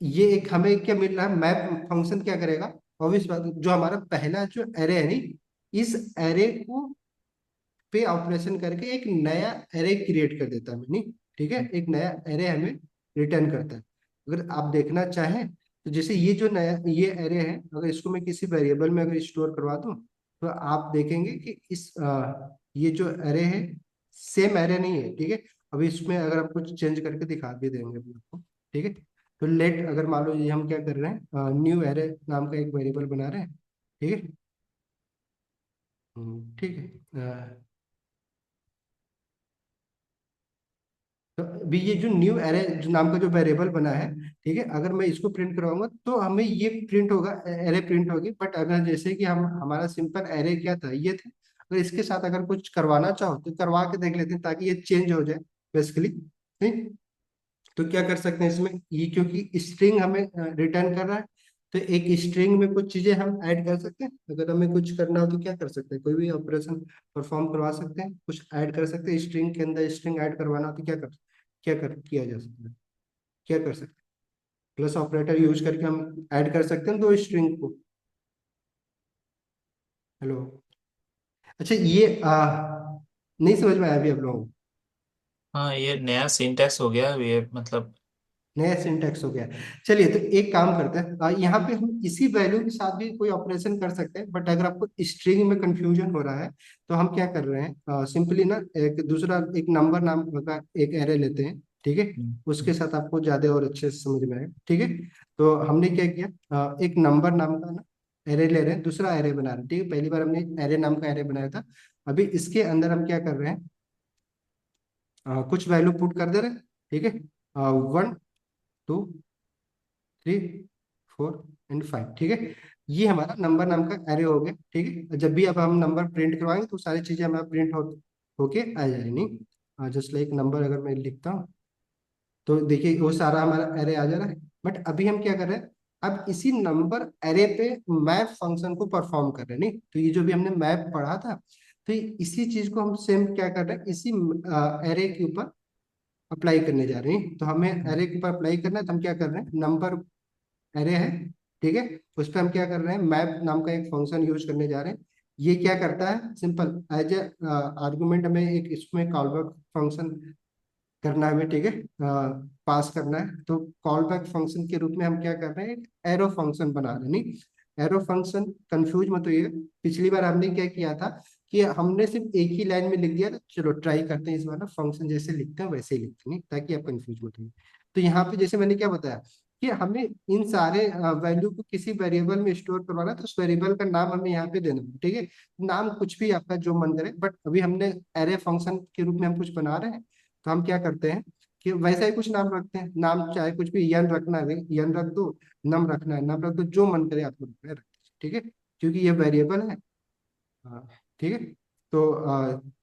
ये एक हमें क्या मिल रहा है, मैप फंक्शन क्या करेगा, ऑब्वियस बात जो हमारा पहला जो एरे है नहीं, इस एरे को पे ऑपरेशन करके एक नया एरे क्रिएट कर देता है नहीं, ठीक है, एक नया एरे हमें रिटर्न करता है। अगर आप देखना चाहें तो जैसे ये जो नया ये एरे है, अगर इसको मैं किसी वेरिएबल में अगर स्टोर करवा दूं तो आप देखेंगे कि इस ये जो एरे है सेम एरे नहीं है, ठीक है। अभी इसमें अगर हम कुछ चेंज करके दिखा भी देंगे अभी आपको, ठीक है। तो लेट अगर मान लो ये हम क्या कर रहे हैं, न्यू एरे नाम का एक वेरिएबल बना रहे हैं, ठीक है। ठीक है, तो अभी ये जो न्यू एरे नाम का जो वेरिएबल बना है, ठीक है, अगर मैं इसको प्रिंट करवाऊंगा तो हमें ये प्रिंट होगा, एरे प्रिंट होगी। बट अगर जैसे कि हम हमारा सिंपल एरे क्या था, ये थे, अगर इसके साथ अगर कुछ करवाना चाहो तो करवा के देख लेते हैं ताकि ये चेंज हो जाए बेसिकली। ठीक, तो क्या कर सकते हैं इसमें, ये क्योंकि स्ट्रिंग हमें रिटर्न कर रहा है, तो एक स्ट्रिंग में कुछ चीजें हम ऐड कर सकते हैं। अगर हमें कुछ करना हो तो क्या कर सकते हैं, कोई भी ऑपरेशन परफॉर्म करवा सकते हैं, कुछ ऐड कर सकते हैं स्ट्रिंग के अंदर। स्ट्रिंग ऐड करवाना हो तो किया जा सकता है, क्या कर सकते हैं, प्लस ऑपरेटर यूज करके हम ऐड कर सकते हैं दो स्ट्रिंग को। हेलो, अच्छा ये नहीं समझ में आया अभी आप लोगों को? हाँ, ये नया सिंटैक्स हो गया ये, मतलब। नया सिंटैक्स हो गया। चलिए तो एक काम करते हैं, यहाँ पे हम इसी वैल्यू के साथ भी कोई ऑपरेशन कर सकते हैं। बट अगर आपको स्ट्रिंग में कंफ्यूजन हो रहा है तो हम क्या कर रहे हैं, सिंपली ना एक दूसरा एक नंबर नाम का एक एरे लेते हैं, ठीक है, उसके साथ आपको ज्यादा और अच्छे से समझ में आएगा। ठीक है, तो हमने क्या किया, एक नंबर नाम का ना एरे ले रहे हैं, दूसरा एरे बना रहे हैं। ठीक है, पहली बार हमने एरे नाम का एरे बनाया था, अभी इसके अंदर हम क्या कर रहे हैं, कुछ वैल्यू पुट कर दे रहे हैं। ठीक है, 1 2 3 4 एंड 5। ठीक है, ये हमारा नंबर नाम का एरे हो गया। ठीक है, जब भी अब हम नंबर प्रिंट करवाएंगे तो सारी चीजें हमारा प्रिंट होके आ जाएगी। जस्ट लाइक नंबर अगर मैं लिखता हूँ तो देखिए वो सारा हमारा एरे आ जा रहा है। बट अभी हम क्या कर रहे हैं, अब इसी नंबर एरे पे मैप फंक्शन को परफॉर्म कर रहे हैं। नहीं, तो ये जो भी हमने मैप पढ़ा था, तो इसी चीज को हम सेम क्या कर रहे हैं, इसी एरे के ऊपर अप्लाई करने जा रहे हैं। तो हमें एरे के ऊपर अप्लाई करना है, तो हम क्या कर रहे हैं, नंबर एरे है, ठीक है, उस पर हम क्या कर रहे हैं, मैप नाम का एक फंक्शन यूज करने जा रहे हैं। ये क्या करता है, सिंपल एज ए आर्गुमेंट हमें एक इसमें कॉल बैक फंक्शन करना है हमें। ठीक है, पास करना है, तो कॉल बैक फंक्शन के रूप में हम क्या कर रहे हैं, एरो फंक्शन बना रहे हैं। नहीं, एरो फंक्शन कंफ्यूज मत होइए, पिछली बार हमने क्या किया था कि हमने सिर्फ एक ही लाइन में लिख दिया था। चलो ट्राई करते हैं इस बार ना, फंक्शन जैसे लिखते हैं वैसे ही लिखते हैं, नहीं, ताकि आप कंफ्यूज मत होइए। तो यहाँ पे जैसे मैंने क्या बताया कि हमें इन सारे वैल्यू को किसी वेरिएबल में स्टोर करवाना है, तो उस वेरिएबल का नाम हमें यहाँ पे देना है। ठीक है, नाम कुछ भी आपका जो मन करे, बट अभी हमने एरे फंक्शन के रूप में हम कुछ बना रहे हैं, तो हम क्या करते हैं कि वैसा ही कुछ नाम रखते हैं। नाम चाहे कुछ भी, यन रखना है यन रख दो, नम रखना है नम रख दो, जो मन करे आपको रखना है रख दीजिए। ठीक है, क्योंकि ये वेरिएबल है। हाँ, ठीक है, तो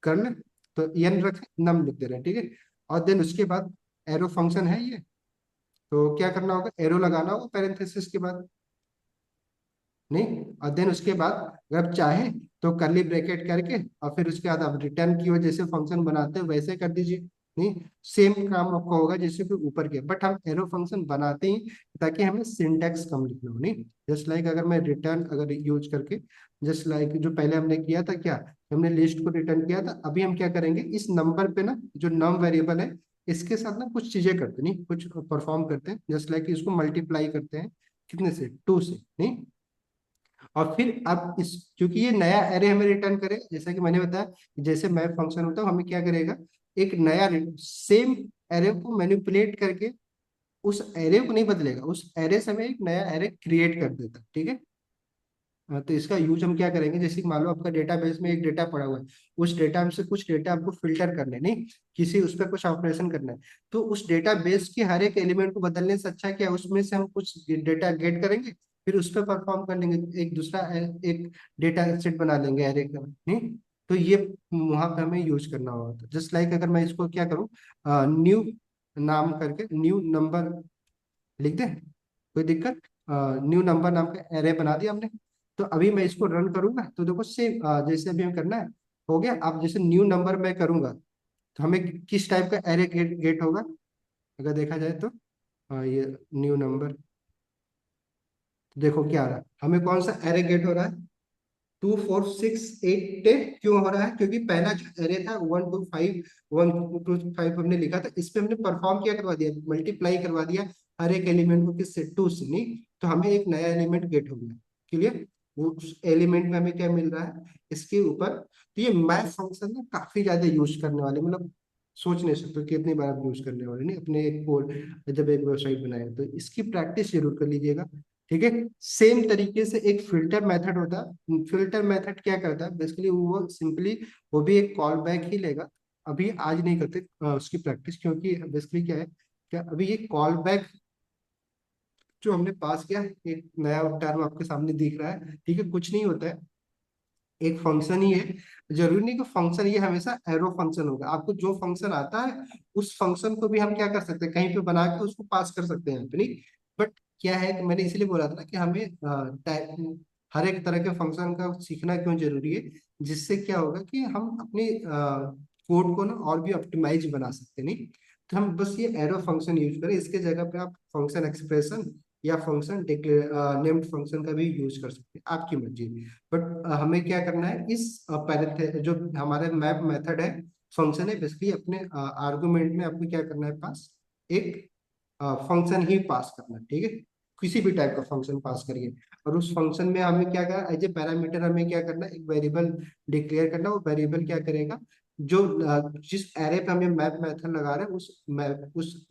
कर ले, तो यन रख नम लिख दे रहे हैं। ठीक है, और देन उसके बाद एरो फंक्शन है ये, तो क्या करना होगा, एरो लगाना होगा पैरेंथेसिस के बाद। नहीं, और देन उसके बाद अगर आप चाहे तो कर्ली ब्रैकेट करके, और फिर उसके बाद आप रिटर्न की वजह जैसे फंक्शन बनाते हैं वैसे कर दीजिए। नहीं, सेम काम आपको होगा जैसे कि ऊपर के, बट हम एरो फंक्शन बनाते ही ताकि हमें सिंटैक्स कम लिखना हो। नहीं, जस्ट लाइक अगर मैं रिटर्न अगर यूज करके, जस्ट लाइक जो पहले हमने किया था, क्या हमने लिस्ट को रिटर्न किया था, अभी हम क्या करेंगे, इस नंबर पे ना जो नम वेरिएबल है इसके साथ ना कुछ चीजें करते हैं, नहीं कुछ परफॉर्म करते हैं, जस्ट लाइक इसको मल्टीप्लाई करते हैं, कितने से, 2 से। नहीं, और फिर अब इस क्योंकि ये नया एरे हमें रिटर्न करे, जैसा कि मैंने बताया, जैसे मैप फंक्शन होता है हमें क्या करेगा, एक नया सेम एरे को मैनिपुलेट करके उस एरे को नहीं बदलेगा, उस एरे से हमें एक नया एरे क्रिएट कर देता है। ठीक है, तो इसका यूज हम क्या करेंगे, जैसे कि मान लो आपका डेटाबेस में एक डेटा पड़ा हुआ है, उस डेटा में से कुछ डेटा आपको फिल्टर करने, नहीं किसी उस पर कुछ ऑपरेशन करना है, तो उस डेटाबेस के हर एक एलिमेंट को बदलने से अच्छा क्या है, उसमें से हम कुछ डेटा गेट करेंगे, फिर उस पर परफॉर्म कर लेंगे, एक दूसरा एक डेटा सेट बना लेंगे एरे का। नहीं, तो ये वहां पे हमें यूज करना होगा। जस्ट लाइक अगर मैं इसको क्या करूँ, न्यू नाम करके न्यू नंबर लिख दें, कोई दिक्कत, न्यू नंबर नाम का एरे बना दिया हमने। तो अभी मैं इसको रन करूंगा तो देखो सेम जैसे अभी हमें करना है हो गया। अब जैसे न्यू नंबर मैं करूंगा तो हमें किस टाइप का एरे गेट होगा, अगर देखा जाए तो ये न्यू नंबर, देखो क्या आ रहा है, हमें कौन सा एरे गेट हो रहा है, 2 4 6 8 10। क्यों हो रहा है, क्योंकि पहला जो एरे था 1 2 5 1 2 5 हमने लिखा था, इस पे हमने परफॉर्म क्या करवा दिया, मल्टीप्लाई करवा दिया हर एक एलिमेंट को किससे, 2 से। नहीं, तो हमें एक नया एलिमेंट गेट हो गया। क्लियर, वो उस एलिमेंट में हमें क्या मिल रहा है इसके ऊपर। तो ये मैथ फंक्शन ना काफी ज्यादा यूज करने वाले, मतलब सोच नहीं सकते कितनी बार आप यूज करने वाले, नहीं अपने एक कोड जब एक वेबसाइट बनाए तो इसकी प्रैक्टिस जरूर कर लीजिएगा। ठीक है, सेम तरीके से एक फिल्टर मेथड होता है। फिल्टर मेथड क्या करता है बेसिकली, वो सिंपली वो भी एक कॉल बैक ही लेगा, अभी आज नहीं करते उसकी प्रैक्टिस, क्योंकि बेसिकली क्या है, क्या अभी ये कॉल बैक जो हमने पास किया, एक नया टर्म आपके सामने दिख रहा है, ठीक है, कुछ नहीं होता है, एक फंक्शन ही है। जरूरी नहीं कि फंक्शन ये हमेशा एरो फंक्शन होगा, आपको जो फंक्शन आता है उस फंक्शन को भी हम क्या कर सकते हैं, कहीं पे बना के उसको पास कर सकते हैं अपनी। बट क्या है कि मैंने इसलिए बोला था ना कि हमें हर एक तरह के फंक्शन का सीखना क्यों जरूरी है, जिससे क्या होगा कि हम अपने कोड को ना और भी ऑप्टिमाइज बना सकते हैं। नहीं तो हम बस ये एरो फंक्शन यूज करें, इसके जगह पे आप फंक्शन एक्सप्रेशन या फंक्शन नेम्ड फंक्शन का भी यूज कर सकते हैं, आपकी मर्जी। बट हमें क्या करना है, इस पैरेंथ जो हमारे मैप मेथड है, फंक्शन है, बेसिकली अपने आर्गुमेंट में आपको क्या करना है, पास एक फंक्शन ही पास करना है, ठीक है, किसी भी टाइप का फंक्शन पास करिए। और उस फंक्शन में हमें क्या करना, एज ए पैरामीटर हमें क्या करना है, एक वेरिएबल डिक्लेयर करना। वो वेरिएबल क्या करेगा, जो जिस एरे पे हमें मैप मेथड लगा रहे हैं उस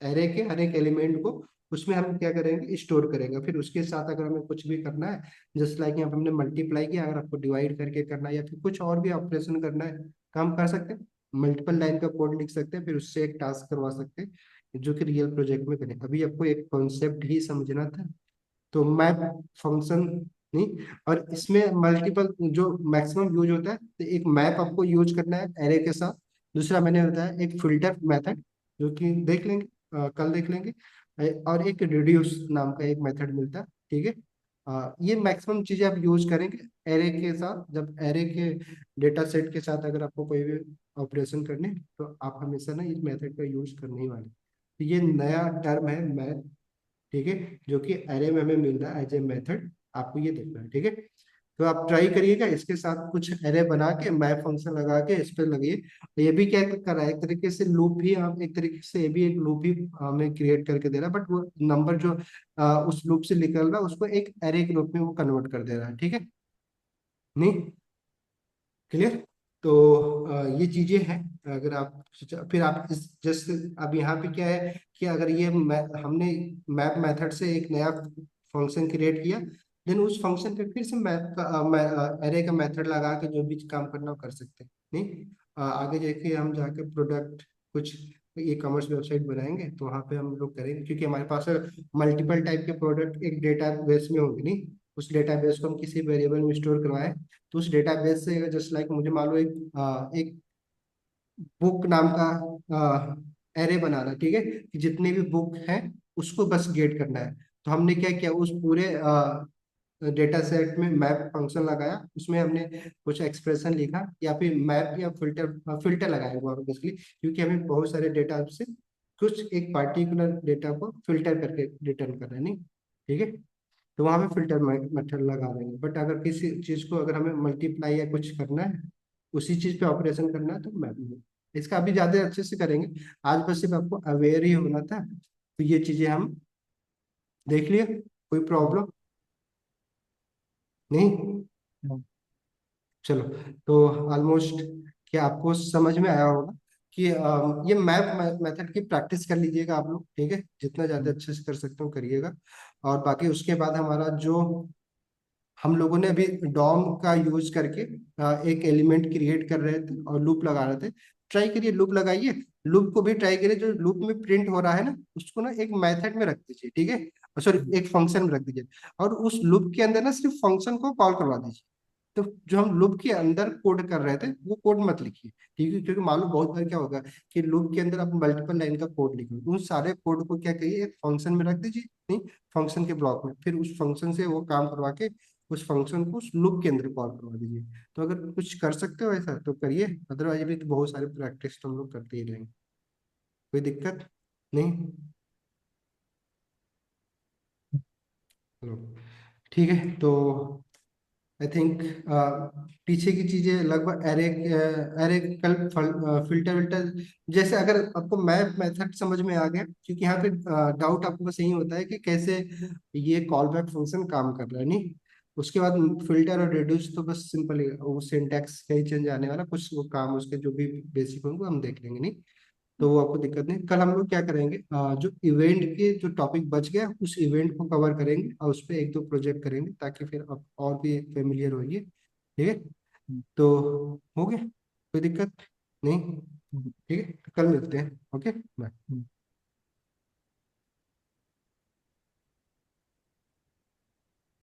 एरे के हर एक एलिमेंट को उसमें हम क्या करेंगे, स्टोर करेंगे। फिर उसके साथ अगर हमें कुछ भी करना है, जस्ट लाइक यहाँ पे हमने मल्टीप्लाई किया, अगर आपको डिवाइड करके करना है या फिर कुछ और भी ऑपरेशन करना है, काम कर सकते हैं, मल्टीपल लाइन का कोड लिख सकते हैं, फिर उससे एक टास्क करवा सकते हैं जो कि रियल प्रोजेक्ट में करें। अभी आपको एक कॉन्सेप्ट ही समझना था, तो मैप फंक्शन नहीं, और इसमें मल्टीपल जो मैक्सिमम यूज होता है, तो एक मैप आपको यूज करना है एरे के साथ। दूसरा मैंने बताया एक फिल्टर मेथड, जो कि देख लेंगे, कल देख लेंगे। और एक रिड्यूस नाम का एक मेथड मिलता है, ठीक है। ये मैक्सिमम चीजें आप यूज करेंगे एरे के साथ। जब एरे के डेटा सेट के साथ अगर आपको कोई भी ऑपरेशन करने हैं, तो आप हमेशा ना इस मेथड का यूज करने ही वाले। तो ये नया टर्म है मैथ, ठीक है, जो कि एरे में हमें मिल रहा है एज ए मेथड, आपको ये देखना है, ठीक है। तो आप ट्राई करिएगा, इसके साथ कुछ एरे बना के मैप फंक्शन लगा के इस पर लगिए। ये भी क्या कर रहा है, एक तरीके से लूप भी, हम एक तरीके से ये भी एक लूप भी हमें क्रिएट करके दे रहा है, बट वो नंबर जो उस लूप से निकल रहा है उसको एक एरे के रूप में वो कन्वर्ट कर दे रहा है, ठीक है। नहीं क्लियर? तो ये चीजें हैं। अगर आप फिर आप इस जैसे अब यहाँ पे क्या है कि अगर ये हमने मैप मेथड से एक नया फंक्शन क्रिएट किया, देन उस फंक्शन पे फिर से मैप का एरे का मेथड लगा के जो भी काम करना हो कर सकते हैं। नहीं आगे जाके हम जाके प्रोडक्ट कुछ ई कॉमर्स वेबसाइट बनाएंगे, तो वहाँ पे हम लोग करेंगे, क्योंकि हमारे पास मल्टीपल टाइप के प्रोडक्ट एक डेटा बेस में होंगे। नहीं उस डेटा बेस को हम किसी वेरिएबल में स्टोर करवाएं, तो उस डेटाबेस से जस्ट लाइक मुझे मान लो एक बुक नाम का एरे बनाना, ठीक है, कि जितने भी बुक हैं उसको बस गेट करना है। तो हमने क्या किया, उस पूरे डेटा सेट में मैप फंक्शन लगाया, उसमें हमने कुछ एक्सप्रेशन लिखा, या फिर मैप या फिल्टर फिल्टर लगाया हुआ बेसिकली, क्योंकि हमें बहुत सारे डेटा से कुछ एक पार्टिकुलर डेटा को फिल्टर करके रिटर्न करना है। नहीं ठीक है, तो वहां पे फिल्टर मेथड लगा देंगे। बट अगर किसी चीज को अगर हमें मल्टीप्लाई या कुछ करना है, उसी चीज पे ऑपरेशन करना है, तो मैप में इसका अभी ज्यादा अच्छे से करेंगे। आज बस सिर्फ आपको अवेयर ही होना था, तो ये चीजें हम देख लिए। कोई प्रॉब्लम नहीं? चलो, तो ऑलमोस्ट क्या आपको समझ में आया होगा कि ये मैप मेथड की प्रैक्टिस कर लीजिएगा आप लोग, ठीक है, जितना ज्यादा अच्छे से कर सकते हो करिएगा। और बाकी उसके बाद हमारा जो हम लोगों ने अभी डॉम का यूज करके एक एलिमेंट क्रिएट कर रहे थे और लूप लगा रहे थे, ट्राई करिए, लूप लगाइए, लूप को भी ट्राई करिए। जो लूप में प्रिंट हो रहा है ना, उसको ना एक मेथड में रख दीजिए, ठीक है, सॉरी एक फंक्शन में रख दीजिए, और उस लूप के अंदर ना सिर्फ फंक्शन को कॉल करवा दीजिए। तो जो हम लूप के अंदर कोड कर रहे थे वो कोड मत लिखिए, ठीक है, क्योंकि मालूम बहुत बार क्या होगा कि लूप के अंदर आप मल्टीपल लाइन का कोड लिखो, उन सारे कोड को क्या करिए, एक फंक्शन में रख दीजिए। नहीं फंक्शन के ब्लॉक में, फिर उस फंक्शन से वो काम करवा के उस फंक्शन को उस लूप के अंदर कॉल करवा दीजिए। तो अगर कुछ कर सकते हो ऐसा तो करिए, अदरवाइज भी तो बहुत सारे प्रैक्टिस तो हम लोग करते ही रहेंगे, कोई दिक्कत नहीं। चलो ठीक है, तो आई थिंक पीछे की चीजें लगभग एरे एरे कल फिल्टर विल्टर जैसे, अगर आपको मैप मेथड समझ में आ गया, क्योंकि यहाँ पे डाउट आपको बस यही होता है कि कैसे ये कॉल बैक फंक्शन काम कर रहा है। नहीं उसके बाद फिल्टर और रिड्यूस तो बस सिंपल है, वो सिंटैक्स का ही चेंज आने वाला, कुछ वो काम उसके जो भी बेसिक होंगे हम देख लेंगे। नहीं तो वो आपको दिक्कत नहीं। कल हम लोग क्या करेंगे, जो इवेंट के जो टॉपिक बच गया उस इवेंट को कवर करेंगे और उस पर एक दो प्रोजेक्ट करेंगे, ताकि फिर आप और भी फेमिलियर होइए, ठीक है। तो हो गया, कोई दिक्कत नहीं? ठीक है, कल मिलते हैं।